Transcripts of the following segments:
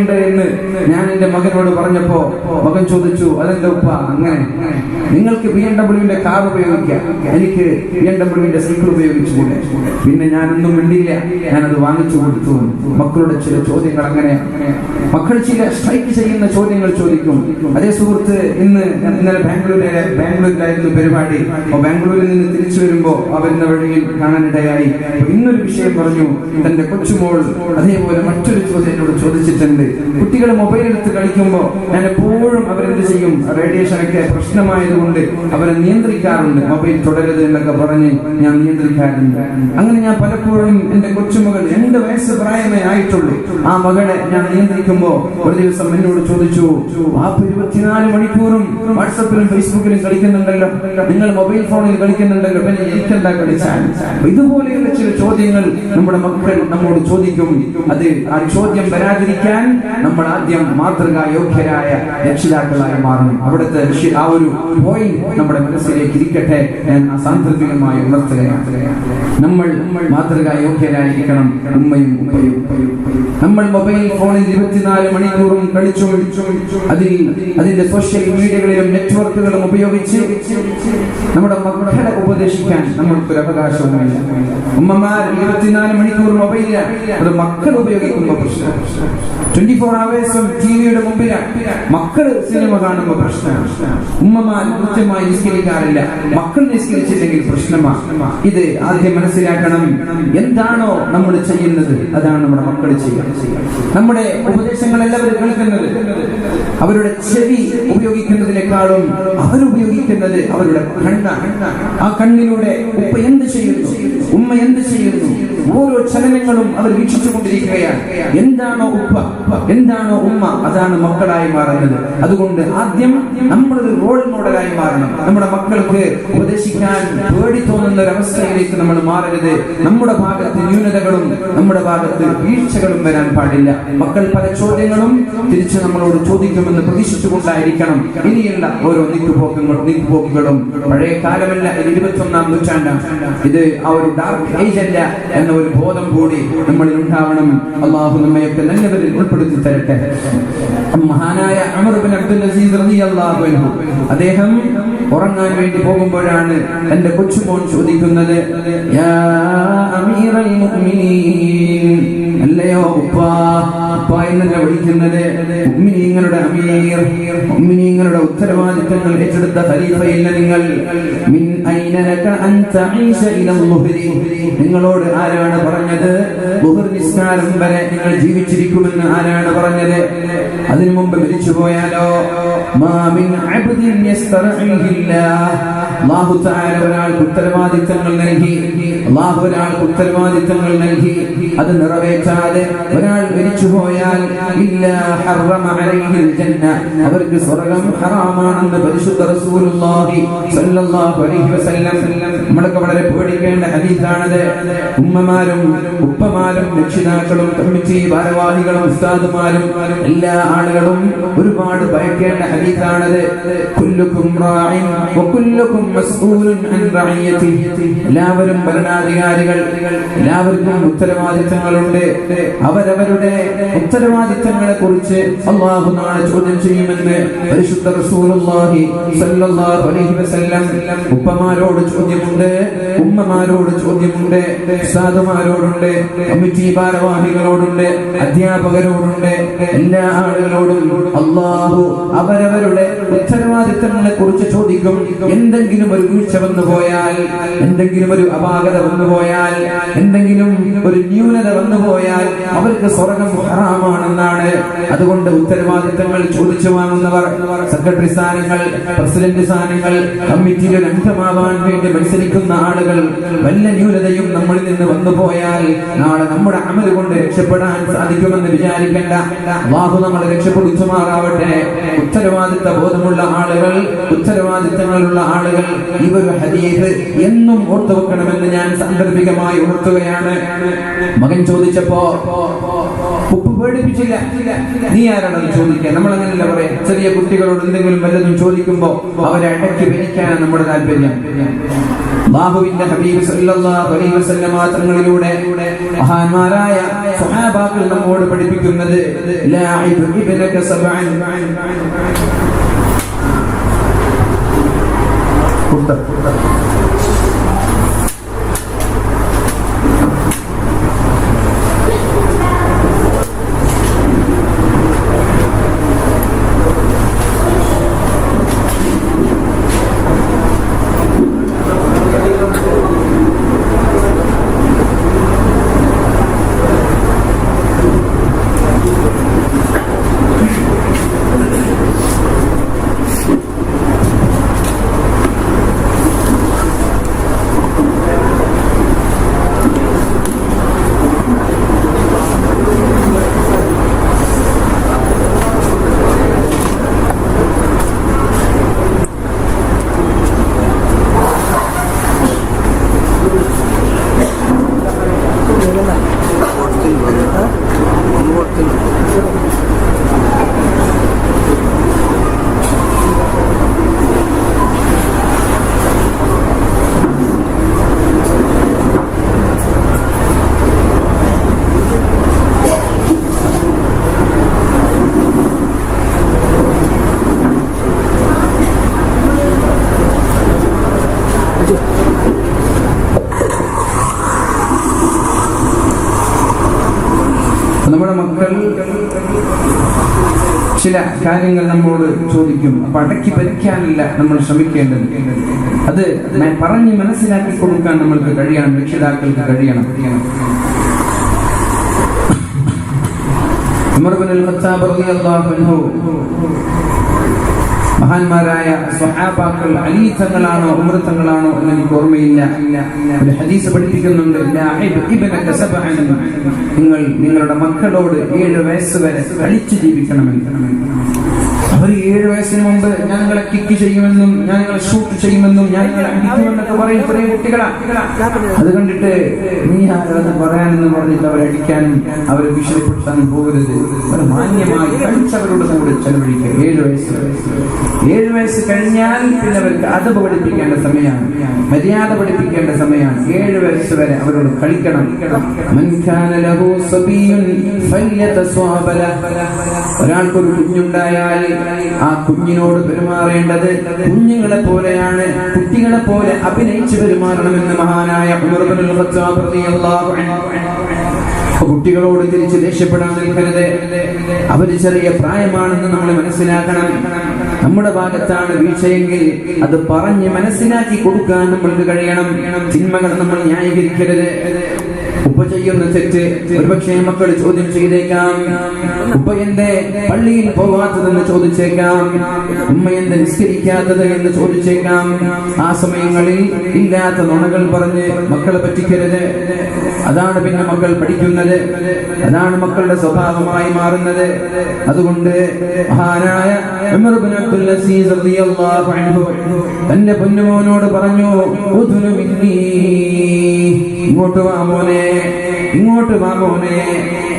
എന്ന് ഞാൻ എന്റെ മകനോട് പറഞ്ഞപ്പോ മകൻ ചോദിച്ചു, അതെന്താ ഉപ്പ അങ്ങനെ? നിങ്ങൾക്ക് BMW കാർ ഉപയോഗിക്കാം, എനിക്ക് BMW സൈക്കിൾ ഉപയോഗിച്ചുകൂടെ? പിന്നെ ഞാനൊന്നും മിണ്ടിയില്ല, ഞാനത് വാങ്ങിച്ചു കൊടുത്തു. മക്കളുടെ ചില ചോദ്യങ്ങൾ അങ്ങനെ, മക്കൾ ചില സ്ട്രൈക്ക് ചെയ്യുന്ന ചോദ്യങ്ങൾ ചോദിക്കും. അതേ സുഹൃത്ത് ഇന്നലെ ബാംഗ്ലൂരിലായിരുന്നു പരിപാടി. ബാംഗ്ലൂരിൽ നിന്ന് തിരിച്ചു വരുമ്പോ അവരുടെ വഴിയിൽ കാണാനിടയായി. ഇന്നൊരു വിഷയം പറഞ്ഞു. തന്റെ കൊച്ചുമോൾ അതേപോലെ മറ്റൊരു ചോദ്യം എന്നോട് ചോദിച്ചിട്ടുണ്ട്. കുട്ടികൾ മൊബൈൽ എടുത്ത് കളിക്കുമ്പോൾ ഞാൻ എപ്പോഴും അവരെന്ത് ചെയ്യും, റേഡിയേഷനൊക്കെ പ്രശ്നമായതുകൊണ്ട് അവരെ നിയന്ത്രിക്കാറുണ്ട്. മൊബൈൽ തുടരരുത് എന്നൊക്കെ പറഞ്ഞ് ഞാൻ നിയന്ത്രിക്കാറുണ്ട്. അങ്ങനെ ഞാൻ പലപ്പോഴും എന്റെ കൊച്ചുമകൾ 2 വയസ്സ് പ്രായമേ ആയിട്ടുള്ളൂ, ആ മകളെ ഞാൻ നിയന്ത്രിക്കുമ്പോൾ ഒരു ദിവസം എന്നോട് ചോദിച്ചു, ആ 24 മണിക്കൂറും വാട്സപ്പിലും ഫേസ്ബുക്കിലും കളിക്കുന്നുണ്ടല്ലോ, നിങ്ങൾ മൊബൈൽ ഫോണിൽ കളിക്കുന്നുണ്ടല്ലോ, പിന്നെ എനിക്കെന്താ കളിച്ചാൽ? ഇതുപോലെയുള്ള ചില ചോദ്യങ്ങൾ നമ്മുടെ മക്കൾ നമ്മോട് ചോദിക്കും. അത് ആ ചോദ്യം വരാതിരിക്കാൻ നമ്മൾ ആദ്യം മാതൃകാ യോഗ്യരായ രക്ഷിതാക്കളായി മാറണം. അവിടുത്തെ ആ ഒരു പോയിന്റ് നമ്മുടെ മനസ്സിലേക്ക് ഇരിക്കട്ടെ. ഞാൻ സാന്ദർഭികമായി ഉണർത്തുകയാണ്. നമ്മൾ മാതൃകാ യോഗ്യരായിരിക്കണം. ഉമ്മയും ഉപ്പയും. നമ്മൾ മൊബൈൽ ഫോണിൽ 24 മണിക്കൂറും കളിച്ചു അതിന്റെ സോഷ്യൽ മീഡിയകളിലും നെറ്റ്വർക്കുകളും ഉപയോഗിച്ച് നമ്മുടെ മക്കളെ ഉപദേശിക്കാൻ നമ്മൾക്കൊരു അവകാശവുമില്ല. ഉമ്മമാർ 24 മണിക്കൂർ മൊബൈലിലാണ്, അത് മക്കൾ ഉപയോഗിക്കുമ്പോൾ പ്രശ്നം. 24 hours ടിവിയുടെ മുമ്പിലാണ്, മക്കൾ സിനിമ കാണുമ്പോൾ പ്രശ്നമാണ്. ഉമ്മമാർ കൃത്യമായി നിസ്കരിക്കാറില്ല, മക്കൾ നിസ്കരിച്ചില്ലെങ്കിൽ പ്രശ്നമാണ്. ഇത് ആദ്യം മനസ്സിലാക്കണം. എന്താണോ നമ്മൾ ചെയ്യുന്നത് അതാണ് നമ്മുടെ മക്കൾ ചെയ്യുക. നമ്മുടെ ഉപദേശങ്ങൾ എല്ലാവരും കേൾക്കുന്നത് അവരുടെ ചെവി ഉപയോഗിക്കുന്നതിനേക്കാളും അവരുപയോഗിക്കുന്നത് അവരുടെ കണ്ണാണ്. ആ കണ്ണിലൂടെ ഉപ്പ എന്ത് ചെയ്യുന്നു, ഉമ്മ എന്ത് ചെയ്യുന്നു, ഓരോ ചലനങ്ങളും അവർ വീക്ഷിച്ചുകൊണ്ടിരിക്കുകയാണ്. എന്താണോ ഉപ്പ, എന്താണോ ഉമ്മ, അതാണ് മക്കളായി മാറുന്നത്. അതുകൊണ്ട് ആദ്യം നമ്മളൊരു റോൾ മോഡലായി മാറണം. നമ്മുടെ മക്കൾക്ക് ഉപദേശിക്കാൻ പേടി തോന്നുന്ന ഒരവസ്ഥയിലേക്ക് നമ്മൾ മാറരുത്. നമ്മുടെ ഭാഗത്ത് ന്യൂനതകളും നമ്മുടെ ഭാഗത്ത് വീഴ്ചകളും വരാൻ പാടില്ല. മക്കൾ പല ചോദ്യങ്ങളും തിരിച്ച് നമ്മളോട് ചോദിക്കുമെന്ന് പ്രതീക്ഷിച്ചുകൊണ്ടായിരിക്കണം ഇനിയുള്ള ഓരോ നീക്കുപോക്കുകളും. പഴയ കാലമല്ല, ഇത് 21ാം നൂറ്റാണ്ടാണ്. ഇത് ആ ഒരു ഡാർക്ക് ഏജ് അല്ല എന്ന ഒരു ബോധം കൂടി നമ്മളിൽ ഉണ്ടാവണം. അള്ളാഹു നമ്മയൊക്കെ നല്ലവരിൽ ഉൾപ്പെടുത്തി തരട്ടെ. മഹാനായ ഉമർ ഇബ്നു അബ്ദുൽ അസീസ് റളിയല്ലാഹു അൻഹു, അദ്ദേഹം ഉറങ്ങാൻ വേണ്ടി പോകുമ്പോഴാണ് തന്റെ കൊച്ചുമോൻ ചോദിക്കുന്നത്, യാ അമീറൽ മുഅ്മിനീൻ, അല്ലയോ ഉപ്പാ, ഉപ്പാ എന്നല്ല വിളിക്കുന്നത്, മുഅ്മിനീങ്ങളുടെ അമീർ, മുഅ്മിനീങ്ങളുടെ ഉത്തരവാദിത്തങ്ങൾ ഏറ്റെടുത്ത ഖലീഫയില്ല നിങ്ങൾ. മിൻ ഐന ലക അൻ തഈശ ഇലാ ളുഹ്രി, നിങ്ങളോട് ആരാണ് പറഞ്ഞത് ളുഹർ നിസ്കാരം വരെ നിങ്ങൾ ജീവിച്ചിരിക്കുമെന്ന് ആരാണ് പറഞ്ഞത്? അതിനു മുമ്പ് മരിച്ചു പോയാലോ? മാ മിൻ അബ്ദിൻ യസ്തറഇഹില്ലാഹ്, അല്ലാഹു തആല ഒരാൾക്ക് ഉത്തരവാദിത്തങ്ങൾ നൽകി, അല്ലാഹു ഒരാൾക്ക് ഉത്തരവാദിത്തങ്ങൾ നൽകി, അത് നിറവേറ്റാതെ ഒരാൾ മരിച്ചു പോയാൽ ഇല്ലാ ഹറമ അലൈഹിൽ ജന്ന, അവർക്ക് സ്വർഗ്ഗം ഹറാമാണെന്ന് പരിശുദ്ധ റസൂലുള്ളാഹി സ്വല്ലല്ലാഹു അലൈഹി വസല്ലം. നമ്മളൊക്കെ വളരെ പേടിക്കേണ്ട ഹദീസാണത്. ഉമ്മമാരും ഉപ്പമാരും രക്ഷിതാക്കളും കമ്മിറ്റി ഭാരവാഹികളും ഉസ്താദുമാരും എല്ലാ ആളുകളും ഒരുപാട് ഭയക്കേണ്ട ഹദീസാണത്. കുല്ലുക്കും റാഇൻ വകുല്ലുക്കും മസ്ഊലുൻ അൻ റഇയതിഹി, എല്ലാവരും ഭരണാധികാരികൾ, എല്ലാവർക്കും ഉത്തരവാദിത്തങ്ങളുണ്ട്. അവരവരുടെ ഉത്തരവാദിത്തങ്ങളെ കുറിച്ച് അല്ലാഹു നാളെ ചോദ്യം ചെയ്യുമെന്ന് പരിശുദ്ധ റസൂലുള്ളാഹി സ്വല്ലല്ലാഹു അലൈഹി വസല്ലം. ഉപ്പമാരോട് ചോദ്യമുണ്ട്, ഉമ്മമാരോട് ചോദ്യമുണ്ട്, ഉസ്താദുമാരോടുണ്ട്, കമ്മിറ്റി ഭാരവാഹികളോടുണ്ട്, അധ്യാപകരോടുണ്ട്, എല്ലാ ആളുകളോടും അല്ലാഹു അവരവരുടെ ഉത്തരവാദിത്തങ്ങളെ കുറിച്ച് ചോദിക്കും. എന്തെങ്കിലും ഒരു വീഴ്ച വന്നു പോയാൽ, എന്തെങ്കിലും ഒരു അപാകത വന്നു പോയാൽ, എന്തെങ്കിലും ഒരു ന്യൂനത വന്നു പോയാൽ അവർക്ക് സ്വർഗ്ഗം ഹറാമാണെന്നാണ്. അതുകൊണ്ട് ഉത്തരവാദിത്തങ്ങൾ ചോദിച്ചു വാങ്ങുന്നവർ, സെക്രട്ടറി സ്ഥാനങ്ങൾ, പ്രസിഡന്റ് സ്ഥാനങ്ങൾ, കമ്മിറ്റിയിൽ ഒരു അംഗമാവാൻ വേണ്ടി മത്സരിക്കുന്ന ആളുകൾ, വല്ല ന്യൂനതയും നമ്മളിൽ നിന്ന് വന്നു പോയാൽ നാളെ നമ്മുടെ അമൽ കൊണ്ട് രക്ഷപ്പെടാൻ സാധിക്കുമെന്ന് വിചാരിക്കേണ്ട. അല്ലാഹു നമ്മളെ രക്ഷപ്പെടുത്തുമാറാവട്ടെ. ഉത്തരവാദിത്ത ബോധമുള്ള ആളുകൾ, ഉത്തരവാദിത്തങ്ങളുള്ള ആളുകൾ ഈ ഒരു ഹദീസ് എന്നും ഓർത്തു വെക്കണമെന്ന് ഞാൻ സാന്ദർഭികമായി ഉണർത്തുകയാണ്. മകൻ ചോദിച്ചപ്പോ ഉപ്പ് പേടിപ്പിച്ചില്ല. നീ ആരാണെന്ന് ചോദിക്കാൻ? നമ്മളങ്ങനെയല്ല പറയാം. ചെറിയ കുട്ടികളോട് എന്തെങ്കിലും വല്ലതും ചോദിക്കുമ്പോ അവരെ അടക്കി ഭരിക്കാനാണ് നമ്മുടെ താല്പര്യം. അല്ലാഹുവിന്റെ ഹബീബ് സല്ലല്ലാഹു അലൈഹി വസല്ലം തങ്ങളിലൂടെ മഹാന്മാരായ സ്വഹാബാക്കൾ നമ്മോട് പഠിപ്പിക്കുന്നത് ലാഇബ് ഇബ്നക സബഅൻ നമ്മുടെ മക്കൾ ചില കാര്യങ്ങൾ നമ്മോട് ചോദിക്കും. അപ്പൊ അടക്കി ഭരിക്കാനല്ല നമ്മൾ ശ്രമിക്കേണ്ടത്, അത് പറഞ്ഞ് മനസ്സിലാക്കി കൊടുക്കാൻ നമ്മൾക്ക് കഴിയണം, രക്ഷിതാക്കൾക്ക് കഴിയണം. ഉമർ ഇബ്നുൽ ഖത്താബ് റളിയല്ലാഹു അൻഹു മഹാന്മാരായ സ്വഹാബാക്കൾ അലി തങ്ങളാണോ ഉമർ തങ്ങളാണോ എന്ന് എനിക്ക് ഓർമ്മയില്ല, ഒരു ഹദീസ് പഠിപ്പിക്കുന്നുണ്ട്, നിങ്ങൾ നിങ്ങളുടെ മക്കളോട് 7 വയസ്സ് വരെ കളിച്ചു ജീവിക്കണമെന്ന്. അവർ 7 വയസ്സിന് മുമ്പ് ഞങ്ങളെ കിക്ക് ചെയ്യുമെന്നും ഞങ്ങളെ ഷൂട്ട് ചെയ്യുമെന്നും ഞങ്ങളെ അടിക്കുമെന്നൊക്കെ പറയും ചെറിയ കുട്ടികളാ. അത് കണ്ടിട്ട് നീ ആരെന്ന് പറയാനെന്ന് പറഞ്ഞിട്ട് അവരെ അടിക്കാനും അവരെ ഭീഷണിപ്പെടുത്താനും പോകരുത്. അവർ മാന്യമായി കളിച്ചവരുടെ കൂടെ ചെലവഴിക്കുക. 7 വയസ്സ് കഴിഞ്ഞാൽ പിന്നെ അവർക്ക് അതബ് പഠിപ്പിക്കേണ്ട സമയമാണ്, മര്യാദ പഠിപ്പിക്കേണ്ട സമയമാണ്. 7 വയസ്സ് വരെ അവരോട് കളിക്കണം. ഒരാൾക്കൊരു കുഞ്ഞുണ്ടായാൽ ആ കുഞ്ഞിനോട് പെരുമാറേണ്ടത് കുഞ്ഞുങ്ങളെ പോലെയാണ്, കുട്ടികളെ പോലെ അഭിനയിച്ച് പെരുമാറണമെന്ന് മഹാനായ ഉമർ ഇബ്നുൽ ഖത്താബ് റളിയല്ലാഹു അൻഹു. കുട്ടികളോട് തിരിച്ച് ദേഷ്യപ്പെടാൻ നിൽക്കരുത്. അവര് ചെറിയ പ്രായമാണെന്ന് നമ്മൾ മനസ്സിലാക്കണം. നമ്മുടെ ഭാഗത്താണ് വീഴ്ചയെങ്കിൽ അത് പറഞ്ഞ് മനസ്സിലാക്കി കൊടുക്കാൻ നമ്മൾക്ക് കഴിയണം. തിന്മകൾ നമ്മൾ ന്യായീകരിക്കരുത്. ഉപ്പ ചെയ്യുന്ന തെറ്റ് ഒരുപക്ഷെ മക്കൾ ചോദ്യം ചെയ്തേക്കാം. ഉപ്പ എന്റെ പള്ളിയിൽ പോകാത്തതെന്ന് ചോദിച്ചേക്കാം, ഉമ്മ എന്റെ നിസ്കരിക്കാത്തത് എന്ന് ചോദിച്ചേക്കാം. ആ സമയങ്ങളിൽ ഇല്ലാത്ത നുണകൾ പറഞ്ഞ് മക്കളെ പറ്റിക്കരുത്. അതാണ് പിന്നെ മക്കൾ പഠിക്കുന്നത്, അതാണ് മക്കളുടെ സ്വഭാവമായി മാറുന്നത്. അതുകൊണ്ട് മഹാനായ ഉമർ ഇബ്നു അബ്ദുൽ അസീസ് റളിയല്ലാഹു അൻഹു തന്റെ പൊന്നുമോനോട് പറഞ്ഞു, ഉദ്നു മിന്നീ, ഇങ്ങോട്ട് വാ മോനെ, ഇങ്ങോട്ട് വാ മോനെ.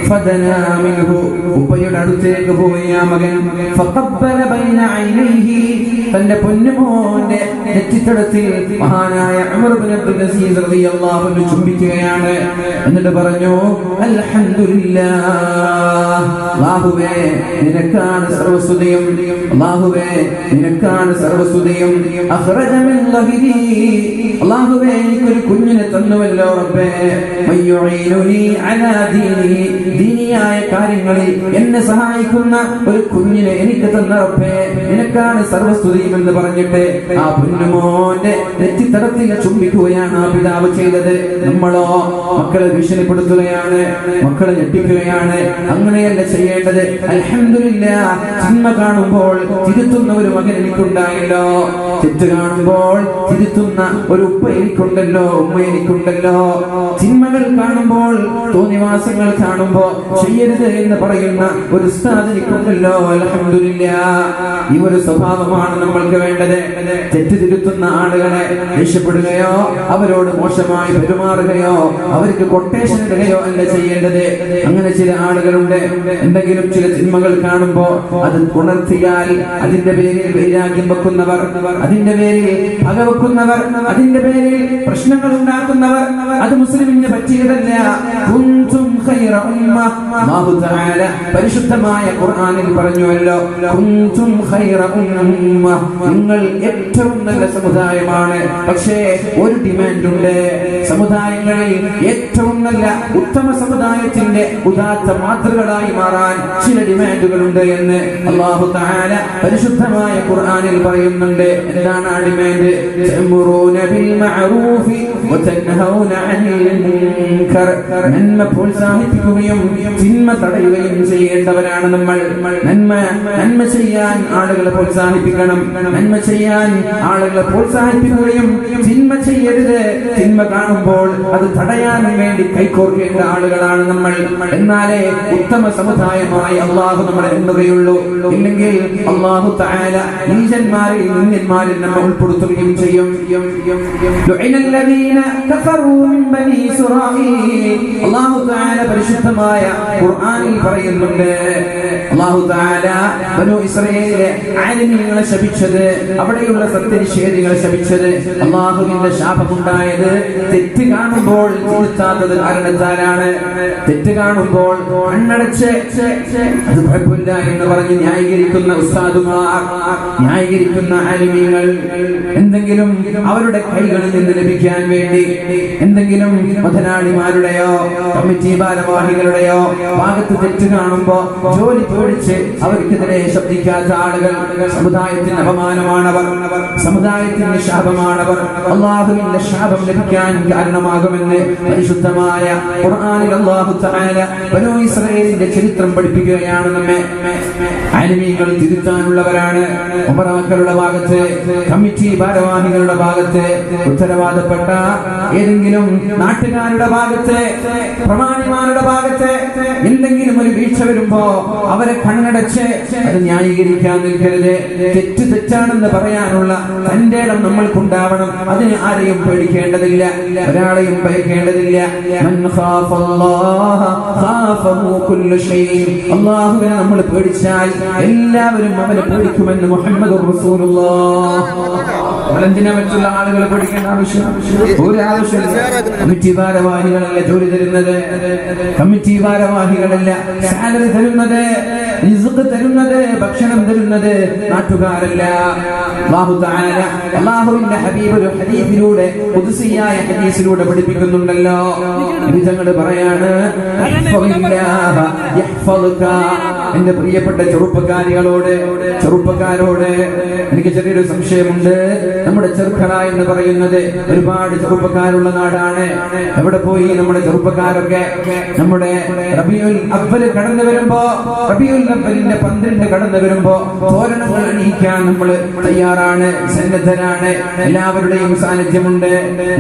ഫദനാ മിൻഹു, ഉപ്പയുടെ അടുത്തേക്ക് പോയി ആ മകൻ. ഫഖബ്ബല ബൈന ഐനൈഹി, തന്റെ പൊന്നുമോന്റെ നെറ്റിത്തടത്തിൽ മഹാനായ ഉമർ ഇബ്നു അബ്ദുൽ അസീസ് റളിയല്ലാഹു അൻഹു ചുംബിക്കുകയാണ്. എന്നിട്ട് പറഞ്ഞു, അൽഹംദുലില്ലാഹ്, അല്ലാഹുവേ നിനക്കാണ് സർവസ്തുതിയും, അല്ലാഹുവേ നിനക്കാണ് സർവസ്തുതിയും. അഖ്റജ മിൻ ളഹിരി, അല്ലാഹുവേ എനിക്കൊരു കുഞ്ഞിനെ തന്നുവല്ലോ റബ്ബേ. മയ്യുഈനുനി അലാ ദീനി, ദീനിയായ കാര്യങ്ങളിൽ എന്നെ സഹായിക്കുന്ന ഒരു കുഞ്ഞിനെ എനിക്ക് തന്ന റബ്ബേ, നിനക്കാണ് സർവസ്തുതിയും എന്ന് പറഞ്ഞിട്ട് ആ പൊന്നുമോന്റെ നെറ്റിത്തടത്തിലെ ചുംബിക്കുകയാണ് ആ പിതാവ് ചെയ്തത്. നമ്മളോ മക്കളെ ഭീഷണിപ്പെടുത്തുകയാണ്, മക്കളെ ഞെട്ടിക്കുകയാണ്. അങ്ങനെയല്ല ചെയ്യേണ്ടത്. അൽഹംദുലില്ലാഹ്, തിന്മ കാണുമ്പോൾ തിരുത്തുന്ന ഒരു മകൻ എനിക്കുണ്ടായല്ലോ, തെറ്റ് കാണുമ്പോൾ തിരുത്തുന്ന ഒരു ഉപ്പ എനിക്കുണ്ടല്ലോ, ഉമ്മ എനിക്കുണ്ടല്ലോ. തിന്മകൾ കാണുമ്പോൾ, തോന്നിവാസങ്ങൾ കാണുമ്പോ ചെയ്യരുത് എന്ന് പറയുന്ന ഒരു ഉസ്താദ് എനിക്കുണ്ടല്ലോ. അൽഹംദുലില്ലാഹ്, ഈ ഒരു സ്വഭാവമാണ് നമുക്ക് നമ്മൾക്ക് വേണ്ടത്. തെറ്റ് തിരുത്തുന്ന ആളുകളെ ദേഷ്യപ്പെടുകയോ അവരോട് മോശമായി പെരുമാറുകയോ അവർക്ക് കൊട്ടേഷൻ ഇടുകയോ അല്ല ചെയ്യേണ്ടത്. അങ്ങനെ ചില ആളുകളുണ്ട്, എന്തെങ്കിലും ചില തിന്മകൾ കാണുമ്പോ അത് ഉണർത്തിയാൽ അതിന്റെ പേരിൽ വൈരാഗ്യം വെക്കുന്നവർ, അതിന്റെ പേരിൽ പക വെക്കുന്നവർ, അതിന്റെ പേരിൽ പ്രശ്നങ്ങൾ ഉണ്ടാക്കുന്നവർ. അത് മുസ്ലിമിന് പറ്റിയതല്ല. കുന്തും ഖൈറ ഉമ്മ, അല്ലാഹു തആല പരിശുദ്ധമായ ഖുർആനിൽ പറഞ്ഞുവല്ലോ, കുന്തും ഖൈറ ഉമ്മ, നിങ്ങൾ ഏറ്റവും നല്ല സമുദായമാണ്. പക്ഷേ ഒരു ഡിമാൻഡ് ഉണ്ട്, സമുദായങ്ങളിൽ ഏറ്റവും നല്ല ഉത്തമ സമുദായത്തിന്റെ ഉദാത്ത മാതൃകളായി മാറാൻ ചില ഡിമാൻഡുകളുണ്ട് എന്ന് അല്ലാഹു തആല പരിശുദ്ധമായ ഖുർആനിൽ പറയുന്നുണ്ട്. എന്താണ് ആ ഡിമാൻഡ്? തഅ്മുറൂന ബിൽ മഅറൂഫി വതൻഹൗന അനിൽ മുൻകർ, നന്മ പ്രോത്സാഹിപ്പിക്കുകയും തിന്മ തടയുകയും ചെയ്യേണ്ടവരാണ് നമ്മൾ. നന്മ ചെയ്യാൻ ആളുകളെ പ്രോത്സാഹിപ്പിക്കണം, നന്മ ചെയ്യാൻ ആളുകളെ പ്രോത്സാഹിപ്പിക്കുകയും തിന്മ ചെയ്യരുത്, തിന്മ കാണുമ്പോൾ അത് തടയാൻ വേണ്ടി കൈകോർക്കേണ്ട ആളുകളാണ് നമ്മൾ. എന്നാലേ ഉത്തമ സമുദായമായി അള്ളാഹു നമ്മളെ എണ്ണുകയുള്ളൂ. ഇല്ലെങ്കിൽ അള്ളാഹു തആല നീചന്മാരിൽ നിന്യന്മാരിൽ നമ്മെ ഉൾപ്പെടുത്തുകയും ചെയ്യും. അള്ളാഹു തആല പരിശുദ്ധമായ ഖുർആനിൽ പറയുന്നുണ്ട്, അള്ളാഹു തആല ബനൂ ഇസ്രായേലിലെ ആലിമീങ്ങളെ ശപിച്ചത്, അവിടെയുള്ള സത്യനിഷേധികളെ ശപിച്ചത്, അള്ളാഹുവിന്റെ ശാപമുണ്ടായത് തെറ്റ് കാണുമ്പോൾ തിരുത്താത്തത് കാരണത്താലാണ്. തെറ്റ് കാണുമ്പോൾ കണ്ണടച്ച് അത് കുഴപ്പമില്ല എന്ന് പറഞ്ഞ് ന്യായീകരിക്കുന്ന ഉസ്താദുമാർ, ന്യായീകരിക്കുന്ന ആലിമീങ്ങൾ, എന്തെങ്കിലും അവരുടെ കൈകളിൽ നിന്ന് ലഭിക്കാൻ വേണ്ടി എന്തെങ്കിലും മുതലാളിമാരുടെയോ കമ്മിറ്റി ഭാരവാഹികളുടെയോ ഭാഗത്ത് തെറ്റ് കാണുമ്പോ ജോലി പേടിച്ച് അവർക്കെതിരെ ശബ്ദിക്കാത്ത ആളുകൾ സമുദായത്തിന് അപമാനമാണവർ, സമുദായത്തിന്റെ ശാപമാണവർ, അള്ളാഹുവിന്റെ ശാപം ലഭിക്കാൻ കാരണമാകുമെന്ന് പരിശുദ്ധമായ ഖുർആനിൽ അല്ലാഹു തആല ബനൂ ഇസ്രായേലിന്റെ ചരിത്രം പഠിപ്പിക്കുകയാണ് നമ്മെ. ആലിമീങ്ങൾ തിരുത്താനുള്ളവരാണ്. ഉമറാക്കളുടെ ഭാഗത്ത്, കമ്മിറ്റി ഭാരവാഹികളുടെ ഭാഗത്ത്, ഉത്തരവാദപ്പെട്ട ഏതെങ്കിലും നാട്ടുകാരുടെ ഭാഗത്ത്, പ്രമാണിമാരുടെ ഭാഗത്ത് എന്തെങ്കിലും ഒരു വീഴ്ച വരുമ്പോ അവരെ കണ്ണടച്ച് അത് ന്യായീകരിക്കാൻ നിൽക്കരുത്. തെറ്റ് തെറ്റാണെന്ന് പറയാനുള്ള തന്റെ ഇടം നമ്മൾക്കുണ്ടാവണം. അതിന് ആരെയും പേടിക്കേണ്ടതില്ല, ഒരാളെയും ഭയക്കേണ്ടതില്ല. അല്ലാഹുവിനെ നമ്മൾ പേടിച്ചാൽ എല്ലാവരും അവനെ പേടിക്കുമെന്ന് മുഹമ്മദുർ റസൂലുള്ളാഹ്. നമ്മളെന്തിനാ മറ്റുള്ള ആളുകളെ പേടിക്കേണ്ട ആവശ്യം? ഒരു ആവശ്യമില്ല. കമ്മിറ്റി ഭാരവാഹികളല്ല ജോലി തരുന്നത്, കമ്മിറ്റി ഭാരവാഹികളല്ല സാലറി തരുന്നത്, റിസ്ക് തരുന്നത്, ഭക്ഷണം തരുന്നത് നാട്ടുകാരല്ല. അല്ലാഹു തആല അല്ലാഹുവിന്റെ ഹബീബ് ഒരു ഹദീസിലൂടെ, ഖുദ്സിയായ ഹദീസിലൂടെ പഠിപ്പിക്കുന്നുണ്ടല്ലോ. നബിതങ്ങൾ പറയാണ്, എന്റെ പ്രിയപ്പെട്ട ചെറുപ്പക്കാരോട് എനിക്ക് ചെറിയൊരു സംശയമുണ്ട്. നമ്മുടെ ചെറുക്കട എന്ന് പറയുന്നത് ഒരുപാട് ചെറുപ്പക്കാരുള്ള നാടാണ്. എവിടെ പോയി നമ്മുടെ ചെറുപ്പക്കാരൊക്കെ? നമ്മുടെ റബീഉൽ അവ്വൽ കടന്നു വരുമ്പോ, റബീഉൽ അവ്വലിന്റെ 12 കടന്നു വരുമ്പോ തോരണങ്ങൾ അണിയിക്കാൻ നമ്മൾ തയ്യാറാണ്, സന്നദ്ധരാണ്. എല്ലാവരുടെയും സാന്നിധ്യമുണ്ട്.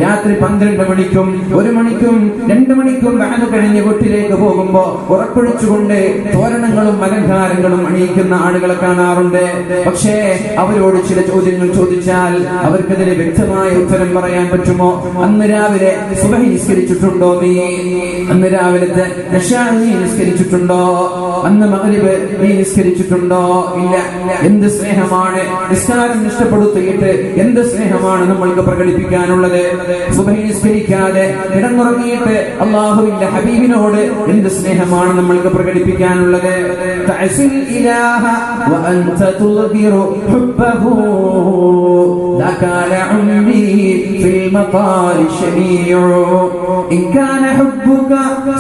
രാത്രി 12 മണിക്കും 1 മണിക്കും 2 മണിക്കും വാങ്ങു കഴിഞ്ഞ് വീട്ടിലേക്ക് പോകുമ്പോ ഉറക്കൊഴിച്ചുകൊണ്ട് തോരണങ്ങളും അലങ്കാരങ്ങളും അണിയിക്കുന്ന ആളുകളെ കാണാറുണ്ട്. പക്ഷേ അവരോട് ചില ചോദ്യങ്ങൾ ചോദിച്ചാൽ അവർക്കതിന് വ്യക്തമായ ഉത്തരം പറയാൻ പറ്റുമോ? അന്ന് രാവിലെ സുബഹി നിസ്കരിച്ചിട്ടുണ്ടോ നീ? അന്ന് രാവിലത്തെ ഇശാഇ നിസ്കരിച്ചിട്ടുണ്ടോ? അന്ന് മഗ്രിബ് നീ നിസ്കരിച്ചിട്ടുണ്ടോ? ഇല്ല. എന്ത് സ്നേഹമാണ് നിസ്കാരം നഷ്ടപ്പെടുത്തിയിട്ട് എന്ത് സ്നേഹമാണ് നമ്മൾക്ക് പ്രകടിപ്പിക്കാനുള്ളത്? സുബഹി നിസ്കരിക്കാതെ കിടന്നുറങ്ങിയിട്ട് അല്ലാഹുവിന്റെ ഹബീബിനോട് എന്ത് സ്നേഹമാണ് നമ്മൾക്ക് പ്രകടിപ്പിക്കാനുള്ളത്? തഅസിൽ ഇലാഹ വഅൻത തുദ്ഹിറു ഹുബ്ബഹു ലകാല ഉമ്മി ഫിൽ മഖാലി ശമീഉ ഇൻ കാന ഹുബ്ബുക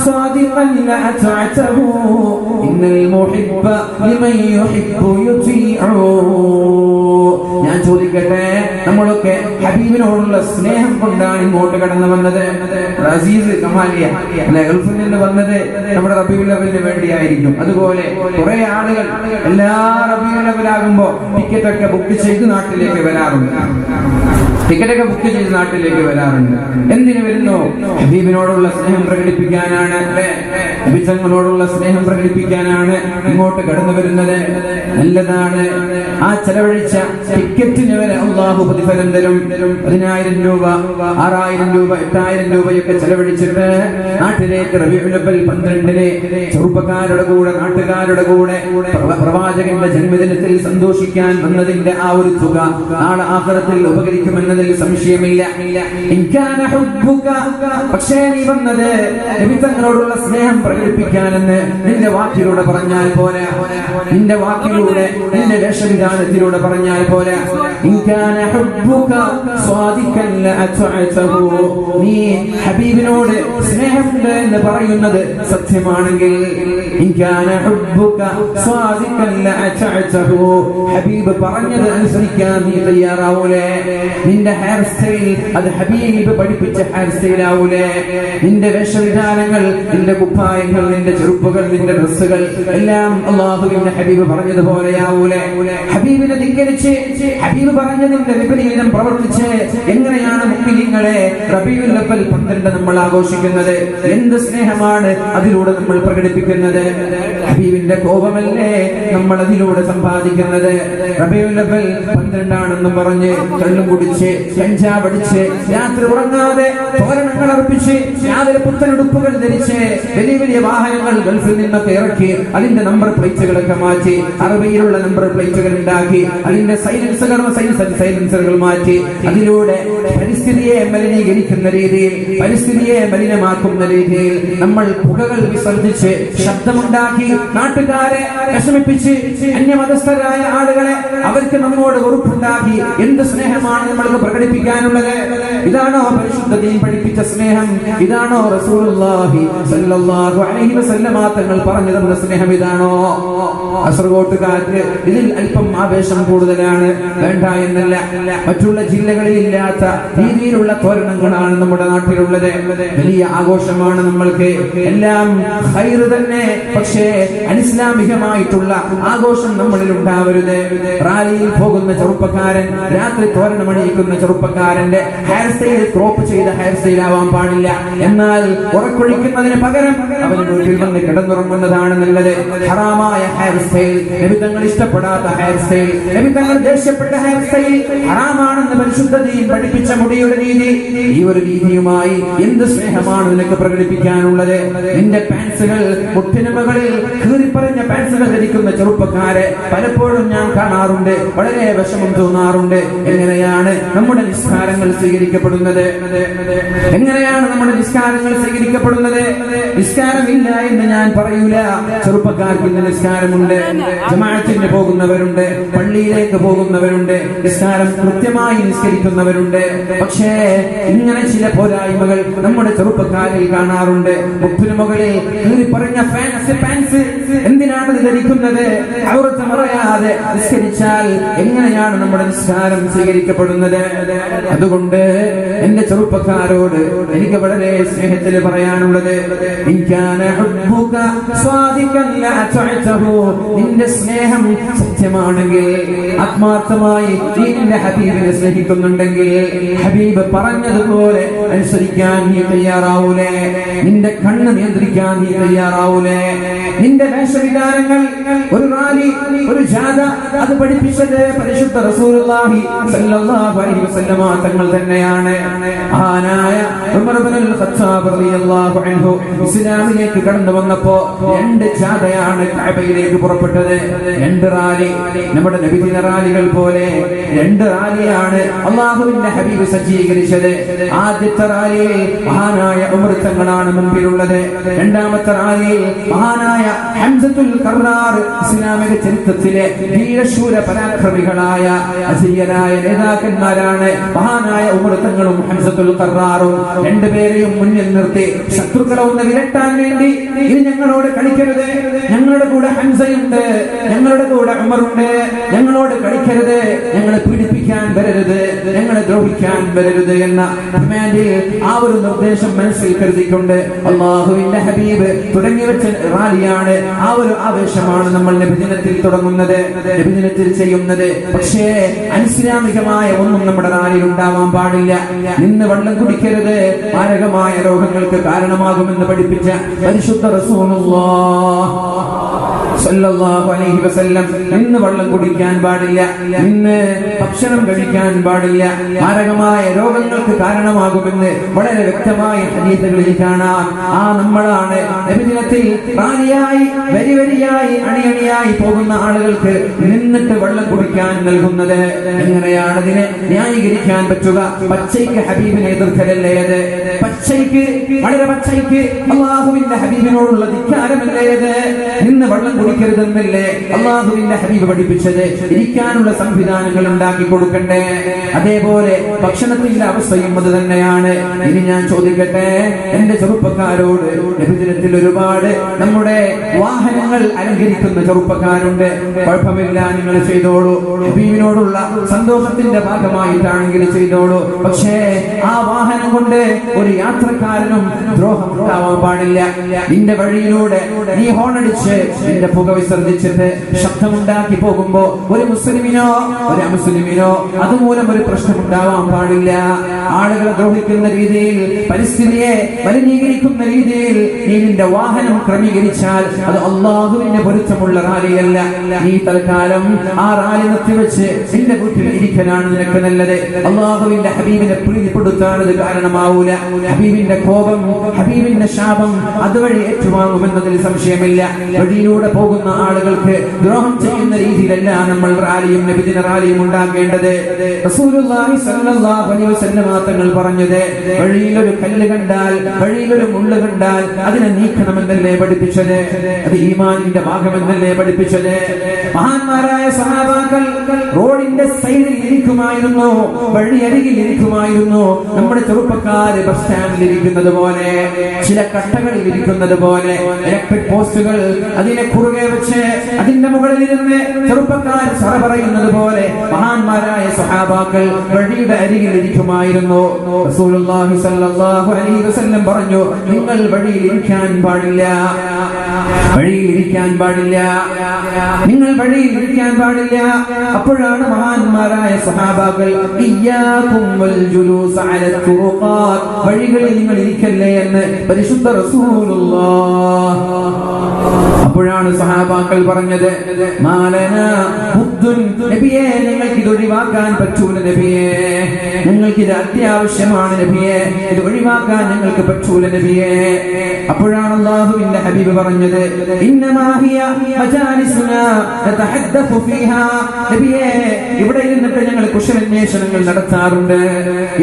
സാദിഖൻ ലഅതഅതഹു ഇന്നൽ മുഹിബ്ബ ലിമൻ യുഹിബ്ബു യുതീഉ. ഞാൻ ചോദിക്കട്ടെ, നമ്മളൊക്കെ ഹബീബിനോടുള്ള സ്നേഹം കൊണ്ടാണ് ഇങ്ങോട്ട് കടന്നു വന്നത്. അസീസ് കമാലിയ അല്ലെ, ഗൾഫിൽ നിന്ന് വന്നത് നമ്മുടെ റബീഉൽ അവ്വലിന് വേണ്ടിയായിരിക്കും. അതുപോലെ കുറെ ആളുകൾ എല്ലാ റബീഉൽ അവ്വലാകുമ്പോ ടിക്കറ്റൊക്കെ ബുക്ക് ചെയ്ത് നാട്ടിലേക്ക് വരാറുണ്ട്. എന്തിനു വരുന്നു? ഹബീബിനോടുള്ള സ്നേഹം പ്രകടിപ്പിക്കാനാണ്, അല്ലെ, നബിതങ്ങളോടുള്ള സ്നേഹം പ്രകടിപ്പിക്കാനാണ് ഇങ്ങോട്ട് കടന്നു വരുന്നത്. നല്ലതാണ്. ആ ചെലവഴിച്ച ടിക്കറ്റിന് വരെ അള്ളാഹു പ്രതിഫലം തരും. 10,000 രൂപ, 6,000 രൂപ, 8,000 രൂപയൊക്കെ ചെലവഴിച്ചിട്ട് നാട്ടിലേക്ക് റബീഉൽ അവ്വൽ 12-ന് ചെറുപ്പക്കാരുടെ കൂടെ, നാട്ടുകാരുടെ കൂടെ പ്രവാചകന്റെ ജന്മദിനത്തിൽ സന്തോഷിക്കാൻ വന്നതിന്റെ ആ ഒരു തുക നാളെ ആഖിറത്തിൽ ഉപകരിക്കുമെന്നതിൽ സംശയമില്ല. പക്ഷേ നീ വന്നത് നബിതങ്ങളോടുള്ള സ്നേഹം പ്രകടിപ്പിക്കാനെന്ന് നിന്റെ വാക്കിലൂടെ പറഞ്ഞാൽ പോരാ, നിന്റെ വാക്കിലൂടെ, നിന്റെ വേഷവിധാനത്തിലൂടെ പറഞ്ഞാൽ പോരാ. നീ ഹബീബിനോട് സ്നേഹമുണ്ട് എന്ന് പറയുന്നത് സത്യമാണെങ്കിൽ, ഹബീബ് പറഞ്ഞത് അനുസരിക്കാൻ നീ തയ്യാറാവൂലേ? നിന്റെ ഹെയർ സ്റ്റൈൽ അത് ഹബീബ് പഠിപ്പിച്ച ഹെയർ സ്റ്റൈൽ ആവൂലേ? നിന്റെ വേഷവിധാനങ്ങൾ, നിന്റെ കുപ്പായങ്ങൾ, നിന്റെ ചെറുപ്പുകൾ, നിന്റെ ഡ്രസ്സുകൾ എല്ലാം അല്ലാഹുവിന്റെ ഹബീബ് പറഞ്ഞതുപോലെയാവൂലേ? ഹബീബിനെ ധിക്കരിച്ച് ഹബീബ് പറഞ്ഞതിന്റെ വിപരീതം പ്രവർത്തിച്ച് എങ്ങനെയാണ് മുഅ്മിനീങ്ങളെ റബീഉൽ അവ്വൽ 12 നമ്മൾ ആഘോഷിക്കുന്നത്? എന്ത് സ്നേഹമാണ് അതിലൂടെ നമ്മൾ പ്രകടിപ്പിക്കുന്നത്? ഹബീബിന്റെ കോപമല്ലേ നമ്മൾ അതിലൂടെ സമ്പാദിക്കുന്നത്? റബീഉൽ അവ്വൽ 12 ആണെന്ന് പറഞ്ഞ് കള്ളും കുടിച്ച്, കഞ്ചാവടിച്ച്, രാത്രി ഉറങ്ങാതെ തോരണങ്ങൾ അർപ്പിച്ച്, രാവിലെ പുത്തനുടുപ്പുകൾ ധരിച്ച്, വലിയ വലിയ വാഹനങ്ങൾ ഗൾഫിൽ നിന്നൊക്കെ ഇറക്കി, അതിന്റെ നമ്പർ പ്ലേറ്റുകളൊക്കെ മാറ്റി, അറബിയിലുള്ള നമ്പർ പ്ലേറ്റുകൾ ഉണ്ടാക്കി, അതിന്റെ സൈലൻസറുകൾ മാറ്റി, അതിലൂടെ പരിസ്ഥിതിയെ മലിനീകരിക്കുന്ന രീതിയിൽ, പരിസ്ഥിതിയെ മലിനമാക്കുന്ന രീതിയിൽ നമ്മൾ പുകകൾ വിസർജിച്ച് ശബ്ദമുണ്ടാക്കി നാട്ടുകാരെ വിഷമിപ്പിച്ച്, അന്യമതസ്ഥരായ ആളുകളെ അവർക്ക് നമ്മോട് വെറുപ്പുണ്ടാക്കി. എന്ത് സ്നേഹമാണ് നമ്മൾക്ക് പ്രകടിപ്പിക്കാനുള്ളത്? ഇതാണോ പരിശുദ്ധ ദീൻ പഠിപ്പിച്ച സ്നേഹം? ഇതാണോ റസൂലുള്ളാഹി സ്വല്ലല്ലാഹു അലൈഹി വസല്ലമ തങ്ങൾ പറഞ്ഞു തന്ന സ്നേഹം? ഇതാണോ? കാസർഗോട്ടുകാർക്ക് ഇതിൽ അല്പം ആവേശം കൂടുതലാണ്, വേണ്ട എന്നല്ല. മറ്റുള്ള ജില്ലകളിൽ ഇല്ലാത്ത രീതിയിലുള്ള തോരണങ്ങളാണ് നമ്മുടെ നാട്ടിലുള്ളത്. വലിയ ആഘോഷമാണ് നമ്മൾക്ക്. എല്ലാം ഖൈറ് തന്നെ, പക്ഷേ അനിസ്ലാമികമായിട്ടുള്ള ആഘോഷം നമ്മളിൽ ഉണ്ടാവരുത്. റാലിയിൽ പോകുന്ന ചെറുപ്പക്കാരൻ, രാത്രി തോരണമണിയിക്കുന്ന ചെറുപ്പക്കാരന്റെ ഹെയർ സ്റ്റൈൽ ക്രോപ്പ് ചെയ്ത ഹെയർ സ്റ്റൈൽ ആവാൻ പാടില്ല. എന്നാൽ ഉറക്കൊഴിക്കുന്നതിന് പകരം അവന് വീട്ടിൽ വന്ന് കിടന്നുറങ്ങുന്നതാണ് നല്ലത്. ഹറാമായ ഹെയർ സ്റ്റൈൽ, നബിതങ്ങൾ ഇഷ്ടപ്പെടാത്ത ഹെയർ സ്റ്റൈൽ, നബിതങ്ങൾ ദേഷ്യപ്പെട്ട ഹെയർ സ്റ്റൈൽ ഹറാമാണെന്ന് പരിശുദ്ധ ദീൻ പഠിപ്പിച്ച മുടിയുടെ രീതി. ഈ ഒരു രീതിയുമായി എന്ത് സ്നേഹമാണ് നിനക്ക് പ്രകടിപ്പിക്കാനുള്ളത്? നിന്റെ പാൻസുകൾ, മുട്ടിനുമകളിൽ കീറിപ്പറഞ്ഞ പാൻസുകൾ ധരിക്കുന്ന ചെറുപ്പക്കാരെ പലപ്പോഴും ഞാൻ കാണാറുണ്ട്, വളരെ വിഷമം തോന്നാറുണ്ട്. എങ്ങനെയാണ് നമ്മുടെ നിസ്കാരങ്ങൾ സ്വീകരിക്കപ്പെടുന്നത്? എങ്ങനെയാണ് നമ്മുടെ നിസ്കാരങ്ങൾ സ്വീകരിക്കപ്പെടുന്നത്? നിസ്കാരമില്ല എന്ന് ഞാൻ പറയൂല. ചെറുപ്പക്കാർക്ക് ഇന്ന് നിസ്കാരമുണ്ട്, ജമാഅത്തിന് പോകുന്നവരുണ്ട്, പള്ളിയിലേക്ക് പോകുന്നവരുണ്ട്, നിസ്കാരം കൃത്യമായി നിസ്കരിക്കുന്നവരുണ്ട്. പക്ഷേ ഇങ്ങനെ ചില പോരായ്മകൾ നമ്മുടെ ചെറുപ്പക്കാരിൽ കാണാറുണ്ട്. മുപ്പിന് മുകളിൽ പറഞ്ഞ പാൻസ് എന്തിനാണ് ധരിക്കുന്നത്? ഔറത്ത് മറയാതെ നിസ്കരിച്ചാൽ എങ്ങനെയാണ് നമ്മുടെ നിസ്കാരം സ്വീകരിക്കപ്പെടുന്നത്? അതുകൊണ്ട് എന്റെ ചെറുപ്പക്കാരോട് എനിക്ക് വളരെ സ്നേഹത്തിൽ പറയാനുള്ളത്, നിന്റെ സ്നേഹം സത്യമാണെങ്കിൽ, ആത്മാർത്ഥമായി നീ നിന്റെ ഹബീബിനെ സ്നേഹിക്കുന്നുണ്ടെങ്കിൽ, ഹബീബ് പറഞ്ഞതുപോലെ അനുസരിക്കാൻ നീ തയ്യാറാവൂലേ? നിന്റെ കണ്ണ് നിയന്ത്രിക്കാൻ നീ തയ്യാറാവൂലേ? നിന്റെ വേഷവിധാനങ്ങൾ, ഒരു റാലി, ഒരു ജാഥ, അത് പഠിപ്പിച്ചത് പരിശുദ്ധ റസൂലുള്ളാഹി സ്വല്ലല്ലാഹു അലൈഹി വസല്ലമ തങ്ങൾ തന്നെയാണ്. മഹാനായ ഉമർ ഇബ്നുൽ ഖത്താബ് റളിയല്ലാഹു അൻഹു ഇസ്ലാമിലേക്ക് കടന്നു വന്നപ്പോ 2 ജാഥയാണ് കഅബയിലേക്ക് പുറപ്പെട്ടത്. 2 റാലി, നമ്മുടെ നബിദിന റാലികൾ പോലെ 2 റാലിയാണ് അല്ലാഹുവിന്റെ ഹബീബ് സജ്ജീകരിച്ചത്. ആദ്യത്തെ റാലിയിൽ മഹാനായ ഉമർ തങ്ങളാണ് മുൻപിലുള്ളത്. രണ്ടാമത്തെ റാലിയിൽ മഹാനായ ഹംസത്തുൽ ഖറാർ, ഇസ്ലാമിക ചരിത്രത്തിലെ ധീര വീരശൂര പരാക്രമികളായ അജയ്യരായ നേതാക്കന്മാരാണ് മഹാനായ ഉമർ തങ്ങളും ഹംസത്തുൽ ഖറാറും. രണ്ടുപേരെയും മുന്നിൽ നിർത്തി ശത്രുക്കളെ ഒന്ന് വിരട്ടാൻ വേണ്ടി, ഇനി ഞങ്ങളോട് കളിക്കരുത്, ഞങ്ങളുടെ കൂടെ ഹംസയുണ്ട്, ഞങ്ങളുടെ കൂടെ ഉമറുണ്ട്, ഞങ്ങളോട് കളിക്കരുത്, ഞങ്ങളെ പീഡിപ്പിക്കാൻ വരരുത്, ഞങ്ങളെ ദ്രോഹിക്കാൻ വരരുത് എന്ന ആ ഒരു നിർദ്ദേശം മനസ്സിൽ കരുതിക്കൊണ്ട് അല്ലാഹുവിന്റെ ഹബീബ് തുടങ്ങി വെച്ച റാലിയാണ്. ആ ഒരു ആവേശമാണ് നമ്മൾ നബിദിനത്തിൽ തുടങ്ങുന്നത്, നബിദിനത്തിൽ ചെയ്യുന്നത്. പക്ഷേ അനിസ്ലാമികമായ ഒന്നും നമ്മുടെ റാലിയിൽ ഉണ്ടാവാൻ പാടില്ല. നിന്ന് വെള്ളം കുടിക്കരുത്, മാരകമായ രോഗങ്ങൾക്ക് കാരണമാകുമെന്ന് പഠിപ്പിച്ച പരിശുദ്ധ റസൂലുള്ളാഹ് സല്ലല്ലാഹു അലൈഹി വസല്ലം നിന്ന് വെള്ളം കുടിക്കാൻ പാടില്ല, നിന്ന് ഭക്ഷണം കഴിക്കാൻ പാടില്ല, മാരകമായ രോഗങ്ങൾക്ക് കാരണമാകുമെന്ന് വളരെ വ്യക്തമായ ഹദീസുകളിൽ കാണാം. ആ നമ്മളാണ് നബിദിനത്തിൽ റാലിയായി വരിവരിയായി അണിയണിയായി പോകുന്ന ആളുകൾക്ക് നിന്നിട്ട് വെള്ളം കുടിക്കാൻ നൽകുന്നത്. എങ്ങനെയാണ് ഇതിനെ ന്യായീകരിക്കാൻ പറ്റുക? പച്ചയ്ക്ക് ഹബീബിനെ എതിർക്കലല്ലേ അത്? പച്ചയ്ക്ക്, വളരെ പച്ചയ്ക്ക് അല്ലാഹുവിന്റെ ഹബീബിനോടുള്ള ധിക്കാരമല്ലേ അത്? നിന്ന് വെള്ളം കുടിക്കരുതെന്നല്ലേ അല്ലാഹുവിന്റെ ഹബീബ് പഠിപ്പിച്ചത്? ഇരിക്കാനുള്ള സംവിധാനങ്ങൾ ഉണ്ടാക്കി കൊടുക്കണ്ടേ? അതേപോലെ ഭക്ഷണത്തിന്റെ അവസ്ഥയും അത് തന്നെയാണ്. ഇനി ഞാൻ ചോദിക്കട്ടെ, എന്റെ ചെറുപ്പക്കാരോട്, നബിദിനത്തിൽ ഒരുപാട് നമ്മുടെ വാഹനങ്ങൾ അലങ്കരിക്കുന്ന ചെറുപ്പക്കാരുണ്ട്. കുഴപ്പമില്ല, നിങ്ങൾ ചെയ്തോളൂ, ഹബീബിനോടുള്ള സന്തോഷത്തിന്റെ ഭാഗമായിട്ടാണെങ്കിൽ ചെയ്തോളൂ. പക്ഷേ ആ വാഹനം കൊണ്ട് ഒരു യാത്രക്കാരനും ദ്രോഹം ഉണ്ടാവാൻ പാടില്ല. നിന്റെ വഴിയിലൂടെ നീ ഹോണടിച്ച് നിന്റെ പുക വിസർജിച്ചിട്ട് ശബ്ദമുണ്ടാക്കി പോകുമ്പോ ഒരു മുസ്ലിമിനോ ഒരു അമുസ്ലിമിനോ അതുമൂലം ഒരു പ്രശ്നം ഉണ്ടാവാൻ പാടില്ല. ആളുകളെ ദ്രോഹിക്കുന്ന രീതിയിൽ, പരിസ്ഥിതിയെ മലിനീകരിക്കുന്ന രീതിയിൽ നീ നിന്റെ വാഹനം ക്രമീകരിച്ചാൽ അത് അല്ലാഹുവിന്റെ പൊരുത്തമുള്ള റാലിയല്ല. നീ തൽക്കാലം ആ റാലി നിർത്തിവെച്ച് നിന്റെ വീട്ടിൽ ഇരിക്കലാണ് നിനക്ക് നല്ലത്. അല്ലാഹുവിന്റെ ഹബീബിനെ പ്രീതിപ്പെടുത്താൻ അത് കാരണമാവൂല. ഹബീബിന്റെ കോപം, ഹബീബിന്റെ ശാപം അതുവഴി ഏറ്റുവാങ്ങുമെന്നതിൽ സംശയമില്ല. വഴിയിലൂടെ പോകുന്ന ആളുകൾക്ക് ദ്രോഹം ചെയ്യുന്ന രീതിയിലല്ല നമ്മൾ റാലിയും നബിദിന റാലിയും ഉണ്ടാക്കേണ്ടത്. റസൂലുള്ളാഹി സ്വല്ലല്ലാഹു അലൈഹി വസല്ലം തങ്ങൾ പറഞ്ഞത്, വഴിയിലൊരു കല്ല് കണ്ടാൽ, വഴിയിലൊരു മുള്ള് കണ്ടാൽ അതിനെ നീക്കണമെന്നല്ലേ പഠിപ്പിച്ചത്? അത് ഈമാനിന്റെ ഭാഗമെന്നല്ലേ പഠിപ്പിച്ചത്? മഹാന്മാരായ സഹാബാക്കൾ റോഡിന്റെ സൈഡിൽ ഇരിക്കുമായിരുന്നു, വഴിയരികിൽ ഇരിക്കുമായിരുന്നു. നമ്മുടെ ചെറുപ്പക്കാര് ബസ് സ്റ്റാൻഡിൽ ഇരിക്കുന്നത് പോലെ, ചില കട്ടകളിൽ ഇരിക്കുന്നത് പോലെ, ഇലക്ട്രിക് പോസ്റ്റുകൾ അതിനെ കുറുകെ വെച്ച് അതിന്റെ മുകളിൽ ഇരുന്ന് ചെറുപ്പക്കാർ സറ പറയുന്നത് പോലെ മഹാന്മാരായ സഹാബാക്കൾ വഴിയുടെ അരികിൽ ഇരിക്കുമായിരുന്നു. റസൂലുള്ളാഹി സ്വല്ലല്ലാഹു അലൈഹി വസല്ലം പറഞ്ഞു, നിങ്ങൾ വഴിയിൽ ഇരിക്കാൻ പാടില്ല, വഴിയിൽ ഇരിക്കാൻ പാടില്ല, നിങ്ങൾ വഴിയിൽ ഇരിക്കാൻ പാടില്ല. അപ്പോഴാണ് മഹാന്മാരായ സഹാബാക്കൾ ഇയ്യാകും വൽ ജുലൂസ് അല തുറുഖാത്ത്, വഴികളിൽ നിങ്ങൾ ഇരിക്കല്ലേ എന്ന് പരിശുദ്ധ റസൂലുള്ളാഹ്. അപ്പോഴാണ് സഹാബാക്കൾ പറഞ്ഞത്, മാലനാ ഹുദ്ദുൻ, നബിയേ ഞങ്ങൾക്ക് ഇത് ഒഴിവാക്കാൻ പറ്റൂല നബിയേ, ഞങ്ങൾക്ക് ഇത് അത്യാവശ്യമാണ് നബിയേ, ഇത് ഒഴിവാക്കാൻ ഞങ്ങൾക്ക് പറ്റൂല നബിയേ. അപ്പോഴാണ് അല്ലാഹുവിന്റെ ഹബീബ് പറഞ്ഞത്, ഇന്നമാ ഹിയ മജാലിസുനാ നതഹദ്ദഫു ഫീഹാ, നബിയേ ഇവിടെ ഇരുന്നിട്ട് ഞങ്ങൾ കുശലാന്വേഷണങ്ങൾ നടത്താറുണ്ട്,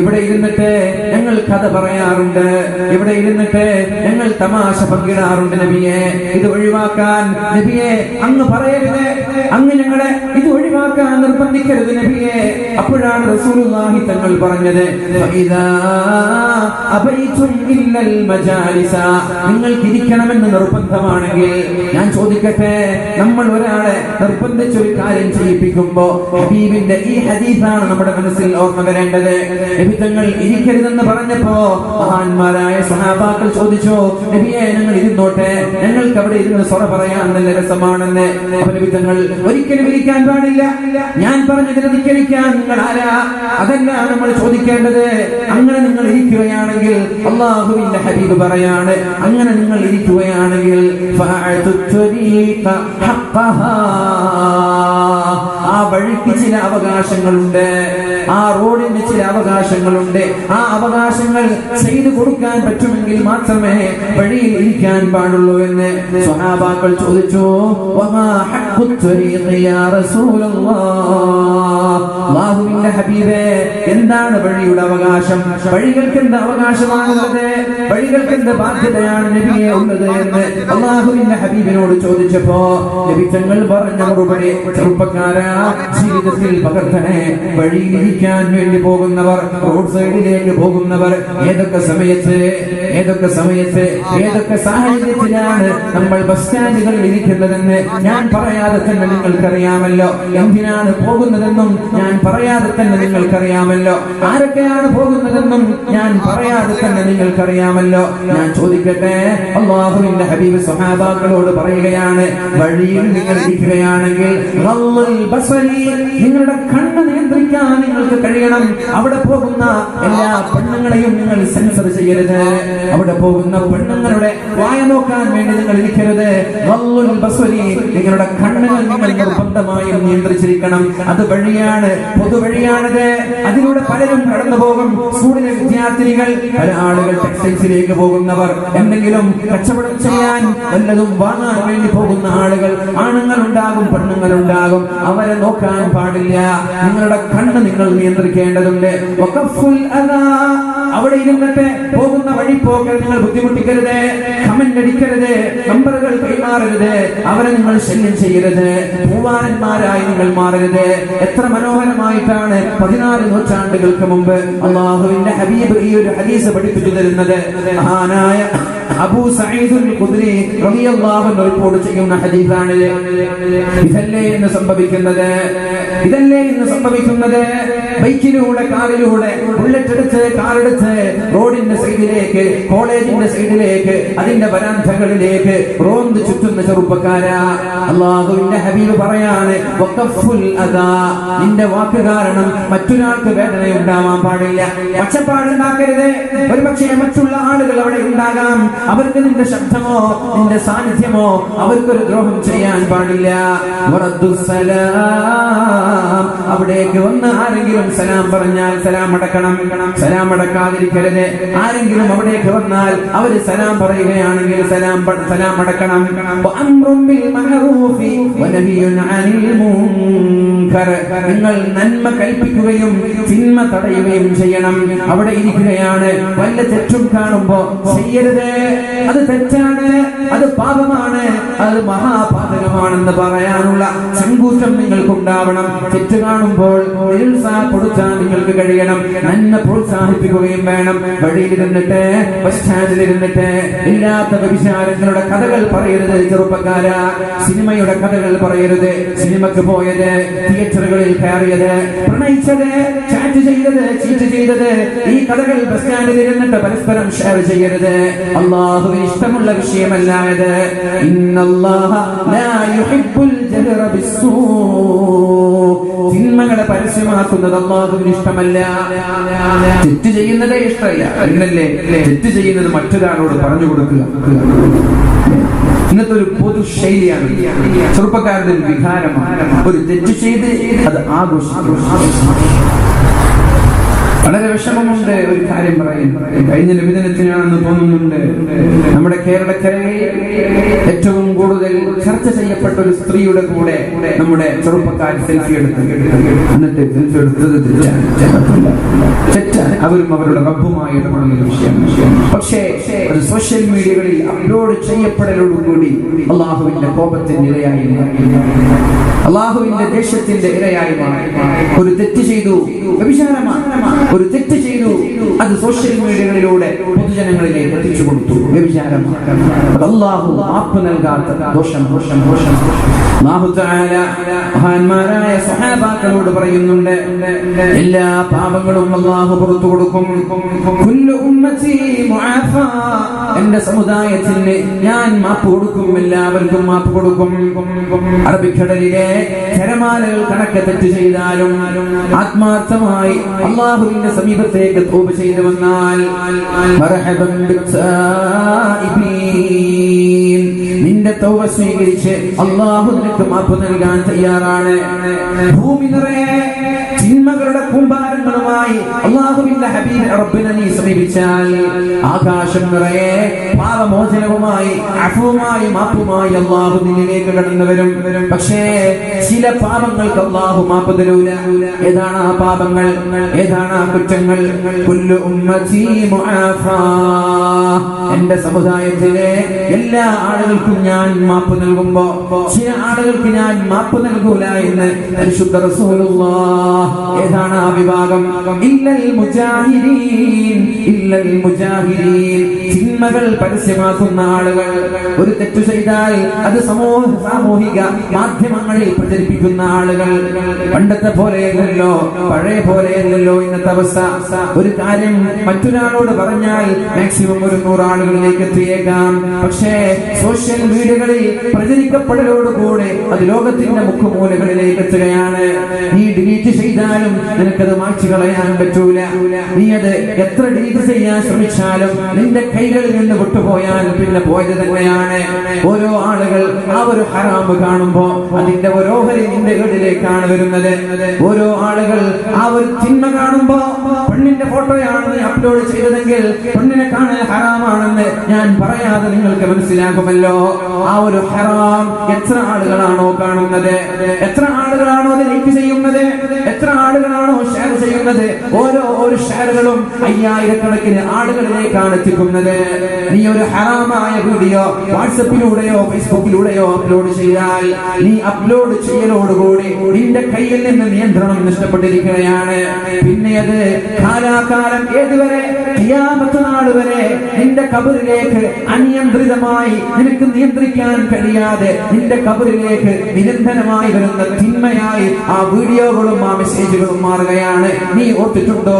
ഇവിടെ ഇരുന്നിട്ട് ഞങ്ങൾ കഥ പറയാറുണ്ട്, ഇവിടെ ഇരുന്നിട്ട് ഞങ്ങൾ തമാശ പങ്കിടാറുണ്ട് നബിയേ, ഇത് ഒഴിവാക്കാൻ നബിയെ അങ്ങ് പറയരുത്, അങ്ങ് ഞങ്ങളെ ഇത് ഒഴിവാക്കാൻ നിർബന്ധിക്കരുത് നബിയെ. അപ്പോഴാണ് റസൂലുള്ളാഹി തങ്ങൾ പറഞ്ഞത്, ഫഇദാ അബൈതും ഇല്ലൽ മജാലിസ, നിങ്ങൾക്ക് ഇരിക്കണമെന്ന് നിർബന്ധമാണെങ്കിൽ. ഞാൻ ചോദിക്കട്ടെ, നമ്മൾ ഒരാളെ നിർബന്ധിച്ചൊരു കാര്യം ചെയ്യിപ്പിക്കുമ്പോ ഹബീബിന്റെ ഈ ഹദീസാണ് നമ്മുടെ മനസ്സിൽ ഓർമ്മ വരേണ്ടത്. നബി തങ്ങൾ ഇരിക്കരുതെന്ന് പറഞ്ഞപ്പോ മഹാന്മാരായ സഹാബാക്കൾ ചോദിച്ചു, നബിയെ ഞങ്ങൾ ഇരുന്നോട്ടെ, ഞങ്ങൾക്ക് അവിടെ ഇരുന്ന് സ്വറ പറയാൻ നല്ല രസമാണെന്ന്. അപ്പൊ നബി തങ്ങൾ ഒരിക്കലും ഇരിക്കാൻ പാടില്ല, ഞാൻ പറഞ്ഞതിനെ ധിക്കരിക്കാൻ നിങ്ങൾ ആരാ? അതല്ല നമ്മൾ ചോദിക്കേണ്ടത്. അങ്ങനെ നിങ്ങൾ ഇരിക്കുകയാണെങ്കിൽ അല്ലാഹുവിന്റെ ഹബീബ് പറയാണ്, അങ്ങനെ നിങ്ങൾ ഇരിക്കുകയാണെങ്കിൽ ആ വഴിക്ക് ചില അവകാശങ്ങളുണ്ട്, ആ റോഡിന് ചില അവകാശങ്ങളുണ്ട്. ആ അവകാശങ്ങൾ ചെയ്തു കൊടുക്കാൻ പറ്റുമെങ്കിൽ മാത്രമേ വഴിയിൽ ഇരിക്കാൻ പാടുള്ളൂ എന്ന് സ്വഹാബാക്കൾ ചോദിച്ചു. വമാ ഖുത്വരീഖി യാ റസൂലല്ലാഹ്. അല്ലാഹുവിന്റെ ഹബീബേ, എന്താണ് വഴിയുടെ അവകാശം? വഴികൾക്ക് എന്ത് അവകാശമാണുള്ളത്? വഴികൾക്ക് എന്ത് ബാധ്യതയാണ് നബിയെ ഉള്ളത് എന്ന് അല്ലാഹുവിന്റെ ഹബീബിനോട് ചോദിച്ചപ്പോ നബി തങ്ങൾ പറഞ്ഞ മറുപടി, ചെറുപ്പക്കാരാ, ജീവിതത്തിൽ പകർത്തണേ. വഴിയിലിരിക്കാൻ വേണ്ടി പോകുന്നവർ, റോഡ് സൈഡിലേക്ക് പോകുന്നവർ, ഏതൊക്കെ സമയത്ത് ഏതൊക്കെ സാഹചര്യത്തിലാണ് നമ്മൾ ബസ് സ്റ്റാൻഡുകളിൽ ഇരിക്കുന്നതെന്ന് ഞാൻ പറയാതെ തന്നെ നിങ്ങൾക്കറിയാമല്ലോ. എന്തിനാണ് പോകുന്നതെന്നും ഞാൻ പറയാതെ തന്നെ നിങ്ങൾക്കറിയാമല്ലോ. ആരൊക്കെയാണ് പോകുന്നതെന്നും ഞാൻ പറയാതെ തന്നെ നിങ്ങൾക്കറിയാമല്ലോ. ഞാൻ ചോദിക്കട്ടെ, അല്ലാഹുവിന്റെ ഹബീബ് സ്വഹാബാക്കളോട് പറയുകയാണ്, വഴിയിൽ നിങ്ങൾ ഇരിക്കുകയാണെങ്കിൽ നിങ്ങളുടെ കണ്ണ് നിയന്ത്രിക്കാൻ നിങ്ങൾക്ക് കഴിയണം. അവിടെ പോകുന്ന എല്ലാ പെണ്ണുങ്ങളെയും നിങ്ങൾ സെൻസർ ചെയ്യരുത്. അവിടെ പോകുന്ന പെണ്ണുങ്ങളുടെ വായ നോക്കാൻ വേണ്ടി നിങ്ങൾ ഇരിക്കരുത്. നിങ്ങളുടെ കണ്ണുകൾ നിങ്ങൾ നിർബന്ധമായും നിയന്ത്രിച്ചിരിക്കണം. അത് വഴിയാണ്, പൊതുവഴിയാണത്. അതിലൂടെ പലരും കടന്നു പോകും. സ്കൂളിലെ വിദ്യാർത്ഥിനികൾ, പല ആളുകൾ ടെക്സ്റ്റൈൽസിലേക്ക് പോകുന്നവർ, എന്തെങ്കിലും കച്ചവടം ചെയ്യാൻ വല്ലതും വാങ്ങാൻ വേണ്ടി പോകുന്ന ആളുകൾ, ആണുങ്ങളുണ്ടാകും പെണ്ണുങ്ങളുണ്ടാകും. അവരെ നോക്കാൻ പാടില്ല. നിങ്ങളുടെ കണ്ണ് നിങ്ങൾ നിയന്ത്രിക്കേണ്ടതുണ്ട്. അവിടെ ഇരുന്നിട്ട് പോകുന്ന വഴി പോകൽ നിങ്ങൾ ബുദ്ധിമുട്ടിക്കരുത്, കമന്റ് അടിക്കരുത്, നമ്പറുകൾ കൈമാറരുത്, അവരെ നിങ്ങൾ ശല്യം ചെയ്യരുത്, പൂവാനന്മാരായി നിങ്ങൾ മാറരുത്. എത്ര മനോഹരമായിട്ടാണ് 16 നൂറ്റാണ്ടുകൾക്ക് മുമ്പ് അല്ലാഹുവിന്റെ ഹബീബ് ഈ ഒരു ഹദീസ് പഠിപ്പിച്ചു തരുന്നത്. മഹാനായ അബൂ സഈദ് അൽ ഖുദ്രി റളിയല്ലാഹു അൻഹു റിപ്പോർട്ട് ചെയ്യുന്ന ഹദീസാണ്. ഇതല്ലേ ഇന്ന് സംഭവിക്കുന്നത്? ബൈക്കിലൂടെ, കാറിലൂടെ, ബുള്ളറ്റ് എടുത്ത്, കാറെടുത്ത് റോഡിന്റെ സൈഡിലേക്ക്, കോളേജിന്റെ സൈഡിലേക്ക്, അതിന്റെ വരാന്തകളിലേക്ക് റോന്ത് ചുറ്റുന്ന ചെറുപ്പക്കാരാ, അല്ലാഹുവിന്റെ ഹബീബ് പറയാണ്, വഖഫുൽ അദാ, നിന്റെ വാക്ക് കാരണം മറ്റൊരാൾക്ക് വേദന ഉണ്ടാവാൻ പാടില്ല. ഒച്ചപ്പാടുണ്ടാക്കരുത്. ഒരുപക്ഷെ മറ്റുള്ള ആളുകൾ അവിടെ ഉണ്ടാകാം. അവർക്ക് നിന്റെ ശബ്ദമോ നിന്റെ സാന്നിധ്യമോ അവർക്കൊരു ദ്രോഹം ചെയ്യാൻ പാടില്ല. അവിടേക്ക് വന്ന് ആരെങ്കിലും സലാം പറഞ്ഞാൽ സലാം അടക്കണം, സലാം അടക്കാതിരിക്കരുത്. ആരെങ്കിലും അവിടേക്ക് വന്നാൽ അവര് സലാം പറയുകയാണെങ്കിൽ സലാം അടക്കണം. നിങ്ങൾ നന്മ കൽപ്പിക്കുകയും തിന്മ തടയുകയും ചെയ്യണം. അവിടെ ഇരിക്കുകയാണ്, വല്ല തെറ്റും കാണുമ്പോ ചെയ്യരുത്. അത് തെറ്റാണ്, അത് പാപമാണ്, അത് മഹാപാതകമാണെന്ന് പറയാനുള്ള ചങ്കൂറ്റം നിങ്ങൾക്കുണ്ടാവണം. തെറ്റ് കാണുമ്പോൾ നിരുത്സാഹപ്പെടുത്താൻ നിങ്ങൾക്ക് കഴിയണം. നന്മ പ്രോത്സാഹിപ്പിക്കുകയും വേണം. വഴിയിലിരുന്നിട്ട്, ബസ് സ്റ്റാൻഡിലിരുന്നിട്ട് ഇല്ലാത്ത വ്യഭിചാരങ്ങളുടെ കഥകൾ പറയരുത് ചെറുപ്പക്കാരാ. സിനിമയുടെ കഥകൾ പറയരുത്. സിനിമക്ക് പോയത്, തിയേറ്ററുകളിൽ കയറിയത്, പ്രണയിച്ചത്, ചാറ്റ് ചെയ്തത്, ചീറ്റ് ചെയ്തത്, ഈ കഥകൾ ബസ് സ്റ്റാൻഡിൽ ഇരുന്നിട്ട് പരസ്പരം ഷെയർ ചെയ്യരുത്. അല്ലാഹുവിന് ഇഷ്ടമുള്ള വിഷയമല്ലായത്. ഇന്നല്ലാഹ ലാ യുഹിബ്ബുൽ ജഹ്റ ബിസ്സൂ, തിന്മകളെ പരസ്യമാക്കുന്നത് അല്ലാഹുവിന് ഇഷ്ടമല്ല. തെറ്റ് ചെയ്യുന്നതേ ഇഷ്ടമല്ല. എന്നല്ലേ തെറ്റ് ചെയ്യുന്നത് മറ്റൊരാളോട് പറഞ്ഞു കൊടുക്കുക. ഇന്നത്തെ ഒരു പൊതു ശൈലിയാണ്, ചെറുപ്പക്കാരുടെ ഒരു വികാരമാണ്. ഒരു തെറ്റ് ചെയ്ത് അത് ആഘോഷിക്കും. വളരെ വിഷമമുണ്ട്. ഒരു കാര്യം പറയും, കഴിഞ്ഞ നിവേദനത്തിനാണെന്ന് തോന്നുന്നുണ്ട്, നമ്മുടെ കേരളക്കരയിൽ ഏറ്റവും കൂടുതൽ ചർച്ച ചെയ്യപ്പെട്ട ഒരു സ്ത്രീയുടെ കൂടെ നമ്മുടെ ചെറുപ്പക്കാർ സെൽഫി എടുത്ത്, എന്നിട്ട് സെൽഫി എടുത്തത് തെറ്റാണ്. അവരും അവരുടെ റബ്ബുമായി ഇടപെടുന്ന വിഷയമാണ്. പക്ഷേ അത് സോഷ്യൽ മീഡിയകളിൽ അപ്ലോഡ് ചെയ്യപ്പെടലോടുകൂടി അള്ളാഹുവിന്റെ കോപത്തിന്റെ ഇരയായി, അള്ളാഹുവിന്റെ ദേഷ്യത്തിന്റെ ഇരയായി മാറി. ഒരു തെറ്റ് ചെയ്തു, വ്യഭിചാരമാണ്, ഒരു തെറ്റ് ചെയ്തു, അത് സോഷ്യൽ മീഡിയകളിലൂടെ പൊതുജനങ്ങളിലേക്ക് എത്തിച്ചു കൊടുത്തു. വ്യഭിചാരം അല്ലാഹു മാപ്പ് നൽകാത്ത ദോഷം. അല്ലാഹു തആല മഹാന്മാരായ സ്വഹാബാക്കളോട് പറയുന്നുണ്ട്, എല്ലാ പാപങ്ങളും അല്ലാഹു പുറത്തു കൊടുക്കും. കുല്ലു ഉമ്മത്തി മുആഫാ, എന്റെ സമുദായത്തിന് ഞാൻ മാപ്പ് കൊടുക്കും, എല്ലാവർക്കും മാപ്പ് കൊടുക്കും. അറബിക്കടലിലെ തിരമാലകൾ കണക്കെ തെറ്റ് ചെയ്താലും ആത്മാർത്ഥമായി അല്ലാഹുവിന്റെ അല്ലാഹുവിന്റെ സമീപത്തേക്ക് തൗബ ചെയ്തു വന്നാൽ മർഹബൻ ബിസ്സായിബീൻ, നിന്റെ തൗബ സ്വീകരിച്ച് അല്ലാഹു നിനക്ക് മാപ്പ് നൽകാൻ തയ്യാറാണ്. ഭൂമി നിറയെ തിന്മകളുടെ കൂമ്പാരങ്ങളുമായി അല്ലാഹുവിന്റെ ഹബീബ് റബ്ബിനെ നീ സമീപിച്ചാൽ ആകാശം നിറയെ പാപമോചനവുമായി അഫുവുമായി മാപ്പുമായി അല്ലാഹു നിന്നിലേക്ക് കടന്നു വരും. പക്ഷേ ചില പാപങ്ങൾക്ക് അല്ലാഹു മാപ്പ് തരൂല. ഏതാണ് ആ പാപങ്ങൾ? ഏതാണ് ആ കുറ്റങ്ങൾ? കുല്ലു ഉമ്മത്തി മുആഫാ, എന്റെ സമുദായത്തിലെ എല്ലാ ആളുകൾക്കും ഞാൻ മാപ്പ് നൽകുമ്പോ ചില ആളുകൾക്ക് ഞാൻ മാപ്പ് നൽകൂല എന്ന് പരിശുദ്ധ റസൂലുള്ളാഹ്. ഏതാണ് ആ വിഭാഗം? ഇല്ലൽ മുജാഹിദീൻ, ഇല്ലൽ മുജാഹിദീൻ, തിന്മകൾ പരസ്യമാക്കുന്ന ആളുകൾ. ഒരു തെറ്റു ചെയ്താൽ അത് സാമൂഹിക മാധ്യമങ്ങളിൽ പ്രചരിപ്പിക്കുന്ന ആളുകൾ. പണ്ടത്തെ പോലെയല്ലല്ലോ, പഴയ പോലെയല്ലല്ലോ ഇന്നത്തെ അവസ്ഥ. ഒരു കാര്യം മറ്റൊരാളോട് പറഞ്ഞാൽ മാക്സിമം ഒരു 100 ആളുകളിലേക്ക് എത്തിയേക്കാം. പക്ഷേ സോഷ്യൽ മീഡിയകളിൽ പ്രചരിക്കപ്പെടലോടുകൂടെ അത് ലോകത്തിന്റെ മുഖമൂലകളിലേക്ക് എത്തുകയാണ്. നീ ഡിലീറ്റ് ചെയ്താലും നിനക്കത് മായ്ച്ചു കളയാൻ പറ്റൂല. നീ അത് എത്ര ഡിലീറ്റ് ചെയ്യാൻ ശ്രമിച്ചാലും നിന്റെ കൈകളിൽ നിന്ന് വിട്ടുപോയാൽ പിന്നെ പോയത് തന്നെയാണ്. ഓരോ ആളുകൾ ആ ഒരു ഹറാമ് കാണുമ്പോ അതിന്റെ ഓരോഹരി നിന്റെ വീട്ടിലേക്കാണ് വരുന്നത്. ഓരോ ആളുകൾ ആ ഒരു തിന്മ കാണുമ്പോ പെണ്ണിന്റെ ഫോട്ടോയാണ് നീ അപ്ലോഡ് ചെയ്തതെങ്കിൽ പെണ്ണിനെ കാണാൻ ഹറാമാണെന്ന് ഞാൻ പറയാതെ നിങ്ങൾക്ക് മനസ്സിലാക്കുമല്ലോ. ആ ഒരു ഹറാം എത്ര ആളുകളാണോ കാണുന്നത്, എത്ര ആളുകളാണോ അത് ലൈക്ക് ചെയ്യുന്നത്, എത്ര ആളുകളാണോ ഷെയർ ചെയ്യുന്നത്, ഓരോ ഷെയറുകളും 5000 ആളുകളിലേക്കാണ് എത്തിക്കുന്നത്. നീ ഒരു ഹറാമായ വീഡിയോ വാട്സപ്പിലൂടെയോ ഫേസ്ബുക്കിലൂടെയോ അപ്ലോഡ് ചെയ്താൽ നീ അപ്ലോഡ് ചെയ്യലോടുകൂടി നിന്റെ കയ്യിൽ നിന്ന് നിയന്ത്രണം നഷ്ടപ്പെട്ടിരിക്കുകയാണ്. പിന്നെ അത് കാലാകാലം ഏതുവരെ? ഖിയാമത്ത് നാൾ വരെ നിന്റെ ഖബറിലേക്ക് അനിയന്ത്രിതമായി നിനക്ക് നിയന്ത്രിക്കാൻ കഴിയാതെ നിന്റെ ഖബറിലേക്ക് നിരന്തരമായി വരുന്ന തിന്മയായി ആ വീഡിയോകളും ആ മെസ്സേജുകളും മാറുകയാണ്. നീ ഓർത്തിട്ടുണ്ടോ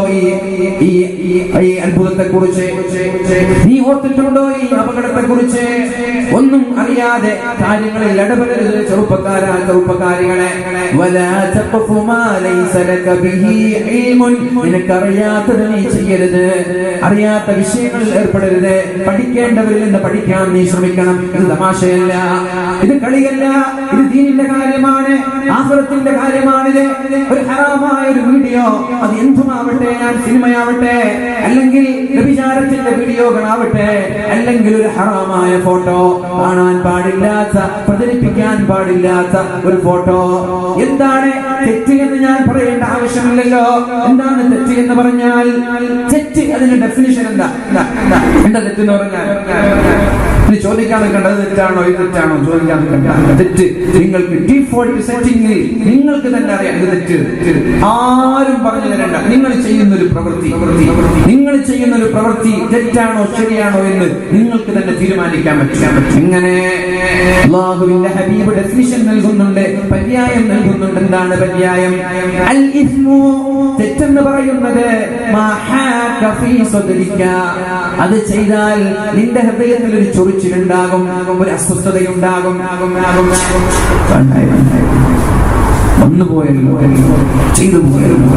ഈ അത്ഭുതത്തെ കുറിച്ച്? നീ ഓർത്തിട്ടുണ്ടോ ഈ അപകടത്തെ കുറിച്ച്? ഒന്നും അറിയാതെ കാര്യങ്ങളിൽ ഇടപെടരുത് ചെറുപ്പക്കാരികളെ. നിനക്കറിയാത്തത് നീ ചെയ്യരുത്, അറിയാത്ത വിഷയങ്ങളിൽ ഏർപ്പെടരുത്. പഠിക്കേണ്ടവരിൽ നിന്ന് പഠിക്കാൻ നീ ശ്രമിക്കണം. ഇത് തമാശയല്ല, ഇത് കളിയല്ല, ഇത് ദീനിന്റെ കാര്യമാണ്, ആഖിറത്തിന്റെ കാര്യമാണിത്. ഒരു ഹറാമായ ഒരു വീഡിയോ, അത് എന്തുമാവട്ടെ, ഞാൻ സിനിമയാവട്ടെ, അല്ലെങ്കിൽ വ്യഭിചാരത്തിന്റെ വീഡിയോകളാവട്ടെ, അല്ലെങ്കിൽ ഒരു ഹറാമായ ഫോട്ടോ, കാണാൻ പാടില്ലാത്ത, പ്രചരിപ്പിക്കാൻ പാടില്ലാത്ത ഒരു ഫോട്ടോ. എന്താണ് തെറ്റ് എന്ന് ഞാൻ പറയേണ്ട ആവശ്യമില്ലല്ലോ. എന്താണ് തെറ്റ് എന്ന് പറഞ്ഞാൽ? തെറ്റ്, അതിന്റെ ഡെഫിനിഷൻ എന്താ തെറ്റെന്ന് പറഞ്ഞാൽ? ചോദിക്കാൻ നിൽക്കേണ്ടത് തെറ്റാണോ ഇത് തെറ്റാണോ ചോദിക്കാൻ നിൽക്കേണ്ട. തെറ്റ് നിങ്ങൾക്ക് ഡീഫോൾട്ട് സെറ്റിംഗിൽ നിങ്ങൾക്ക് തന്നെ അറിയാം ഇത് തെറ്റ്. ആരും പറഞ്ഞു തരണ്ട. നിങ്ങൾ ചെയ്യുന്നൊരു പ്രവൃത്തി തെറ്റാണോ ശരിയാണോ എന്ന് നിങ്ങൾക്ക് തന്നെ തീരുമാനിക്കാൻ പറ്റും. എങ്ങനെ? അല്ലാഹുവിന്റെ ഹബീബ് ഡെഫിനിഷൻ നൽകുന്നുണ്ട്, പര്യായം നൽകുന്നുണ്ട്. എന്താണ് പര്യായം? അൽ ഇസ്മു, തെറ്റെന്ന് പറയുന്നത് മാ ഹാക ഫീ സദ്രിക, അത് ചെയ്താൽ നിന്റെ ഹൃദയത്തിൽ ഒരു ചൊറിച്ചിലുണ്ടാകും, ഒരു അസ്വസ്ഥതയുണ്ടാകും. വന്നു പോയല്ലോ, ചെയ്തു പോയല്ലോ.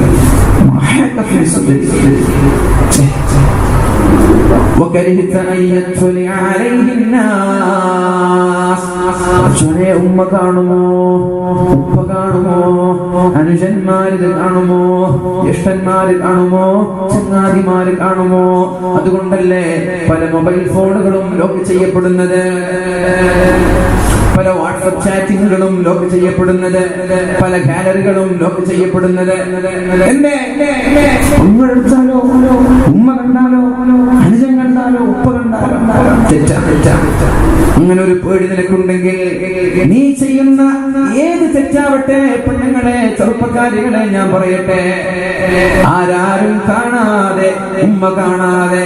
ഉമ്മ കാണുമോ, ഉപ്പ കാണുമോ, അനുജന്മാരിൽ കാണുമോ, ജ്യേഷ്ഠന്മാരിൽ കാണുമോ, ചങ്ങാതിമാരിൽ കാണുമോ? അതുകൊണ്ടല്ലേ പല മൊബൈൽ ഫോണുകളും ലോക്ക് ചെയ്യപ്പെടുന്നത്, പല വാട്സ്ആപ്പ് ചാറ്റിങ്ങുകളും ലോക്ക് ചെയ്യപ്പെടുന്നത്, പല ഗാലറികളും ലോക്ക് ചെയ്യപ്പെടുന്നത്. ഉമ്മ എടുത്താലോ, ഉമ്മ കണ്ടാലോ, അനുജൻ കണ്ടാലോ, ഉപ്പ കണ്ടാലോ തെറ്റാ. അങ്ങനെ ഒരു പേടി നിനക്കുണ്ടെങ്കിൽ നീ ചെയ്യുന്ന ഏത് തെറ്റാവട്ടെ, പെണ്ണുങ്ങളെ, ചെറുപ്പക്കാരികളെ ഞാൻ പറയട്ടെ, ആരാരും കാണാതെ, ഉമ്മ കാണാതെ,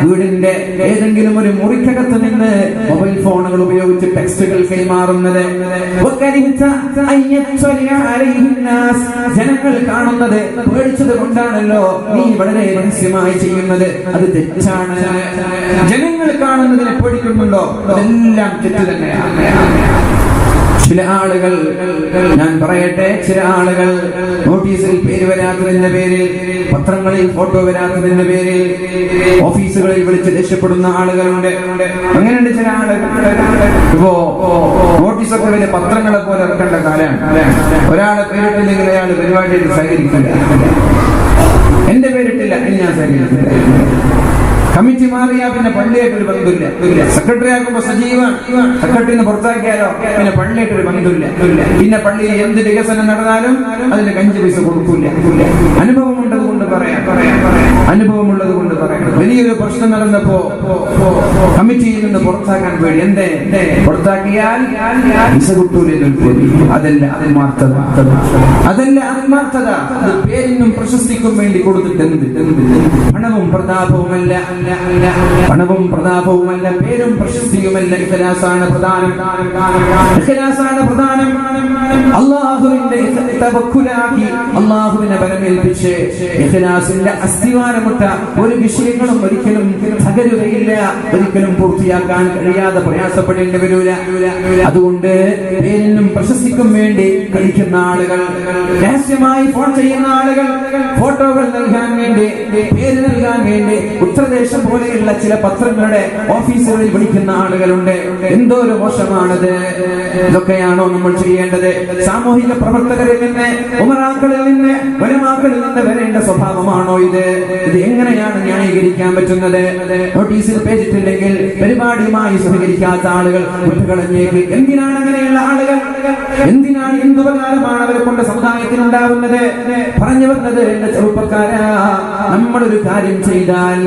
വീടിന്റെ ഏതെങ്കിലും ഒരു മുറിക്കകത്ത് നിന്ന് മൊബൈൽ ഫോണുകൾ ഉപയോഗിച്ച് ടെക്സ്റ്റുകൾ കൈമാറുന്നത്, ജനങ്ങൾ കാണുന്നത് പേടിച്ചത് കൊണ്ടാണല്ലോ നീ വളരെ രഹസ്യമായി ചെയ്യുന്നത്. അത് തെറ്റാണ്. ജനങ്ങൾ കാണുന്നതിനെ പേടിക്കുന്നുണ്ടോ? അതെല്ലാം തെറ്റ് തന്നെയാണ്. ചില ആളുകൾ, ഞാൻ പറയട്ടെ, ചില ആളുകൾ നോട്ടീസിൽ പേര് വരാത്തതിന്റെ പേരിൽ, പത്രങ്ങളിൽ ഫോട്ടോ വരാത്തതിന്റെ പേരിൽ ഓഫീസുകളിൽ വിളിച്ച് രക്ഷപ്പെടുന്ന ആളുകളുണ്ട്. അങ്ങനെയുണ്ട് ചില ആളുകൾ. ഇപ്പോ നോട്ടീസൊക്കെ വലിയ പത്രങ്ങളെ പോലെ ഇറക്കേണ്ട കാലമാണ്. ഒരാളെ പേരിട്ടില്ലെങ്കിൽ അയാൾ പരിപാടിയായിട്ട് സഹകരിക്കില്ല. എന്റെ പേരിട്ടില്ല, ഞാൻ സഹകരിക്കില്ല. കമ്മിറ്റി മാറിയാ പിന്നെ പള്ളിയായിട്ട് ഒരു ബന്ധമില്ല. സെക്രട്ടറി ആക്കുമ്പോ സജീവം, സെക്രട്ടറിന്ന് പുറത്താക്കിയാലോ പിന്നെ പള്ളിയായിട്ട് ഒരു ബന്ധമില്ല. പിന്നെ പള്ളിയിൽ എന്ത് വികസനം നടന്നാലും അതിന് 5 പൈസ കൊടുക്കൂല. അനുഭവമുള്ളത് കൊണ്ട് പറയാം, അനുഭവമുള്ളത് കൊണ്ട് പറയാം. വലിയൊരു പ്രശ്നം നടന്നപ്പോ കമ്മിറ്റിയിൽ നിന്ന് പുറത്താക്കാൻ പേടി. എന്തേ പുറത്താക്കിയാൽ പൈസ കിട്ടൂല. അതല്ല ആത്മാർത്ഥത, അതല്ല ആത്മാർത്ഥത. അത് പേരിനും പ്രശസ്തിക്കും വേണ്ടി കൊടുത്തിട്ട് പണവും പ്രതാപവുമല്ല, പണവും പ്രതാപവുമല്ല, പേരും പ്രശസ്തിയുമല്ല. ഇഖ്ലാസാണ് പ്രധാനം, ഇഖ്ലാസാണ് പ്രധാനം. അല്ലാഹുവിന്റെ തവക്കുലാക്കി അല്ലാഹുവിനെ ബലമേൽപ്പിച്ച് ഇഖ്ലാസിന്റെ അസ്തിവാരമുട്ട ഒരു വിഷയങ്ങളും ഒരിക്കലും തകരുകയില്ല, ഒരിക്കലും പൂർത്തിയാക്കാൻ കഴിയാതെ പ്രയാസപ്പെടേണ്ടി വരില്ല. അതുകൊണ്ട് പേരിനും പ്രശസ്തിക്കും വേണ്ടി കളിക്കുന്ന ആളുകൾ, രഹസ്യമായി ഫോൺ ചെയ്യുന്ന ആളുകൾ, ഫോട്ടോകൾ നൽകാൻ വേണ്ടി, പേര് നൽകാൻ വേണ്ടി ഉത്തരദേശം പോലെയുള്ള ചില പത്രങ്ങളുടെ ഓഫീസുകളിൽ വിളിക്കുന്ന ആളുകളുണ്ട്. എന്തോ ഒരു മോശമാണത്. ഇതൊക്കെയാണോ നമ്മൾ ചെയ്യേണ്ടത്? സാമൂഹിക പ്രവർത്തകരിൽ നിന്ന്, ഉമറാക്കളിൽ നിന്ന്, ഉലമാക്കളിൽ നിന്ന് വരേണ്ട സ്വഭാവമാണോ ഇത്? ഇത് എങ്ങനെയാണ് ന്യായീകരിക്കാൻ പറ്റുന്നത്? നോട്ടീസിൽ പേജിട്ടില്ലെങ്കിൽ പരിപാടിയുമായി സഹകരിക്കാത്ത ആളുകൾ കുറ്റകളഞ്ഞേക്ക്. എന്തിനാണ് അങ്ങനെയുള്ള ആളുകൾ? എന്തിനാണ്, എന്തുപകാരമാണ് അവരെ കൊണ്ട് സമുദായത്തിനുണ്ടാവുന്നത്? പറഞ്ഞു വന്നത്, എന്റെ ചെറുപ്പക്കാരാ, നമ്മളൊരു കാര്യം ചെയ്താൽ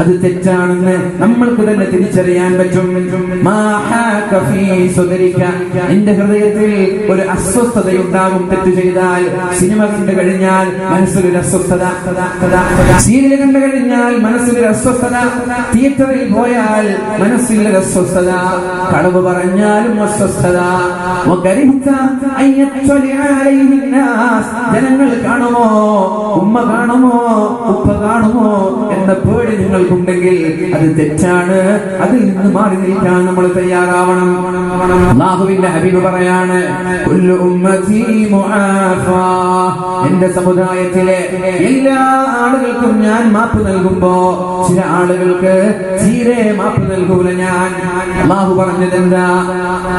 അത് തെറ്റാണെന്ന് നമ്മൾക്ക് തന്നെ തിരിച്ചറിയാൻ പറ്റും. എന്റെ ഹൃദയത്തിൽ ഒരു അസ്വസ്ഥതയുണ്ടാകും തെറ്റ് ചെയ്താൽ. സിനിമ കണ്ടു കഴിഞ്ഞാൽ മനസ്സിലൊരു അസ്വസ്ഥത, സീരിയൽ കണ്ടു കഴിഞ്ഞാൽ മനസ്സിലൊരു അസ്വസ്ഥത, തിയേറ്ററിൽ പോയാൽ മനസ്സിലൊരു അസ്വസ്ഥത, കളവ് പറഞ്ഞാലും അസ്വസ്ഥത. ജനങ്ങൾ കാണുമോ, ഉമ്മ കാണുമോ, ഉപ്പ കാണുമോ എന്ന പേടി നിങ്ങൾക്കുണ്ടെങ്കിൽ അത് തെറ്റാണ്. അതിൽ നിന്ന് മാറി നിൽക്കാൻ നമ്മൾ തയ്യാറാവണം. അല്ലാഹുവിന്റെ ഹബീബ് പറയാണ്, കുല്ലു ഉമ്മത്തി മുആഫാ, എന്റെ സമുദായത്തിലെ എല്ലാ ആളുകൾക്കും ഞാൻ മാപ്പ് നൽകുമ്പോ ചില ആളുകൾക്ക് തീരെ മാപ്പ് നൽകൂല ഞാൻ. അല്ലാഹു പറഞ്ഞതെന്താ?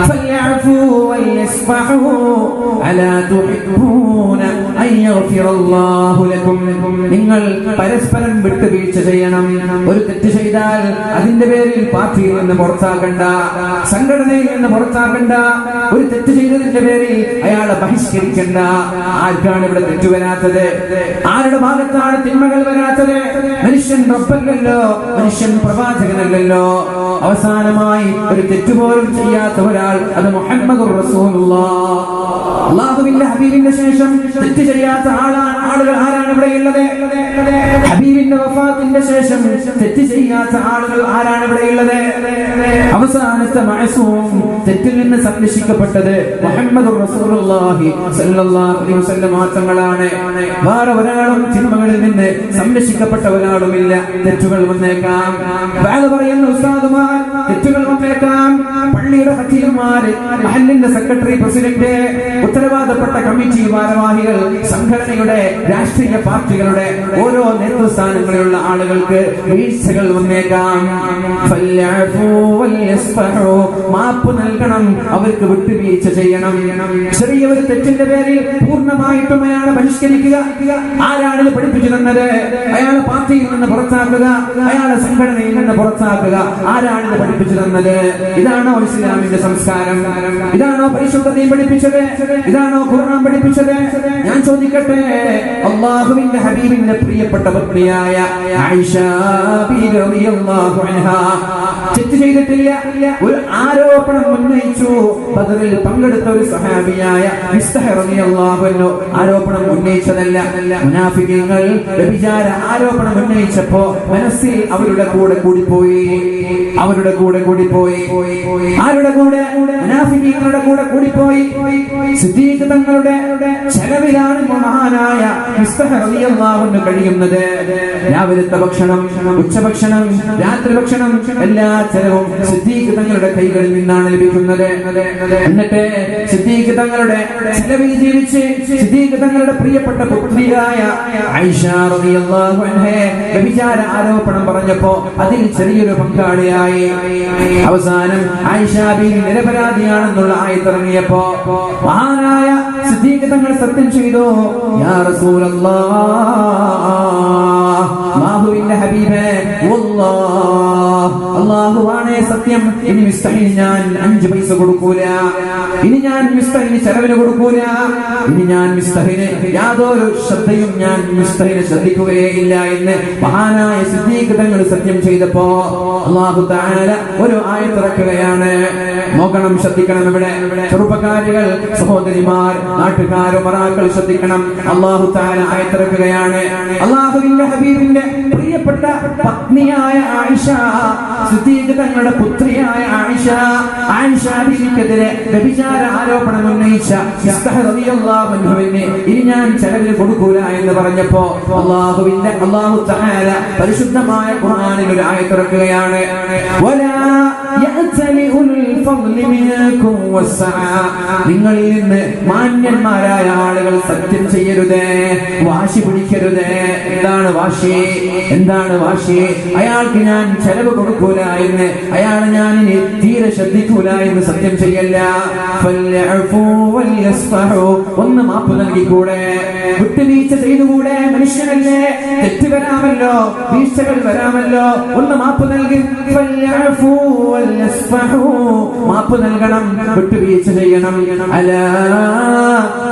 ഫൽയഅഫൂ വൽയസ്ഫഹൂ അലാ തുഹിബ്ബൂന അൻ യഗ്ഫിറല്ലാഹു ലക്കും. നിങ്ങൾ പരസ്പരം വിട്ടുവീഴ്ച ചെയ്യണം. ഒരു തെറ്റ് ചെയ്താൽ അതിന്റെ പേരിൽ പാർട്ടിയിൽ നിന്ന് പുറത്താക്കണ്ട, സംഘടനയിൽ നിന്ന് പുറത്താക്കണ്ട. ഒരു തെറ്റ് ചെയ്തതിന്റെ പേരിൽ അയാളെ ബഹിഷ്കരിക്കണ്ട. ആർക്കാണ് ഇവിടെ തെറ്റ് വരാത്തത്? ആരുടെ ഭാഗത്താണ് തിന്മകൾ വരാത്തത്? മനുഷ്യൻ റബ്ബല്ലല്ലോ, മനുഷ്യൻ പ്രവാചകനല്ലല്ലോ. അവസാനമായി ഒരു തെറ്റുപോലും ചെയ്യാത്ത ഒരാൾ, അത് മുഹമ്മദുർ റസൂലുള്ളാഹ്. അല്ലാഹുവിന്റെ ഹബീബിന്റെ ശേഷം തെറ്റ് ചെയ്യാത്ത ആളുകൾ ആരാണ് ഇവിടെ ഉള്ളത്? ഹബീബിന്റെ വഫാത്തിന്റെ ശേഷം തെറ്റ് ചെയ്യാത്ത ആളുകൾ ആരാണ് ഇവിടെ ഉള്ളത്? അവസാനത്തെ മഅസൂം, തെറ്റിൽ നിന്ന് സംരക്ഷിക്കപ്പെട്ടത് മുഹമ്മദുർ റസൂലുള്ളാഹി സ്വല്ലല്ലാഹു അലൈഹി വസല്ലം മാത്രങ്ങളാണ്. വേറെ ഒരാളും തിന്മകളിൽ നിന്ന് സംരക്ഷിക്കപ്പെട്ട ഒരാളുമില്ല. തെറ്റുകൾ വന്നേക്കാം, പറയുന്ന ഉസ്താദുമാർ തെറ്റുകൾ വന്നേക്കാം, പള്ളിയുടെ ഖത്തീബുമാർ, മഹല്ലിന്റെ സെക്രട്ടറി, പ്രസിഡന്റ്, ഉത്തരവാദപ്പെട്ട കമ്മിറ്റി ഭാരവാഹികൾ, സംഘടനയുടെ, രാഷ്ട്രീയ പാർട്ടികളുടെ ഓരോ നേതൃസ്ഥാനങ്ങളിലുള്ള ആളുകൾക്ക് വീഴ്ചകൾ വന്നേക്കാം. മാപ്പ് നൽകണം, അവർക്ക് വിട്ടുവീഴ്ച ചെയ്യണം. ചെറിയ ഒരു തെറ്റിന്റെ പേരിൽ പൂർണ്ണമായിട്ടും അയാളെ ബഹിഷ്കരിക്കുക. ആരാണ് പഠിപ്പിച്ചു തന്നത്? അയാളെ പാർട്ടിയിൽ നിന്ന് പുറത്താക്കുക, അയാളെ സംഘടനയിൽ നിന്ന് പുറത്താക്കുക. ആരാണിത് പഠിപ്പിച്ചു തന്നത്? ഇതാണോ ഇസ്ലാമിന്റെ സംസ്കാരം? ഇതാണോ പരിശുദ്ധതയും പഠിപ്പിച്ചത്? ഇതാണോ ഖുർആൻ പഠിപ്പിച്ചത്? ഞാൻ ചോദിക്കട്ടെ, അല്ലാഹുവിന്റെ ഹബീബിന്റെ പ്രിയപ്പെട്ട പത്നിയായ ആയിഷ ബീവി റളിയല്ലാഹു അൻഹാ തെറ്റ് ചെയ്തിട്ടില്ല, ഒരു ആരോപണം ഉന്നയിച്ചു. ബദറിൽ പങ്കെടുത്ത ഒരു സഹാബിയായ മിസ്തഹ് റളിയല്ലാഹു അൻഹു ആരോപണം ഉന്നയിച്ചതല്ല. മുനാഫിഖീങ്ങൾ വ്യഭിചാര ആരോപണം ഉന്നയിച്ചപ്പോ മനസ്സിൽ അവരുടെ കൂടെ കൂടിപ്പോയി. ആരുടെ കൂടെ? മുനാഫിഖീങ്ങളുടെ കൂടെ കൂടിപ്പോയി. സിദ്ദീഖ് തങ്ങളുടെ ചെലവിലാണ് മഹാനായ മിസ്തഹ് റളിയല്ലാഹു അൻഹു കഴിയുന്നത് രാവിലത്തെ ഭക്ഷണം, ഉച്ചഭക്ഷണം, രാത്രി ഭക്ഷണം എല്ലാ ചെലവും സിദ്ദീഖ് തങ്ങളുടെ കൈകളിൽ നിന്നാണ് ലഭിക്കുന്നത്. എന്നിട്ട് സിദ്ദീഖ് തങ്ങളുടെ ചെലവിൽ ജീവിച്ച് സിദ്ദീഖ് തങ്ങളുടെ പ്രിയപ്പെട്ട പുത്രിയായ ആയിഷ റളിയല്ലാഹു അൻഹയെ വ്യഭിചാര ആരോപണം പറഞ്ഞപ്പോ അതിൽ ചെറിയൊരു പങ്കാളിയായി. അവസാനം ആയിഷ ബീവി നിരപരാധിയാണെന്നുള്ള ആയത്തിറങ്ങിയപ്പോ മഹാനായ സിദ്ദീഖ് തങ്ങൾ സത്യം ചെയ്തു, യാ റസൂലല്ലാഹ്, അല്ലാഹുവിന്റെ ഹബീബേ, വല്ലാഹ്, അല്ലാഹുവാണേ സത്യം, ഇനി മിസ്തഹിന് ഞാൻ 5 പൈസ കൊടുക്കൂല, ഇനി ഞാൻ മിസ്തഹിന് ചെലവിന് കൊടുക്കൂല, ഇനി ഞാൻ മിസ്തഹിന് യാതൊരു ശ്രദ്ധയും ഞാൻ മിസ്തഹിനെ ശ്രദ്ധിക്കുകയേ ഇല്ല എന്ന് മഹാനായ സിദ്ദീഖ് തങ്ങൾ സത്യം ചെയ്തപ്പോ അല്ലാഹു തആല ഒരു ആയത്ത് ഇറക്കുകയാണ്. നോക്കണം, ശ്രദ്ധിക്കണം. ഇവിടെ ചെറുപ്പക്കാരികൾ, സഹോദരിമാർ, നാട്ടുകാർ, ഉമറാക്കൾ ശ്രദ്ധിക്കണം. അല്ലാഹു തആല ആയത്ത് ഇറക്കുകയാണ്. അല്ലാഹുവിന്റെ ഹബീബിന്റെ പ്രിയപ്പെട്ട പത്നിയായ ആയിഷ, സിദ്ദീഖ് തങ്ങളുടെ പുത്രിയായ ആയിഷ ബീവിക്കെതിരെ വ്യഭിചാര ആരോപണം ഉന്നയിച്ച മിസ്തഹ് റളിയല്ലാഹു അൻഹുവിനെ ഇനി ഞാൻ ചെലവിന് കൊടുക്കൂല എന്ന് പറഞ്ഞപ്പോ അല്ലാഹു തആല പരിശുദ്ധമായ ഖുർആനിൽ ഒരു ആയത്ത് ഇറക്കുകയാണ്. വലാ യഅ്തലി ഉൽ ഫദ്ലി മിൻകും വസ്സഅ, നിങ്ങളിൽ നിന്ന് മാന്യന്മാരായ ആളുകൾ സത്യം ചെയ്യരുത്, വാശി പിടിക്കരുത്. എന്താണ് വാശി? എന്താണ് വാശി? അയാൾക്ക് ഞാൻ ചെലവ് കൊടുക്കൂല എന്ന്, അയാളെ ഞാൻ ഇനി തീരെ ശ്രദ്ധിക്കൂല എന്ന് സത്യം ചെയ്യല്ല. ഫൽയഅഫു വൽയസ്ഫഹു, ഒന്ന് മാപ്പ് നൽകിക്കൂടെ, വിട്ടുവീഴ്ച ചെയ്തുകൂടെ? മനുഷ്യനല്ലേ, തെറ്റ് വരാമല്ലോ, വീഴ്ചകൾ വരാമല്ലോ, ഒന്ന് മാപ്പ് നൽകി. ഫൽയഅഫു വൽയസ്ഫഹു, മാപ്പ് നൽകണം, വിട്ടുവീഴ്ച ചെയ്യണം. അലാ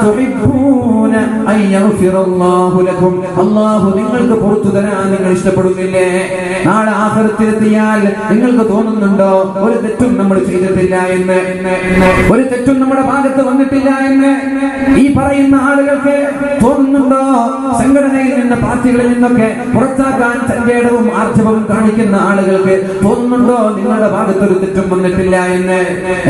തുഹിബ്ബൂന അൻ യഗ്ഫിറല്ലാഹു ലക്കും, അല്ലാഹു നിങ്ങൾക്ക് പുറത്തു തരാൻ നിങ്ങൾ ഇഷ്ടപ്പെടുന്നില്ലേ? നാളെ ആഖിറത്തിലെത്തിയാൽ നിങ്ങൾക്ക് തോന്നുന്നുണ്ടോ ഒരു തെറ്റും നമ്മൾ ചെയ്തിട്ടില്ല എന്ന്, ഒരു തെറ്റും നമ്മുടെ ഭാഗത്ത് വന്നിട്ടില്ല എന്ന് ഈ പറയുന്ന ആളുകൾക്ക് തോന്നുന്നുണ്ടോ? സംഘടനയിൽ നിന്ന്, പാർട്ടികളിൽ നിന്നൊക്കെ പുറത്താക്കാൻ സങ്കേതവും ആർജവവും കാണിക്കുന്ന ആളുകൾക്ക് തോന്നുന്നുണ്ടോ നിങ്ങളുടെ ഭാഗത്തൊരു തെറ്റും വന്നിട്ടില്ല എന്ന്?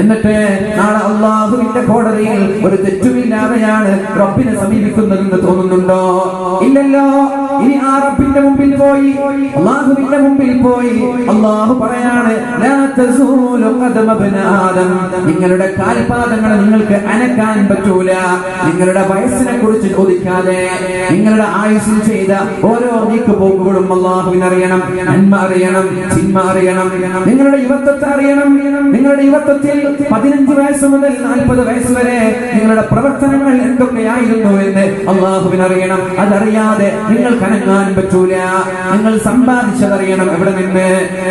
എന്നിട്ട് നാളെ അല്ലാഹുവിന്റെ കോടതിയിൽ ഒരു തെറ്റുമില്ലാതെയാണ് റബ്ബിനെ സമീപിക്കുന്നതെന്ന് തോന്നുന്നുണ്ടോ? ഇല്ലല്ലോ. ഇനി ആ റബ്ബിന്റെ മുമ്പിൽ പോയി, അല്ലാഹുവിന്റെ മുമ്പിൽ പോയി അല്ലാഹു പറയാണ്, ലാ തസൂലു ഖദമ ഇബ്ന ആദം, നിങ്ങളുടെ കാൽപാദങ്ങളെ നിങ്ങൾക്ക് അനക്കാൻ പറ്റൂല. നിങ്ങളുടെ വയസ്സിനെ കുറിച്ച് ചോദിക്കാതെ നിങ്ങളുടെ ആയുസ്സിൽ ചെയ്ത ഓരോ നീക്കുപോക്കുകളും അല്ലാഹുവിന് അറിയണം. നന്മ അറിയണം, തിന്മ അറിയണം, നിങ്ങളുടെ യുവത്വത്തെ അറിയണം. നിങ്ങളുടെ യുവത്വത്തിൽ 15 വയസ്സ് മുതൽ 40 വയസ്സ് വരെ നിങ്ങളുടെ പ്രവർത്തനങ്ങൾ എന്തൊക്കെയായിരുന്നു എന്ന് അല്ലാഹുവിന് അറിയണം. അതറിയാതെ നിങ്ങൾക്ക് അനങ്ങാൻ പറ്റൂല. നിങ്ങൾ സമ്പാദിച്ചതറിയണം, എവിടെ നിന്ന്,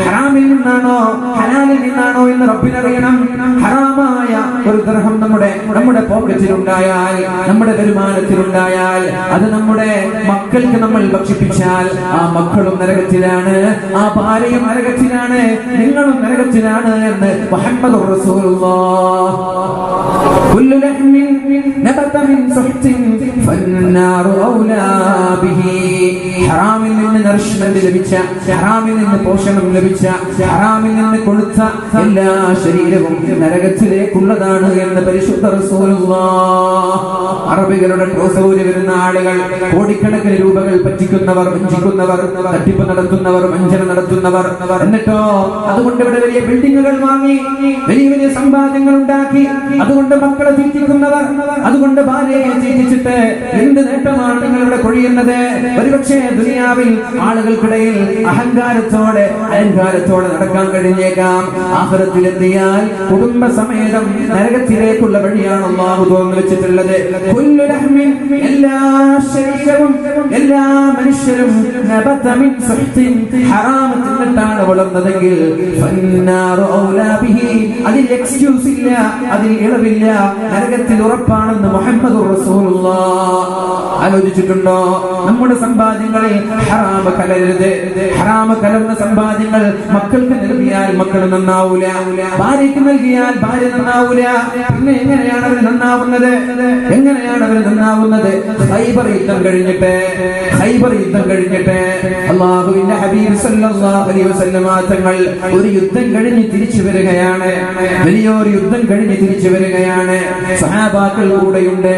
ഹറാമിൽ നിന്നാണോ ഹലാലിൽ നിന്നാണോ എന്ന് റബ്ബിനറിയണം. ഹറാമായ ഒരു ദിർഹം നമ്മുടെ പോക്കറ്റിലുണ്ടായാൽ, നമ്മുടെ വരുമാനത്തിലുണ്ടായാൽ, അത് നമ്മുടെ മക്കൾക്ക് നമ്മൾ ഭക്ഷിപ്പിച്ചാൽ ആ മക്കളും നരകത്തിലാണ്, ആ ഭാര്യയും നരകത്തിലാണ്, നിങ്ങളും നരകത്തിലാണ് എന്ന് മുഹമ്മദുർ റസൂലുള്ളാഹ്. കുല്ലു ലഹ്മിൻ നബത മിൻ സുഹ്തിൻ ഫന്നാറു ഔലാ ബിഹി, ഹറാമിൽ നിന്ന് നറിഷ്മെന്റ് ലഭിച്ച, ഹറാമിൽ നിന്ന് പോഷണം ലഭിച്ച, ഹറാമിൽ നിന്ന് കൊടുത്ത എല്ലാ ശരീരവും നരകത്തിലേക്കുള്ളതാണ് എന്ന് പരിശുദ്ധ റസൂലുള്ളാഹ്. അറബികളുടെ ട്രൗസറിൽ വരുന്ന ആളുകൾ, കോടിക്കണക്കിന് രൂപകൾ പറ്റിക്കുന്നവർ, വഞ്ചിക്കുന്നവർ, തട്ടിപ്പ് നടത്തുന്നവർ, വഞ്ചന നടത്തുന്നവർ, എന്നിട്ടോ അതുകൊണ്ട് ഇവിടെ വലിയ ബിൽഡിങ്ങുകൾ വാങ്ങി, വലിയ വലിയ സമ്പാദ്യങ്ങൾ ഉണ്ടാക്കി, അതുകൊണ്ട് മക്കളെ തീറ്റിക്കുന്നവർ, അതുകൊണ്ട് ഭാര്യയെ തീറ്റിച്ചിട്ട് എന്ത് നേട്ടമാണ് നിങ്ങളുടെ കൊഴിയുന്നത്? ഒരുപക്ഷെ ദുനിയാവിൽ ആളുകൾക്കിടയിൽ അഹങ്കാരത്തോടെ നടക്കാൻ കഴിഞ്ഞേക്കാം. ആഖിറത്തിലെത്തിയാൽ കുടുംബസമേതം നരകത്തിലേക്കുള്ള വഴിയാണ് അല്ലാഹു തുറന്നു വെച്ചിട്ടുള്ളത്. കുല്ലു ലഹ്മിൻ, എല്ലാ ശരീരവും, എല്ലാ മനുഷ്യരും നബത മിൻ സുഹ്തിൻ, ഹറാം തിന്നിട്ടാണ് വളർന്നതെങ്കിൽ ഫന്നാറു ഔലാ ബിഹി, അതിൽ എക്സ്ക്യൂസ് ഇല്ല, അതിൽ ഇളവില്ല, നരകത്തിൽ ഉറപ്പാണെന്ന് മുഹമ്മദുർ റസൂലുള്ളാഹ്. ആലോചിച്ചിട്ടുണ്ടോ? നമ്മുടെ സമ്പാദ്യങ്ങളിൽ ഹറാമ് കലരരുത്. ഹറാമ് കലർന്ന സമ്പാദ്യങ്ങൾ മക്കൾക്ക് നൽകിയാൽ മക്കൾ നന്നാവൂല, ഭാര്യയ്ക്ക് നൽകിയാൽ ഭാര്യ നന്നാവൂല. പിന്നെ എങ്ങനെയാണ് അവർ നന്നാവുന്നത്? ഖൈബർ യുദ്ധം കഴിഞ്ഞിട്ട് അല്ലാഹുവിന്റെ ഹബീബ് സല്ലല്ലാഹു അലൈഹി വസല്ലം തങ്ങൾ ഒരു യുദ്ധം കഴിഞ്ഞ് തിരിച്ചു വരികയാണ്. വലിയൊരു യുദ്ധം കഴിഞ്ഞ് തിരിച്ചു വരികയാണ്. സഹാബാക്കൾ കൂടെയുണ്ട്.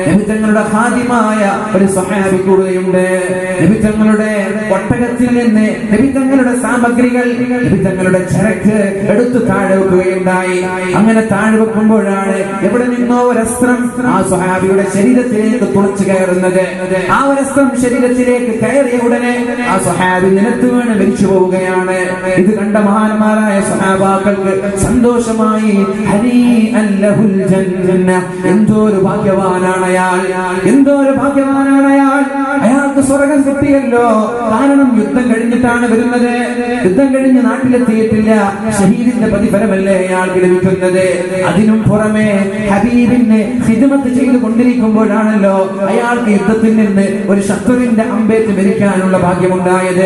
നബി തങ്ങളുടെ ഖാദിമായ ഒരു സഹാബി കൂടെയുണ്ട്. നബി തങ്ങളുടെ ഒട്ടകത്തിൽ നിന്ന് നബി തങ്ങളുടെ സാമഗ്രികൾ, നബി തങ്ങളുടെ ചരക്ക് എടുത്തു താഴെ വെക്കുകയുണ്ടായി. അങ്ങനെ താഴെ വെക്കുമ്പോഴാണ് എവിടെ നിന്നോ ഒരസ്ത്രം ആ സ്വഹാബിയുടെ ശരീരത്തിലേക്ക് തുളച്ചു കയറുന്നത്. ആ ഒരസ്ത്രം ശരീരത്തിലേക്ക് കയറിയ ഉടനെ ആ സ്വഹാബി നിലത്ത് വീണ് മരിച്ചു പോവുകയാണ്. ഇത് കണ്ട മഹാന്മാരായ സ്വഹാബാക്കൾക്ക് സന്തോഷമായി. ഹനീഅൻ ലഹുൽ ജന്ന, എന്തോരു ഭാഗ്യവാനാണ് അയാൾ, അയാൾക്ക് സ്വർഗം കിട്ടിയല്ലോ. കാരണം യുദ്ധം കഴിഞ്ഞിട്ടാണ് വരുന്നത്, യുദ്ധം കഴിഞ്ഞ് നാട്ടിലെത്തിയിട്ടില്ല. ഷഹീദിന്റെ പ്രതിഫലമല്ലേ അയാൾക്ക് ലഭിക്കുന്നത്. അതിനും പുറമെ ഹബീബിന് ഖിദ്മത്ത് ചെയ്തുകൊണ്ടിരിക്കുമ്പോഴാണല്ലോ അയാൾക്ക് യുദ്ധത്തിൽ നിന്ന് ഒരു ശത്രുവിന്റെ അമ്പേറ്റ് മരിക്കാനുള്ള ഭാഗ്യമുണ്ടായത്.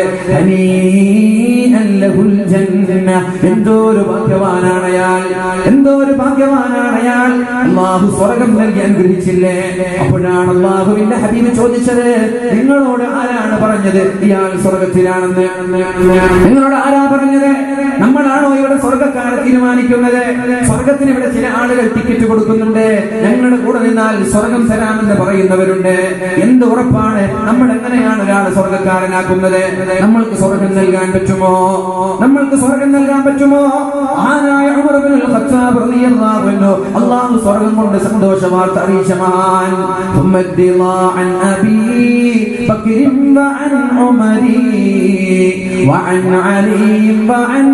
എന്തോരു ഭാഗ്യവാനാണ് അയാൾ, അല്ലാഹു സ്വർഗം നൽകി അനുഗ്രഹിച്ചില്ലേ. അപ്പോഴാണ് അല്ലാഹുവിന്റെ ഹബീബ് ചോദിച്ചത്, നിങ്ങളോട് ആരാണ് പറഞ്ഞത് ഇയാൾ സ്വർഗത്തിലാണെന്ന്? നിങ്ങളോട് ആരാ പറഞ്ഞത്? നമ്മളാണോ ഇവിടെ സ്വർഗക്കാരെ തീരുമാനിക്കുന്നത്? സ്വർഗത്തിന് ഇവിടെ ചില ആളുകൾ ടിക്കറ്റ് കൊടുക്കുന്നുണ്ട്, ഞങ്ങളുടെ കൂടെ നിന്നാൽ സ്വർഗം തരാമെന്ന് പറയുന്നവരുണ്ട്. എന്ത് ഉറപ്പാണ്? നമ്മൾ എങ്ങനെയാണ് ഒരാളെ സ്വർഗക്കാരനാക്കുന്നത്? നമ്മൾക്ക് സ്വർഗം നൽകാൻ പറ്റുമോ? ആനായ ഉമർ ഇബ്നുൽ ഖത്താബ് റളിയല്ലാഹു അൻഹു അല്ലാഹു സ്വർഗം കൊണ്ട് സന്തോഷ വാർത്ത അറിയിച്ച മഹാൻ. ഉമ്മദ്ദിലാ അൻ അബീ ബക്രിൻ വഅൻ ഉമരി വഅൻ അലി വഅൻ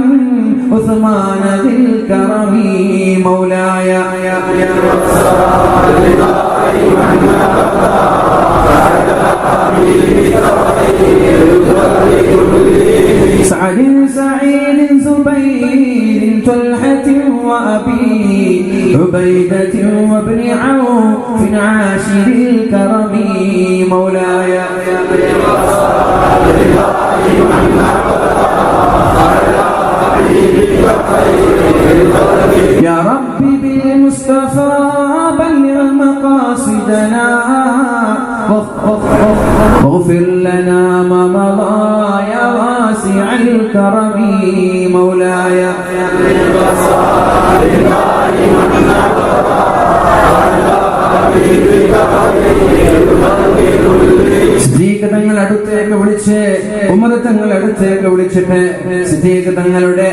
ഉസ്മാൻ ദിൽ കറമി മൗലായ سعد سعيد زبير طلحة وأبي عبيدة وابن عوف عاشر الكرم مولاي يا ربي بالمصطفى بلغ مقاصدنا واغفر لنا ما مضى يا واسع الكرم مولاي സിദ്ദീഖ് തങ്ങൾ അടുത്തേക്ക് വിളിച്ച് ഉമർ തങ്ങൾ അടുത്തേക്ക് വിളിച്ചിട്ട് സിദ്ദീഖ് തങ്ങളുടെ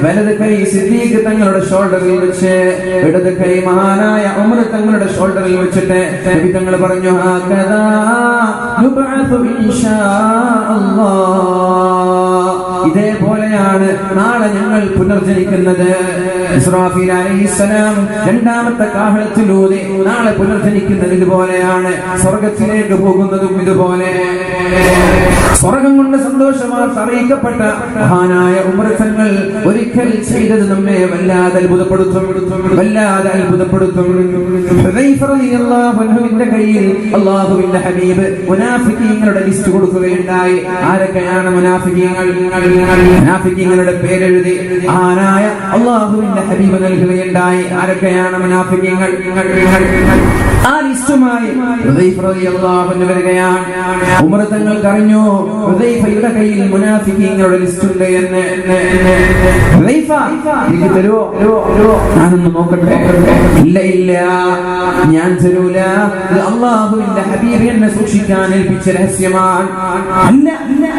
വലത് കൈ സിദ്ദീഖ് തങ്ങളുടെ ഷോൾഡറിൽ വെച്ച് ഇടത് കൈ മഹാനായ ഉമർ തങ്ങളുടെ ഷോൾഡറിൽ വെച്ചിട്ട് നബി തങ്ങൾ പറഞ്ഞു, ഹകദാ യുബഅസു ഇൻഷാ അല്ലാഹ്, ഇതേപോലെയാണ് നാളെ ഞങ്ങൾ പുനർജനിക്കുന്നത്. ഇസ്രാഫീൽ അലൈഹിസ്സലാം രണ്ടാമത്തെ കാഹളത്തിലൂതി നാളെ പുനർജനിക്കുന്നത് ഇതുപോലെയാണ്. സ്വർഗത്തിലേക്ക് പോകുന്നതും ഇതുപോലെ. സ്വർഗം കൊണ്ട് സന്തോഷമാർത്ത് അറിയിക്കപ്പെട്ട മഹാനായ ഉമർ തങ്ങൾ ഒരിക്കൽ ചെയ്തത് നമ്മെ വല്ലാതെ അത്ഭുതപ്പെടുത്തും. ഹുദൈഫ റളിയല്ലാഹു അൻഹുവിന്റെ കയ്യിൽ അല്ലാഹുവിന്റെ ഹബീബ് മുനാഫിഖീങ്ങളുടെ ലിസ്റ്റ് കൊടുക്കുകയുണ്ടായി. ആരൊക്കെയാണ് മുനാഫിഖീങ്ങൾ? മുനാഫിഖീങ്ങളുടെ പേരെഴുതി മഹാനായ അല്ലാഹുവിന്റെ ഹബീബ് നൽകുകയുണ്ടായി. ആരൊക്കെയാണ് മുനാഫിഖീങ്ങൾ? ആ ലിസ്റ്റുമായി ഹുദൈഫ റളിയല്ലാഹു അൻഹു വരികയാണ്. ഉമർ തങ്ങൾ അറിഞ്ഞു ഹുദൈഫയുടെ കയ്യിൽ മുനാഫിഖീങ്ങളുടെ ലിസ്റ്റ് ഉണ്ട് എന്ന്. ഹുദൈഫ എനിക്ക് തരുമോ? ഞാനൊന്ന് നോക്കട്ടെ. ഇല്ല, ഞാൻ തരൂല. അല്ലാഹുവിന്റെ ഹബീബ് എന്നെ സൂക്ഷിക്കാൻ ഏൽപ്പിച്ച രഹസ്യമാണ്. അല്ല,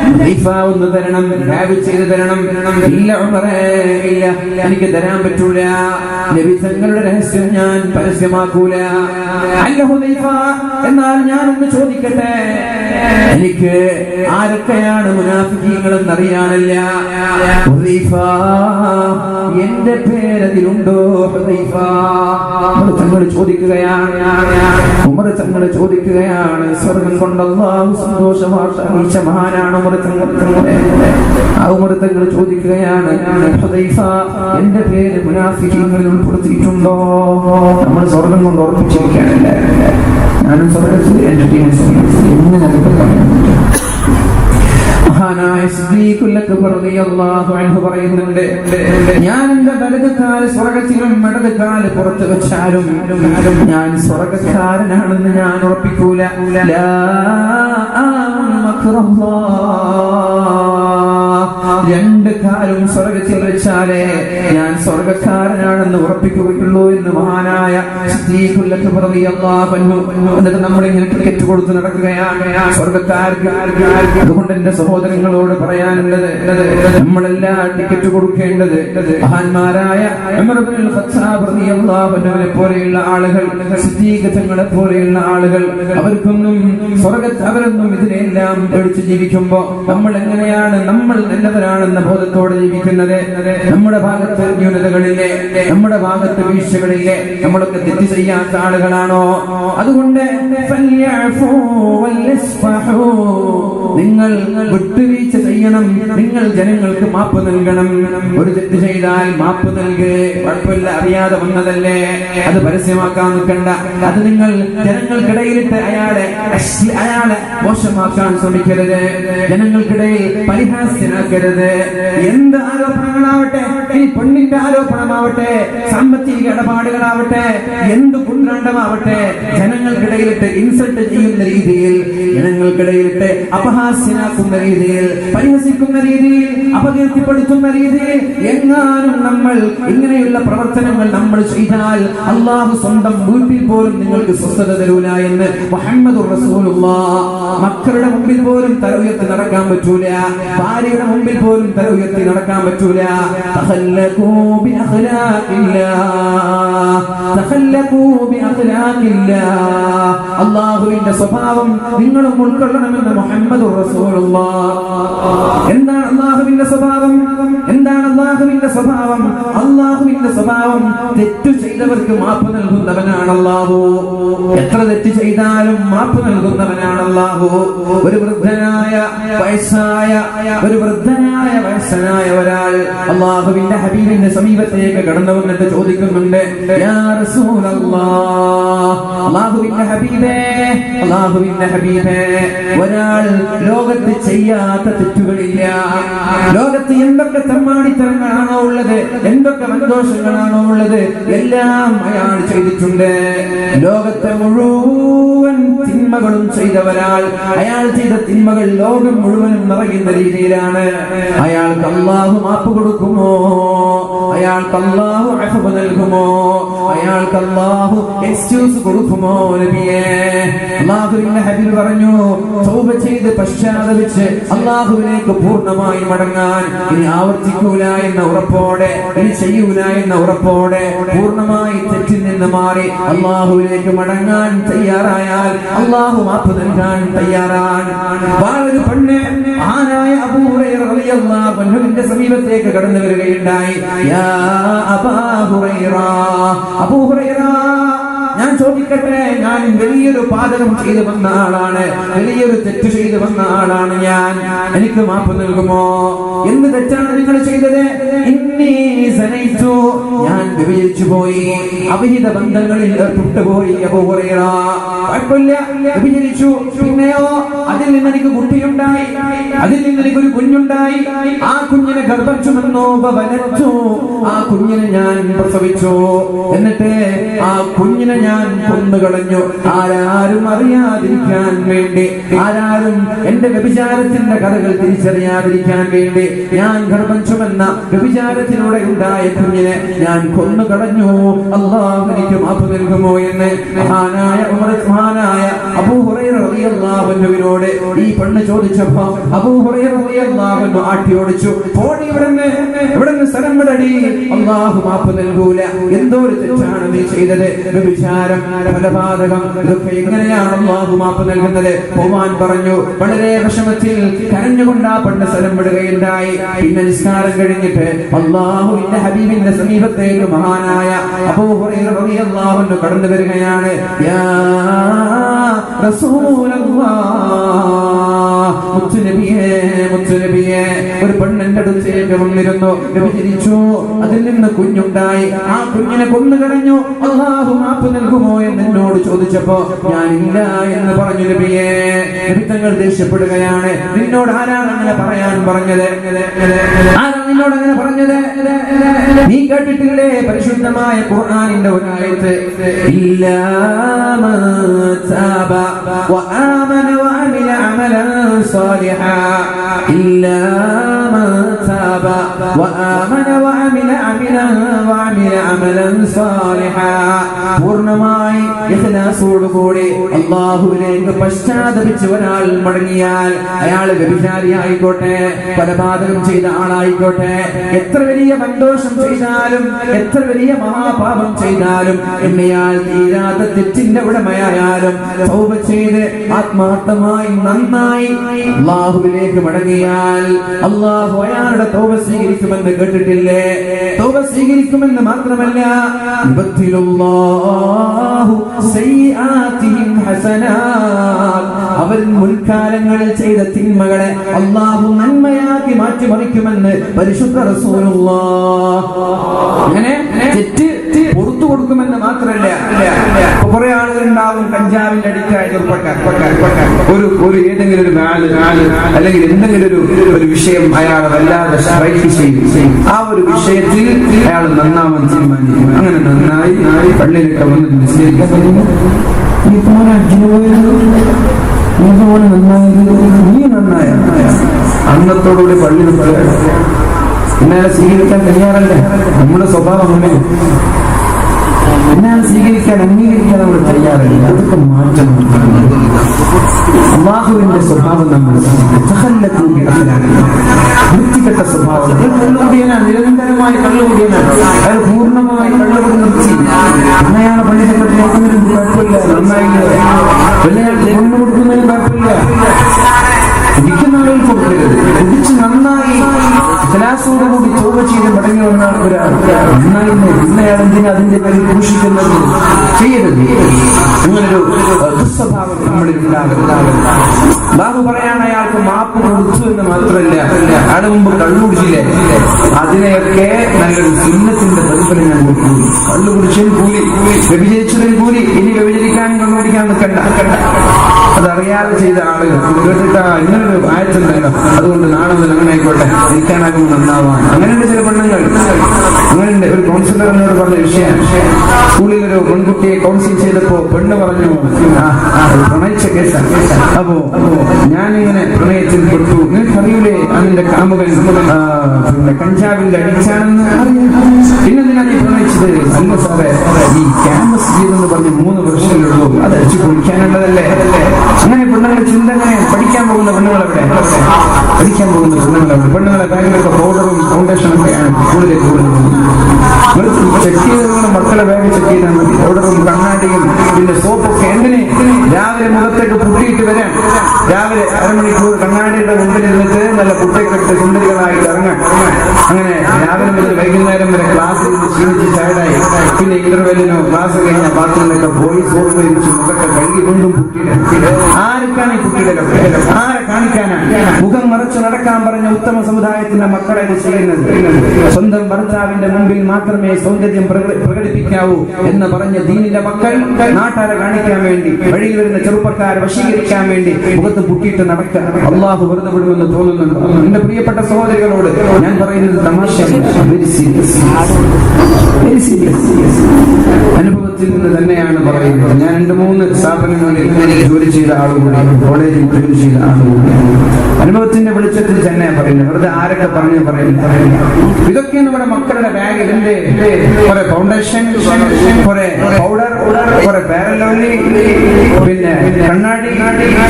ഹുദൈഫ ഒന്ന് തരണം, ദയവ് ചെയ്ത് തരണം. ഇല്ല ഉമറേ, ഇല്ല, എനിക്ക് തരാൻ പറ്റൂല. നബി തങ്ങളുടെ രഹസ്യം ഞാൻ പരസ്യമാക്കൂല. അല്ല ഹുദൈഫ, എന്നാൽ ഞാനൊന്ന് ചോദിക്കട്ടെ, എനിക്ക് ആരൊക്കെയാണ് മുനാഫിഖീങ്ങളെന്ന് അറിയാനല്ല. ഹുദൈഫ, എന്റെ പേരതിലുണ്ടോ? ഹുദൈഫ തങ്ങൾ ചോദിക്കുകയാണ്. സ്വർഗം കൊണ്ടല്ലോ സന്തോഷവാർത്ത അറിയിച്ച മഹാനാണ് ഉമർ തങ്ങൾ. ആ ഉമർ തങ്ങൾ ചോദിക്കുകയാണ്, ഹുദൈഫ, എന്റെ പേര് മുനാഫിഖീങ്ങളിൽ ഉൾപ്പെടുത്തിയിട്ടുണ്ടോ? നമ്മൾ സ്വർഗം കൊണ്ട് ഉറപ്പിച്ചിരിക്കുകയാണല്ലേ. ഞാനും സ്വർഗത്തിൽ എന്റെ ടീം എങ്ങനെ റളിയല്ലാഹു അൻഹു പറയുന്നുണ്ട്, ഞാൻ എന്റെ വലതുകാല് സ്വർഗ്ഗത്തിലും ഇടതുകാല് പുറത്ത് വെച്ചാലും ഞാൻ സ്വർഗ്ഗക്കാരനാണെന്ന് ഞാൻ ഉറപ്പിക്കൂല. ലാ ആമനു മക്റല്ലാഹ്, രണ്ട് കാലും സ്വർഗ്ഗത്തിൽ വെച്ചാലേ ഞാൻ സ്വർഗ്ഗക്കാരനാണെന്ന് ഉറപ്പിക്കുകയുള്ളൂ എന്ന് മഹാനായ സിദ്ദീഖുൽ അക്ബർ റളിയല്ലാഹു അൻഹു. എന്നിട്ട് നമ്മളിങ്ങനെ ടിക്കറ്റ് കൊടുത്ത് നടക്കുകയാണ് സ്വർഗ്ഗക്കാർക്ക്. അതുകൊണ്ട് എന്റെ സഹോദരങ്ങളോട് പറയാനുള്ളത്, നമ്മളെല്ലാം ടിക്കറ്റ് കൊടുക്കേണ്ടത് മഹാന്മാരായ ഉമർ ഇബ്നുൽ ഖത്താബ് റളിയല്ലാഹു അൻഹുവിനെ പോലെയുള്ള ആളുകൾ, സിദ്ദീഖ് തങ്ങളെ പോലെയുള്ള ആളുകൾ, അവർക്കൊന്നും അവരൊന്നും ഇതിനെല്ലാം പേടിച്ച് ജീവിക്കുമ്പോ നമ്മൾ എങ്ങനെയാണ് നമ്മൾ നല്ലവരാണെന്ന ബോധത്തോടെ ജീവിക്കുന്നത്? നമ്മുടെ ഭാഗത്ത് ന്യൂനതകളില്ലേ, നമ്മുടെ ഭാഗത്ത് വീഴ്ചകളില്ലേ, നമ്മളൊക്കെ തെറ്റ് ചെയ്യാത്ത ആളുകളാണോ? അതുകൊണ്ട് നിങ്ങൾ വിട്ടുവീഴ്ച ചെയ്യണം, നിങ്ങൾ ജനങ്ങൾക്ക് മാപ്പ് നൽകണം. ഒരു തെറ്റ് ചെയ്താൽ മാപ്പ് നൽകേ, കുഴപ്പമില്ല, അറിയാതെ വന്നതല്ലേ, അത് പരസ്യമാക്കാൻ നിൽക്കണ്ട. അത് നിങ്ങൾ ജനങ്ങൾക്കിടയിലിട്ട് അയാളെ മോശമാക്കാൻ ശ്രമിക്കരുത്, ജനങ്ങൾക്കിടയിൽ പരിഹാസ്യനാക്കരുത്. എന്ത് ആരോപണങ്ങളാവട്ടെ, ഈ പെണ്ണിന്റെ ആരോപണമാവട്ടെ, സാമ്പത്തിക ഇടപാടുകളാവട്ടെ, എന്ത് കുന്ത്രാണ്ടമാവട്ടെ, ജനങ്ങൾക്കിടയിലിട്ട് ഇൻസൾട്ട് ചെയ്യുന്ന രീതിയിൽ, ജനങ്ങൾക്കിടയിലിട്ട് അപഹാസ്യനാക്കുന്ന രീതിയിൽ, പരിഹസിക്കുന്ന രീതിയിൽ, അപകീർത്തിപ്പെടുത്തുന്ന രീതിയിൽ എങ്ങാനും നമ്മൾ ഇങ്ങനെയുള്ള പ്രവർത്തനങ്ങൾ നമ്മൾ ചെയ്താൽ അള്ളാഹു സ്വന്തം വീട്ടിൽ പോലും നിങ്ങൾക്ക് സ്വസ്ഥത തരൂല എന്ന് മുഹമ്മദുർ റസൂലുള്ളാഹ്. മക്കളുടെ മുമ്പിൽ പോലും തല ഉയർത്തി നടക്കാൻ പറ്റൂല, ഭാര്യയുടെ മുമ്പിൽ പോലും തല ഉയർത്തി നടക്കാൻ പറ്റൂല. തഖല്ലഖൂ ബി അഖ്ലാഖില്ലാഹ്, തഖല്ലഖൂ ബി അഖ്ലാഖില്ലാഹ്. അല്ലാഹുവിന്റെ സ്വഭാവം നിങ്ങളും ഉൾക്കൊള്ളണമെന്ന് മുഹമ്മദുർ റസൂലുള്ളാഹ്. എന്താണ് അല്ലാഹുവിന്റെ സ്വഭാവം? എന്താണ് അല്ലാഹുവിന്റെ സ്വഭാവം? അല്ലാഹുവിന്റെ സ്വഭാവം തെറ്റു ചെയ്തവർക്ക് മാപ്പ് നൽകുന്നവനാണ് അല്ലാഹു. എത്ര തെറ്റ് ചെയ്താലും മാപ്പ് നൽകുന്നവനാണ് അല്ലാഹു. ഒരു വൃദ്ധനായ വയസ്സനായ ഒരാൾ അല്ലാഹുവിന്റെ ഹബീബിന്റെ സമീപത്തേക്ക് കടന്നു വന്നിട്ട് ചോദിക്കുന്നുണ്ട്, യാ റസൂലല്ലാഹ്, അല്ലാഹുവിന്റെ ഹബീബേ, ഒരാൾ ലോകത്ത് ചെയ്യാത്ത തെറ്റുകളില്ല. ലോകത്ത് എന്തൊക്കെ തമ്മാടിത്തരങ്ങളാണോ ഉള്ളത്, എന്തൊക്കെ സന്തോഷങ്ങളാണോ ഉള്ളത്, എല്ലാം അയാൾ ചെയ്തിട്ടുണ്ട്. ലോകത്തെ മുഴുവൻ തിന്മകളും ചെയ്ത ഒരാൾ, അയാൾ ചെയ്ത തിന്മകൾ ലോകം മുഴുവനും നിറയുന്ന രീതിയിലാണ്. അയാൾക്ക് അല്ലാഹു മാപ്പ് കൊടുക്കുമോ? അയാൾക്ക് അല്ലാഹു അഫ്വ് നൽകുമോ? അയാൾക്ക് അല്ലാഹു എക്സ്ക്യൂസ് കൊടുക്കുമോ? നബിയേ, അല്ലാഹുവിന്റെ ഹബീബ് പറഞ്ഞു, തൗബ ചെയ്ത് പശ്ചാത്തപിച്ച് അല്ലാഹുവിലേക്ക് പൂർണ്ണമായി മടങ്ങാൻ, ഇനി ആവർത്തിക്കൂല എന്ന ഉറപ്പോടെ, ഇനി ചെയ്യൂല എന്ന ഉറപ്പോടെ, പൂർണ്ണമായി തെറ്റിൽ നിന്ന് മാറി അല്ലാഹുവിലേക്ക് മടങ്ങാൻ തയ്യാറായാൽ അല്ലാഹു മാപ്പ് നൽകാൻ തയ്യാറാണ്. ഒരു പെണ്ണ് മഹാനായ അബൂ ഹുറൈറ റളിയല്ലാഹു അൻഹുവിന്റെ സമീപത്തേക്ക് കടന്നു വരികയുണ്ടായി. യാ അബൂ ഹുറൈറ, അബൂ ഹുറൈറ, ഞാൻ ചോദിക്കട്ടെ, ഞാൻ വലിയൊരു പാതകം ചെയ്തു വന്ന ആളാണ്, വലിയൊരു തെറ്റ് ചെയ്തു വന്ന ആളാണ് ഞാൻ, എനിക്ക് മാപ്പ് നൽകുമോ? എന്ത് തെറ്റാണ് നിങ്ങൾ ചെയ്തത്? ഞാൻ വ്യഭിചരിച്ചു പോയി, അവിഹിത ബന്ധങ്ങളിൽ ഏർപ്പെട്ടുപോയി. അബൂ ഹുറൈറ, കുഴപ്പമില്ല, വ്യഭിചരിച്ചു, പിന്നെയോ അതിൽ നിന്ന് എനിക്ക് കുട്ടിയുണ്ടായി, അതിൽ നിന്ന് എനിക്കൊരു കുഞ്ഞുണ്ടായി, ആ കുഞ്ഞിനെ ഗർഭം ചുമന്നു, ആ കുഞ്ഞിനെ ഞാൻ പ്രസവിച്ചു, എന്നിട്ട് ആ കുഞ്ഞിനെ ഞാൻ കൊന്നുകളഞ്ഞു. ആരാരും അറിയാതിരിക്കാൻ വേണ്ടി, ആരാരും എന്റെ വ്യഭിചാരത്തിന്റെ കഥകൾ തിരിച്ചറിയാതിരിക്കാൻ വേണ്ടി ഞാൻ ഗർഭം ചുമന്ന വ്യഭിചാരത്തിലൂടെ ഉണ്ടായ കുഞ്ഞിനെ ഞാൻ കൊന്നുകളഞ്ഞു. അല്ലാഹു എനിക്ക് മാപ്പ് നൽകുമോ എന്ന് മഹാനായ അബൂ ഹുറൈറ റളിയല്ലാഹു അൻഹുവിനോട് ഈ പെണ്ണ് ചോദിച്ചപ്പോൾ അബൂ ഹുറൈറ റളിയല്ലാഹു അൻഹു ആട്ടി ഓടിച്ചു, പോടി ഇവിടുന്ന് സ്ഥലം വിടടി, അല്ലാഹു മാപ്പ് നൽകൂല. എന്തോ ഒരു തെറ്റാണ് നീ ചെയ്തത്, വ്യഭിചാരം, കൊലപാതകം, ഇതൊക്കെ എങ്ങനെയാണ് അല്ലാഹു മാപ്പ് നൽകുന്നത്? പോവാൻ പറഞ്ഞു. വളരെ വിഷമത്തിൽ കരഞ്ഞുകൊണ്ട് ആ പെണ്ണ് സ്ഥലം വിടുകയുണ്ടായി. പിന്നെ നിസ്കാരം കഴിഞ്ഞിട്ട് അല്ലാഹുവിന്റെ ഹബീബിന്റെ സമീപത്തേക്ക് മഹാനായ അബൂ ഹുറൈറ റളിയല്ലാഹു അൻഹു കടന്നു വരികയാണ്. യാ റസൂലല്ലാഹ്, മുത്തുനബിയെ ഒരു പെണ്ണിന്റെ അടുത്തേക്ക് വന്നിരുന്നു, വ്യഭിചരിച്ചു, അതിൽ നിന്ന് കുഞ്ഞുണ്ടായി, ആ കുഞ്ഞിനെ കൊന്നുകളഞ്ഞു, അല്ലാഹു മാപ്പ് നൽകുമോ എന്ന് എന്നോട് ചോദിച്ചപ്പോ ഞാൻ ഇല്ല എന്ന് പറഞ്ഞു. നബിയെ, നബി തങ്ങൾ ദേഷ്യപ്പെടുകയാണ്. നിന്നോട് ആരാണ് അങ്ങനെ പറയാൻ പറഞ്ഞത്? ആരാണ് നിന്നോട് അങ്ങനെ പറഞ്ഞത്? നീ കേട്ടിട്ടില്ലേ പരിശുദ്ധമായ ഖുർആനിന്റെ ഒരു ആയത്ത്, ഇല്ലാ മൻ താബ വആമന വഅമില അമലൻ സാലിഹാ, ഇല്ലാ മൻ താബ വആമന വഅമില അമലൻ സാലിഹാ. പൂർണ്ണമായി ഇഖ്ലാസോടുകൂടി അല്ലാഹുവിലേക്ക് പശ്ചാത്തപിച്ച് ഒരാൾ മടങ്ങിയാൽ, അയാൾ വ്യഭിചാരിയായിക്കോട്ടെ, കൊലപാതകം ചെയ്ത ആളായിക്കോട്ടെ, എത്ര വലിയ സന്തോഷം ചെയ്താലും, എത്ര വലിയ മഹാപാപം ചെയ്താലും, എന്നയാൾ തീരാത്ത തെറ്റിന്റെ ഉടമയായാലും തൗബ ചെയ്ത് ആത്മാർത്ഥമായി നന്നായി അല്ലാഹുവിലേക്ക് മടങ്ങിയാൽ അല്ലാഹു അയാളുടെ തൗബ സ്വീകരിക്കുമെന്ന് കേട്ടിട്ടില്ലേ? തൗബ സ്വീകരിക്കുമെന്ന് മാത്രമല്ല, യുബദ്ദിലുല്ലാഹു സയ്യിആതിഹിം ഹസനാത്, അവർ മുൻകാലങ്ങളിൽ ചെയ്ത തിന്മകളെ അല്ലാഹു നന്മയാക്കി മാറ്റിമറിക്കുമെന്ന് പരിശുദ്ധ റസൂലുള്ളാഹ്. അങ്ങനെ തെറ്റ് പുറത്തു കൊടുക്കുമെന്ന് മാത്രമല്ല, കുറെ ആളുകൾ ഉണ്ടാവും കഞ്ചാവിന്റെ അടിക്കായ ചെറുപ്പക്കാർ, ഒരു ഏതെങ്കിലും ഒരു അല്ലെങ്കിൽ എന്തെങ്കിലും ഒരു വിഷയം അയാൾ വല്ലാതെ സ്ട്രൈക്ക് ചെയ്യും, ആ ഒരു വിഷയത്തിൽ അയാൾ നന്നാവാൻ തീരുമാനിക്കും. അങ്ങനെ നന്നായി പള്ളിയിലൊക്കെ വന്ന് നിശ്ചയിക്കാൻ പറയുന്നു, നീ നന്നായ അന്നത്തോടുകൂടി പള്ളിയിൽ പറയാം, എന്നാലും സ്വീകരിക്കാൻ തയ്യാറല്ലേ? നമ്മുടെ സ്വഭാവം അങ്ങനെ, എന്നാലും സ്വീകരിക്കാൻ അംഗീകരിക്കാൻ നമ്മൾ തയ്യാറല്ല. അതൊക്കെ മാറ്റം. അല്ലാഹുവിന്റെ സ്വഭാവം നമ്മൾ വൃത്തികെട്ട സ്വഭാവം. കള്ളുകൂടിയനാണ്, നിരന്തരമായി കള്ളുകൂടിയനാണ്, അയാൾ പൂർണ്ണമായി കള്ളുകൂടി നിർത്തി. അന്നയാളെ പള്ളിയിൽപ്പെട്ട് നോക്കുന്നതിന് കുഴപ്പമില്ല, നന്നായില്ല. വെള്ളയാൾക്ക് കൊണ്ടു കൊടുക്കുന്നതിന് കുഴപ്പമില്ല. കുടിക്കുന്ന ആളുകൾ കൊടുക്കരുത്. കുടിച്ച് നന്നായി കൂടി തോപ ചെയ്ത് മടങ്ങി വന്നാണ് ഒരാൾ നന്നായിരുന്നു. ഇന്നയാൾ എന്തിനാ അതിന്റെ പേരിൽ ദൂഷിക്കുന്നത്? ചെയ്യരുത്. അങ്ങനൊരു ദുസ്വഭാവം നമ്മളിൽ ഉണ്ടാകരുത്. ബാബു പറയാണ്, അയാൾക്ക് മാപ്പ് കൊടുത്തു എന്ന് മാത്രമല്ല, അയാളുടെ മുമ്പ് കള്ളുകുടിച്ചില്ലേ, അതിനെയൊക്കെ നല്ലൊരു സുന്നത്തിന്റെ പ്രതിഫലം ഞാൻ കൊടുക്കും. കള്ളുകുടിച്ചതിന് കൂലി, വ്യഭിചരിച്ചതിന് കൂലി. ഇനി വ്യഭിചരിക്കാനും കള്ളുകുടിക്കാൻ നിൽക്കണ്ട. അതറിയാതെ ചെയ്ത ആളുകൾ കേട്ടിട്ട് ഇങ്ങനൊരു ആയത്തുണ്ടല്ലോ, അതുകൊണ്ട് നാളെ മുതൽ അങ്ങനെ ആയിക്കോട്ടെ, നിൽക്കാനാകുമ്പോൾ നന്നാവാൻ. അങ്ങനെയുണ്ട് ചില പെണ്ണുങ്ങൾ. അങ്ങനെയുണ്ട്. ഒരു കൗൺസിലർ എന്നോട് പറഞ്ഞ വിഷയം, സ്കൂളിലൊരു പെൺകുട്ടിയെ കൗൺസിൽ ചെയ്തപ്പോ പെണ്ണ് പറഞ്ഞു, പ്രണയിച്ച കേസാണ്. അപ്പോ ഞാനിങ്ങനെ പ്രണയത്തിൽ പെട്ടു, നിനക്കറിയൂലേ അതിന്റെ കാമുകൻ പിന്നെ കഞ്ചാവിന്റെ അടിച്ചാണെന്ന്? പിന്നെന്തിനാ നീ പ്രണയിച്ചത്? അല്ല സാറേ, ഈ ക്യാമ്പസ് ചെയ്തെന്ന് പറഞ്ഞ് 3 വർഷങ്ങളുള്ളൂ, അത് അടിച്ചു പൊളിക്കാനുള്ളതല്ലേ. അങ്ങനെ പെണ്ണുങ്ങളുടെ ചിന്ത അങ്ങനെ. പഠിക്കാൻ പോകുന്ന പെണ്ണുങ്ങളെവിടെ? പഠിക്കാൻ പോകുന്ന പെണ്ണുങ്ങളെവിടെ? പെണ്ണുങ്ങളെ ബാഗിലൊക്കെ പൗഡറും ഫൗണ്ടേഷനും ഒക്കെയാണ് സ്കൂളിലേക്ക് പോകുന്നത്. ചെക്ക് ചെയ്ത് മക്കളെ ബാഗ് ചെക്ക് ചെയ്താൽ മതി. പൗഡറും കണ്ണാടിയും പിന്നെ സോപ്പൊക്കെ എന്തിന്? രാവിലെ മുഖത്തേക്ക് പുട്ടിയിട്ട് വരാൻ. രാവിലെ അരമണിക്കൂർ കണ്ണാടിയുടെ മുമ്പിൽ നിന്നിട്ട് നല്ല പുട്ടൊക്കെ ഇട്ട് സുന്ദരികളായിട്ട് ഇറങ്ങാൻ. അങ്ങനെ രാവിലെ മുതൽ വൈകുന്നേരം വരെ ക്ലാസ്സിൽ നിന്ന് ക്ഷീണിച്ച് ടയർഡായി. പിന്നെ ഇന്റർവെല്ലിനോ ക്ലാസ് കഴിഞ്ഞ ബാത്റൂമിലൊക്കെ പോയി സോപ്പ് വെച്ച് മുഖത്തെ കഴുകിക്കൊണ്ടും പുട്ടിയിട. ആർക്കാണ് ഈ പുട്ടിയിടലൊക്കെ? ആരെ കാണിക്കാനാണ്? മുഖം മറച്ചു നടക്കാൻ പറഞ്ഞ ഉത്തമ സമുദായത്തിന്റെ മക്കളെ ചെയ്യുന്നത്. സ്വന്തം ഭർത്താവിന്റെ മുമ്പിൽ മാത്രമേ സൗന്ദര്യം പ്രകടിപ്പിക്കാവൂ എന്ന് പറഞ്ഞ ദീനിന്റെ മക്കൾ നാട്ടാരെ കാണിക്കാൻ വേണ്ടി, വഴിയിൽ വരുന്ന ചെറുപ്പക്കാരെ വശീകരിക്കാൻ വേണ്ടി മുഖത്ത് പുട്ടിയിട്ട് നടക്കാൻ അള്ളാഹു വെറുതെ വിടുമെന്ന് തോന്നുന്നുണ്ട്. എന്റെ പ്രിയപ്പെട്ട സഹോദരികളോട് ഞാൻ പറയുന്നത് തമാശ, വെരി സീരിയസ്, വെരി സീരിയസ്. അനുഭവത്തിൽ നിന്ന് തന്നെയാണ് പറയുന്നത്. ഞാൻ 2-3 സ്ഥാപനങ്ങളിൽ ജോലി ചെയ്ത ആളുകൂടിയാണ്, കോളേജിൽ ജോലി ചെയ്ത ആളുകൂടിയാണ്. അനുഭവത്തിന്റെ വെളിച്ചത്തിൽ തന്നെ പറയുന്നത്. വെറുതെ ആരൊക്കെ പറയുന്നത്. ഇതൊക്കെയാണ് നമ്മുടെ മക്കളുടെ ബാഗിൽ. കുറെ ഫൗണ്ടേഷൻ, കുറെ പൗഡർ, കുറെ പാരലോലി, പിന്നെ കണ്ണാടി,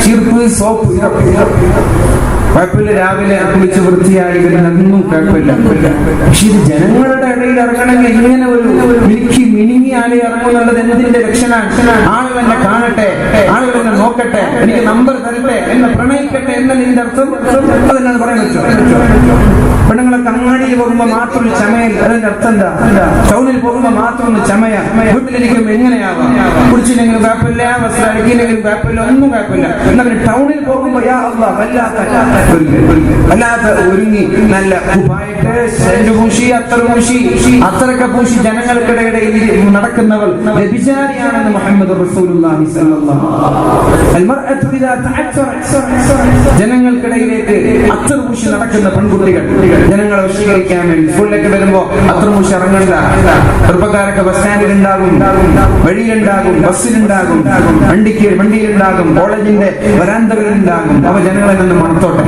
ചീർപ്പ്, സോപ്പ്. കുഴപ്പമില്ല, രാവിലെ കുളിച്ച് വൃത്തിയായി വരുന്നതൊന്നും കുഴപ്പമില്ല. പക്ഷെ ഇത് ജനങ്ങളുടെ ഇടയിൽ ഇറങ്ങണമെങ്കിൽ ഇങ്ങനെ ഒരു മിനിങ്ങി ആളെ ഇറങ്ങുന്നുള്ളത് എന്തിന്റെ ലക്ഷണമാണ്? ആളുകൾ എന്നെ കാണട്ടെ, ആളുകൾ എന്നെ നോക്കട്ടെ, എനിക്ക് നമ്പർ തരട്ടെ, എന്നെ പ്രണയിക്കട്ടെ എന്നതിന്റെ അർത്ഥം? അതെന്നാണ് പറയാൻ പറ്റുമോ? പെണ്ണുങ്ങളൊക്കെ അങ്ങാടിയിൽ പോകുമ്പോ മാത്രം ചമയൽ. അതിന്റെ അർത്ഥം എന്താ? ടൗണിൽ പോകുമ്പോ മാത്രം ചമയ. വീട്ടിലിരിക്കുമ്പോ എങ്ങനെയാവാം? കുടിച്ചില്ലെങ്കിലും കുഴപ്പമില്ല, വസ്ത്രം അഴുകിയില്ലെങ്കിലും കുഴപ്പമില്ല, ഒന്നും കുഴപ്പമില്ല. എന്നാൽ ടൗണിൽ പോകുമ്പോ യാ അല്ലാഹ് വല്ലാത്ത ഒരുങ്ങി നല്ല കുപ്പായിട്ട് സെന്റ് പൂശി അത്തർ പൂശി അത്തറൊക്കെ പൂശി ജനങ്ങൾക്കിടയിൽ നടക്കുന്നവൾ വ്യഭിചാരിയാണെന്ന് മുഹമ്മദ് റസൂലുള്ളാഹി സ്വല്ലല്ലാഹു അലൈഹി വസല്ലം. ജനങ്ങൾക്കിടയിലേക്ക് അത്തർ പൂശി നടക്കുന്ന പെൺകുട്ടികൾ ജനങ്ങളെ വശീകരിക്കാൻ വേണ്ടി സ്കൂളിലേക്ക് വരുമ്പോ അത്തർ പൂശി ഇറങ്ങണ്ട. ചെറുപ്പക്കാരൊക്കെ ബസ് സ്റ്റാൻഡിലുണ്ടാകും, വഴിയിലുണ്ടാകും, ബസ്സിലുണ്ടാകും, വണ്ടിയിലുണ്ടാകും, കോളേജിന്റെ വരാന്തകളിലുണ്ടാകും. അവ ജനങ്ങളെ നിന്ന് മണത്തോട്ടെ,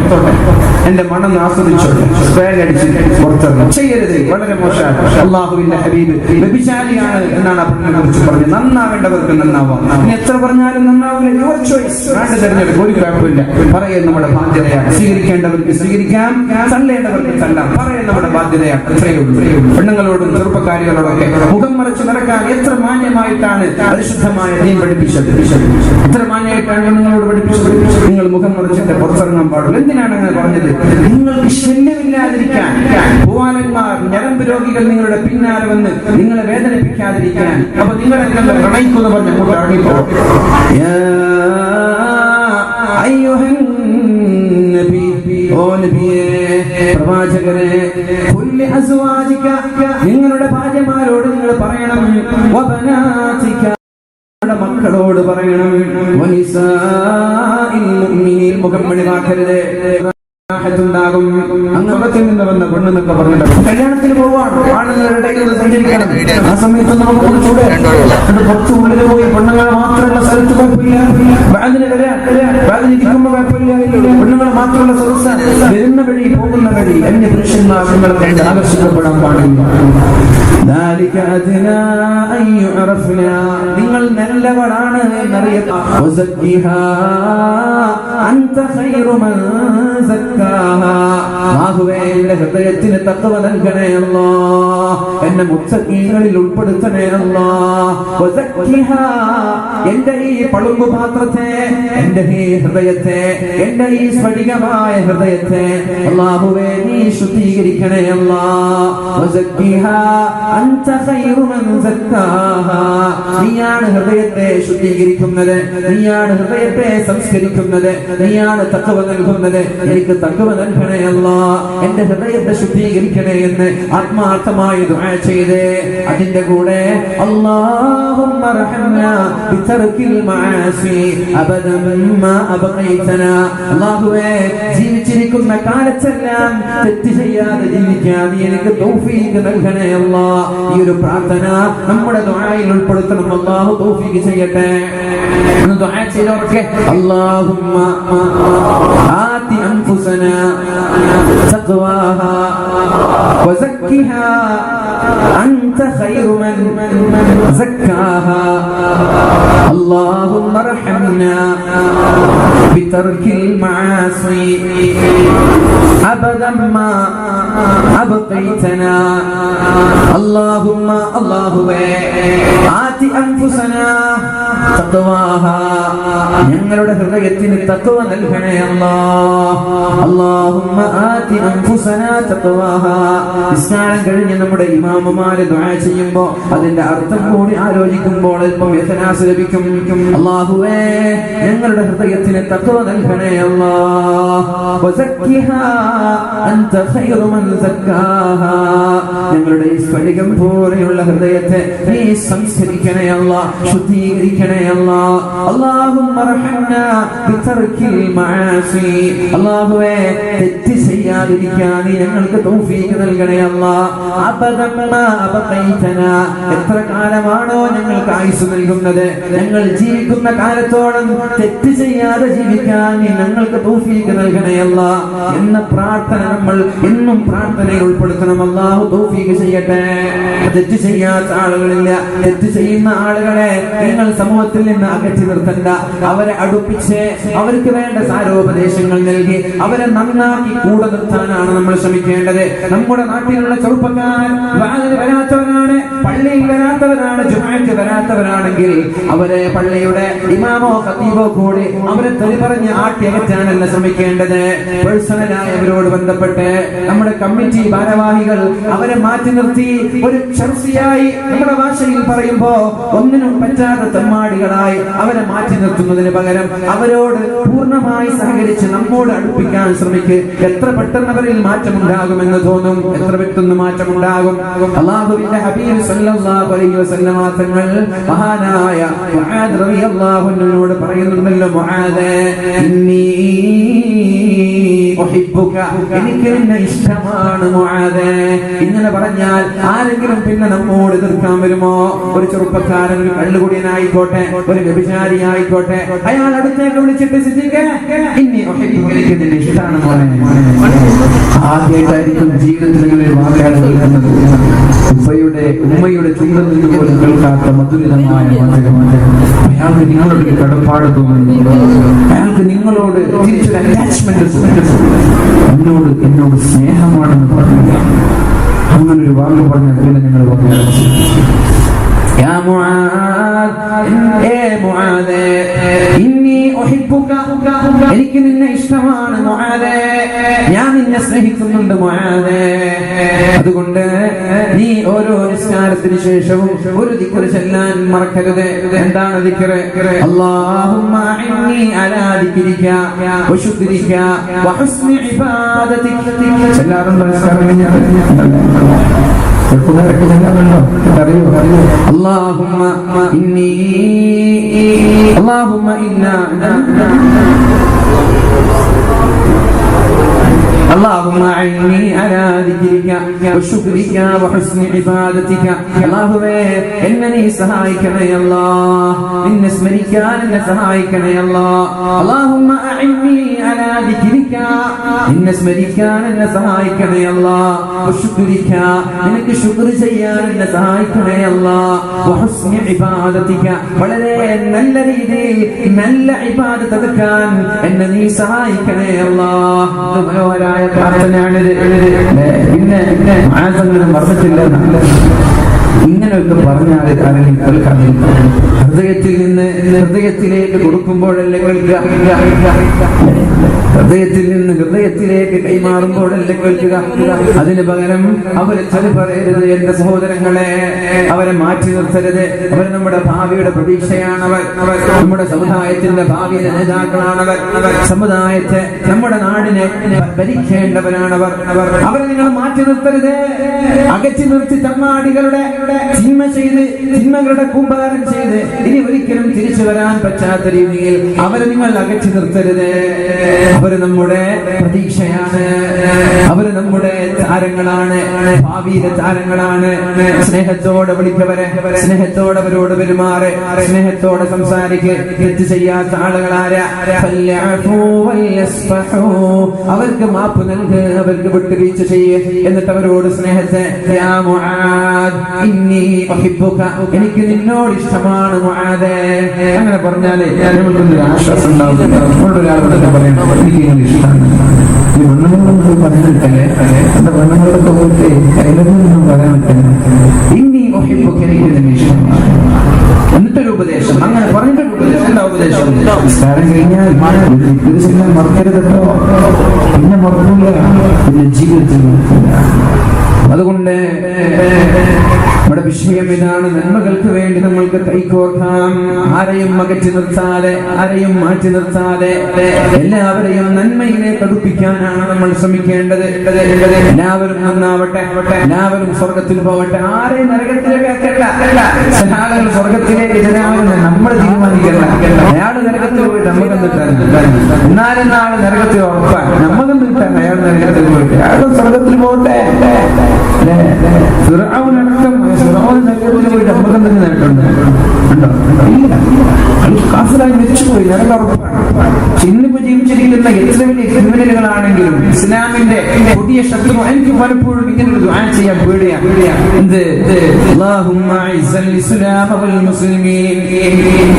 എന്റെ മണം ആസ്വദിച്ചോട്ടെ, സ്പ്രേ അടിച്ച് പുറത്തിറങ്ങും. ചെയ്യരുത്, വളരെ മോശമാണ്. അള്ളാഹുവിന്റെ ഹബീബ് വ്യഭിചാരിയാണ് എന്നാണ് ആ പെണ്ണിനെ കുറിച്ച് പറഞ്ഞത്. നന്നാവേണ്ടവർക്ക് നന്നാവാം. ഇനി എത്ര പറഞ്ഞാലും നന്നാവില്ല. Your choice. വേണ്ട തെരഞ്ഞെടുപ്പ്, ഒരു കുഴപ്പമില്ല. പറയൽ നമ്മുടെ ബാധ്യതയാണ്. സ്വീകരിക്കേണ്ടവർക്ക് സ്വീകരിക്കാം, തള്ളേണ്ടവർക്ക് തള്ളാം. പറയൽ നമ്മുടെ ബാധ്യതയാണ്. അത്രയേ ഉള്ളൂ. പെണ്ണുങ്ങളോടും ചെറുപ്പക്കാരികളോടൊക്കെ മുഖം മറച്ച് നടക്കാൻ എത്ര മാന്യമായിട്ടാണ് പരിശുദ്ധമായ ദീൻ പഠിപ്പിച്ചത്. എത്ര മാന്യമായിട്ടാണ് പെണ്ണുങ്ങളോട് പഠിപ്പിച്ചത്. നിങ്ങൾ മുഖം മറച്ചിട്ട് പുറത്തിറങ്ങാൻ പാടുള്ളൂ. എന്തിനാണ് അങ്ങനെ പറഞ്ഞത്? നിങ്ങൾക്ക് ശല്യമില്ലാതിരിക്കാൻ, ഭൂവാലന്മാർ ഞരമ്പ് രോഗികൾ നിങ്ങളുടെ പിന്നാലെ വന്ന് നിങ്ങളെ വേദനിപ്പിക്കാതിരിക്കാൻ. അപ്പൊ നിങ്ങൾ എന്തെങ്കിലും പ്രണയിക്കുന്നു പറഞ്ഞ് അങ്ങോട്ട് ഇറങ്ങിപ്പോ. ഓ നബിയേ, പ്രവാചകരെ, നിങ്ങളുടെ ഭാര്യമാരോട് നിങ്ങൾ പറയണം, മക്കളോട് പറയണം, മുഖം വെളിവാക്കരുത്. ണ്ടാകും. അങ്ങകത്തിൽ നിന്ന് വന്ന പെണ്ണെന്നൊക്കെ പറഞ്ഞിട്ട് കല്യാണത്തിന് പോവാണ്, ആണുങ്ങളുടെ ഇടയിൽ സഞ്ചരിക്കണം. ആ സമയത്ത് നമുക്ക് കുറച്ച് ഉള്ളിൽ പോയി പെണ്ണുങ്ങൾ മാത്രമുള്ള സ്ഥലത്ത് കുഴപ്പമില്ല, ഇരിക്കുമ്പോ കുഴപ്പമില്ല. പെണ്ണുങ്ങൾ മാത്രമുള്ള സദസ്സ്, വരുന്ന വഴി പോകുന്ന വഴി അന്യ പുരുഷന്മാർ നിങ്ങളെ കണ്ട് ആകർഷിക്കപ്പെടാൻ പാടില്ല. നിങ്ങൾ നല്ലവളാണ് എന്നറിയണം. എന്റെ ഹൃദയത്തിന് തഖ്വ നൽകണേ അല്ലാഹ്, എന്നെ മുത്തഖീങ്ങളിൽ ഉൾപ്പെടുത്തണേ അല്ലാഹ്. എന്റെ ഈ പളുങ്കു പാത്രത്തെ, എന്റെ ഈ ഹൃദയത്തെ, എന്റെ ഈ സ്ഫടികമായ ഹൃദയത്തെ അല്ലാഹുവേ നീ ശുദ്ധീകരിക്കണേ അല്ലാഹ്. നീയാണ് ഹൃദയത്തെ ശുദ്ധീകരിക്കുന്നത്, നീയാണ് ഹൃദയത്തെ സംസ്കരിക്കുന്നത്, നീയാണ് തഖ്വ നൽകുന്നത്. എനിക്ക് തഖ്വ നൽകണേ അല്ലാഹ്, എന്റെ ഹൃദയത്തെ ശുദ്ധീകരിക്കണേ എന്ന് ആത്മാർത്ഥമായി ദുആ ചെയ്തേ. അതിന്റെ കൂടെ അല്ലാഹുമ്മ റഹ്മനാ ബിതർക്കിൽ മആസി അബദൻ മാ അബ്ഖൈതനാ. അല്ലാഹുവേ, ജീവിച്ചിരിക്കുന്ന കാലത്തെല്ലാം തെറ്റ് ചെയ്യാതെ ജീവിക്കാൻ എനിക്ക് തൗഫീഖ് നൽകണേ അല്ലാഹ്. ഈ ഒരു പ്രാർത്ഥന നമ്മുടെ ദുആയിൽ ഉൾപ്പെടുത്തണം. അല്ലാഹു തൗഫീഖ് ചെയ്യട്ടെ. ദുആ ചെയ്തവർക്ക് അല്ലാഹുമ്മ ആതി അൻഫുസനാ തഖ്വാഹാ വസക്കിഹാ അൻത ഖൈറു മൻ സക്കാഹാ. അല്ലാഹുമ്മ റഹ്മനാ ബിതർക്കിൽ മആസി അബദൻ മാ അബ്ഖൈതനാ. അല്ലാഹുമ്മ, അല്ലാഹുവേ, ആതി അൻഫുസനാ തഖ്വാഹാ, ഞങ്ങളുടെ ഹൃദയത്തിന് തഖ്വ നൽകണേ അല്ലാഹ്. അല്ലാഹുമ്മ ആതി അൻഫുസനാ തഖ്വാഹാ. നിസ്കാരം കഴിഞ്ഞ് നമ്മുടെ ഇമാമുമാര് ദുആ ചെയ്യുമ്പോൾ അതിന്റെ അർത്ഥം കൂടി ആലോചിക്കുമ്പോൾ അല്പം ഇഖ്ലാസ് ലഭിക്കും. അല്ലാഹുവേ, ഞങ്ങളുടെ ഹൃദയത്തിന് തഖ്വ നൽകണേ അല്ലാഹ്. വസക്കിഹാ അൻത ഖൈറു മൻ സക്കാഹാ. ഞങ്ങളുടെ ഈ സ്ഫടികം പോലെയുള്ള ഹൃദയത്തെ നീ സംസ്കരിക്കണേ അല്ലാഹ്, ശുദ്ധീകരിക്കണേ അല്ലാഹ്. അല്ലാഹുമ്മ റഹ്മനാ ബിതർക്കിൽ മആസി. അല്ലാഹുവേ, തെറ്റ് ചെയ്യാതിരിക്കാൻ ഞങ്ങൾക്ക് തൗഫീഖ് നൽകണേ അല്ലാഹ്. അബദൻ മാ അബ്ഖൈതനാ. എത്ര കാലമാണോ ഞങ്ങൾക്ക് ആയുസ് നൽകുന്നത്, ഞങ്ങൾ ജീവിക്കുന്ന കാലത്തോളം തെറ്റ് ചെയ്യാതെ ജീവിക്കാൻ ഞങ്ങൾക്ക് തൗഫീഖ് നൽകണേ അല്ലാഹ് എന്ന പ്രാർത്ഥന നമ്മൾ എന്നും പ്രാർത്ഥനയിൽ ഉൾപ്പെടുത്തണം. അല്ലാഹു തൗഫീഖ് ചെയ്യട്ടെ. തെറ്റ് ചെയ്യാത്ത ആളുകളില്ല, തെറ്റ് ചെയ്യുന്ന ആളുകളെ നിങ്ങൾ സമൂഹത്തിൽ നിന്ന് അകറ്റി നിർത്തണ്ട. അവരെ അടുപ്പിച്ച് അവർക്ക് വേണ്ട സാരോപദേശങ്ങൾ നൽകി അവരെ നന്നാക്കി കൂടെ നിർത്താനാണ് നമ്മൾ ശ്രമിക്കേണ്ടത്. നമ്മുടെ നാട്ടിലുള്ള ചെറുപ്പക്കാർ വാതിന് വരാത്തവരാണ്, പള്ളിയിൽ വരാത്തവരാണ്, ജുമുഅക്ക് വരാത്തവരാണെങ്കിൽ അവരെ പള്ളിയുടെ ഇമാമോ ഖതീബോ കൂടി അവരെ തെറി പറഞ്ഞ് ആട്ടിയകറ്റാനല്ല ശ്രമിക്കേണ്ടത്. പേഴ്സണലായി അവരോട് ബന്ധപ്പെട്ട് നമ്മുടെ കമ്മിറ്റി ഭാരവാഹികൾ അവരെ മാറ്റി നിർത്തി ഒരു ചർച്ചയായി നമ്മുടെ ഭാഷയിൽ പറയുമ്പോ ഒന്നിനും പറ്റാത്ത തെമ്മാടികളായി അവരെ മാറ്റി നിർത്തുന്നതിന് പകരം അവരോട് പൂർണ്ണമായി സഹകരിച്ച് നമ്മോട് അടുപ്പിക്കാൻ ശ്രമിക്ക്. എത്ര പെട്ടെന്ന് അവരിൽ മാറ്റമുണ്ടാകുമെന്ന് തോന്നും, എത്ര പെട്ടെന്ന് മാറ്റമുണ്ടാകും. അല്ലാഹുവിന്റെ ഹബീബ് സല്ലല്ലാഹു അലൈഹി വസല്ലമ തങ്ങൾ മഹാനായ മുആദ് റളിയല്ലാഹു അൻഹുവിനോട് പറയുന്നുണ്ടല്ലോ, മുആദേ ഇന്നി ഉഹിബ്ബുക, എനിക്ക് നിന്നെ ഇഷ്ടമാണ് മുആദേ. ഇങ്ങനെ പറഞ്ഞാൽ ആരെങ്കിലും പിന്നെ നമ്മോട് എതിർക്കാൻ വരുമോ? ഒരു ചെറുപ്പക്കാരൻ, ഒരു കള്ളുകുടിയനായിക്കോട്ടെ, ഒരു വ്യഭിചാരി ആയിക്കോട്ടെ, അയാൾ അടുത്തേക്ക് വിളിച്ചിട്ട് സിദ്ദീഖേ ഇന്നി ഉഹിബ്ബുക, എനിക്ക് നിന്നെ ഇഷ്ടമാണ് മോനെ. ആദ്യമായിട്ടായിരിക്കും ജീവിതത്തിൽ ഇങ്ങനെ വാക്കാണ് കേൾക്കുന്നത്. ഉമ്മയുടെ ചുണ്ടിൽ നിന്ന് പോലും കേൾക്കാത്ത മധുരിതമായ അയാൾക്ക് നിങ്ങളോട് കടപ്പാട് തോന്നുന്നു, അയാൾക്ക് നിങ്ങളോട് തിരിച്ചൊരു അറ്റാച്ച്മെന്റ്, എന്നോട് സ്നേഹമാണെന്ന് പറഞ്ഞില്ല. അങ്ങനൊരു വാക്ക് പറഞ്ഞ പിന്നെ നിങ്ങൾ പറഞ്ഞു, യാ മുആദ്, മുആദേ ഇന്നി ഉഹിബ്ബുക, എനിക്ക് നിന്നെ ഇഷ്ടമാണ് മുആദേ, ഞാൻ നിന്നെ സ്നേഹിക്കുന്നുണ്ട് മുആദേ. അതുകൊണ്ട് നീ ഓരോ നിസ്കാരത്തിന് ശേഷവും ഒരു ദിക്ർ ചൊല്ലാൻ മറക്കരുത്. എന്താണ് ദിക്ർ? അല്ലാഹുമ്മ ഇന്നി അലാ ദിക്രിക വശുക്രിക വഹുസ്നി ഇബാദതിക. ചൊല്ലാറുണ്ടോ നിസ്കാരം കഴിഞ്ഞാൽ? اللهم إنا اللهم أعني على ذكرك وشكرك وحسن عبادتك. اللهم إنني سهايكنا يا الله، إن اسمك أن سهايكنا يا الله. اللهم أعني على ذكرك إن اسمك أن سهايكنا يا الله وشكرك إنك شكر ചെയ്യാൻ എന്നെ സഹായിക്കണേ അല്ലാ. വഹുസ്ന ഇബാദതിക, വളരെ നല്ല രീതിയിൽ നല്ല ഇബാദത്ത് എടുക്കാൻ എന്നെ നീ സഹായിക്കണേ അല്ലാ. മനോഹരമായ പ്രാർത്ഥനയാണിത്. പിന്നെ ആസങ്ങളും മറന്നിട്ടില്ല. ഇങ്ങനെയൊക്കെ പറഞ്ഞാൽ ആരെങ്കിലും കേൾക്കാതിരിക്കും. ഹൃദയത്തിൽ നിന്ന് ഹൃദയത്തിലേക്ക് കൊടുക്കുമ്പോഴല്ലേ കേൾക്കുക, ഹൃദയത്തിൽ നിന്ന് ഹൃദയത്തിലേക്ക് കൈമാറുമ്പോഴല്ലേ കേൾക്കുക. അതിന് പകരം അവരെ ചതി പറയരുത്. എന്റെ സഹോദരങ്ങളെ, അവരെ മാറ്റി നിർത്തരുത്. അവർ നമ്മുടെ ഭാവിയുടെ പ്രതീക്ഷയാണവർ. നമ്മുടെ സമുദായത്തിന്റെ ഭാവിയുടെ നേതാക്കളാണവർ. സമുദായത്തെ, നമ്മുടെ നാടിനെ ഭരിക്കേണ്ടവരാണവർ. അവരെ നിങ്ങൾ മാറ്റി നിർത്തരുത്. അകറ്റി നിർത്തി തമ്മാടികളുടെ തിന്മ ചെയ്ത്, തിന്മകളുടെ കൂമ്പാരം ചെയ്ത് ഇനി ഒരിക്കലും തിരിച്ചു വരാൻ പറ്റാത്ത രീതിയിൽ അവരെ നിങ്ങൾ അകറ്റി നിർത്തരുത്. അവര് നമ്മുടെ പ്രതീക്ഷയാണ്, അവര് നമ്മുടെ താരങ്ങളാണ്, ഭാവിയിലെ താരങ്ങളാണ്. സ്നേഹത്തോടെ വിളിക്കവരെ, സ്നേഹത്തോടെ അവരോട് പെരുമാറ്, സ്നേഹത്തോടെ സംസാരിക്ക്. തെറ്റ് ചെയ്യാത്ത ആളുകളാരാ? അവർക്ക് മാപ്പ് നൽക്, അവർക്ക് വിട്ടുവീഴ്ച ചെയ്യ്. എന്നിട്ട് അവരോട് സ്നേഹത്തെ, യാ മുആദ് ഇന്നി ഉഹിബ്ബുക, എനിക്ക് നിന്നോട് ഇഷ്ടമാണ് മുആദേ. അങ്ങനെ പറഞ്ഞാലേ നമുക്കൊരു ആശ്വാസം ഉണ്ടാവും. നമ്മളൊരാളോട് പറയണം, എനിക്ക് നിങ്ങൾ ഇഷ്ടമാണ്. ഈ പെണ്ണുങ്ങളൊന്നും പറഞ്ഞിട്ടല്ലേ, എന്റെ പെണ്ണുങ്ങളൊക്കെ പോയിട്ട് അതിലൊന്നും പറയാൻ പറ്റില്ല. ഇന്നി ഉഹിബ്ബുക, എനിക്ക് നിന്നെ ഇഷ്ടമാണ്. എന്നിട്ടൊരു ഉപദേശം, അങ്ങനെ പറഞ്ഞിട്ടൊരു ഉപദേശം. എന്താ ഉപദേശം? നിസ്കാരം കഴിഞ്ഞാൽ മറക്കരുതല്ലോ. പിന്നെ മറക്കൂല, പിന്നെ ജീവിതത്തിൽ മറക്കൂല. അതുകൊണ്ട് നമ്മുടെ വിഷയം ഇതാണ്. നന്മകൾക്ക് വേണ്ടി നമ്മൾക്ക് കൈകോർക്കാം. ആരെയും അകറ്റി നിർത്താതെ, ആരെയും മാറ്റി നിർത്താതെ എല്ലാവരെയും നന്മയിലേക്ക് അടുപ്പിക്കാനാണ് നമ്മൾ ശ്രമിക്കേണ്ടത്. എല്ലാവരും നന്നാവട്ടെ, എല്ലാവരും സ്വർഗത്തിൽ പോകട്ടെ. ആരെയും നരകത്തിലേക്ക് അയക്കല്ല. ചില ആളുകൾ സ്വർഗത്തിലേക്ക് ജനാവുന്ന നമ്മൾ തീരുമാനിക്കല്ല. അയാൾ നരകത്തിൽ പോയിട്ട് നമുക്ക് കിട്ടാൻ, എന്നാലും നാളെ നരകത്തിൽ ഉറപ്പാൻ നമുക്കും കിട്ടാൻ. അയാൾ നരകത്തിൽ പോയിട്ട് അയാൾ സ്വർഗത്തിൽ പോകട്ടെ. ഫിർഔനടക്കം നരകത്തിൽ പോയിട്ട് നമുക്ക് എന്തെങ്കിലും നേട്ടമുണ്ടോ? കാഫിറായി മരിച്ചുപോയി, നരക ഉറപ്പാണ്. ഇന്നിപ്പോ ജീവിച്ചിരിക്കുന്ന എത്ര വലിയ ക്രിമിനലുകളാണെങ്കിലും ഇസ്ലാമിന്റെ പുതിയ ശത്രു എനിക്ക് പലപ്പോഴും ഇങ്ങനെ ദുആ ചെയ്യാൻ പേടിയാണ്. എന്ത്? അല്ലാഹുമ്മ ഇസ്സൽ ഇസ്ലാമ വൽ മുസ്ലിമീൻ,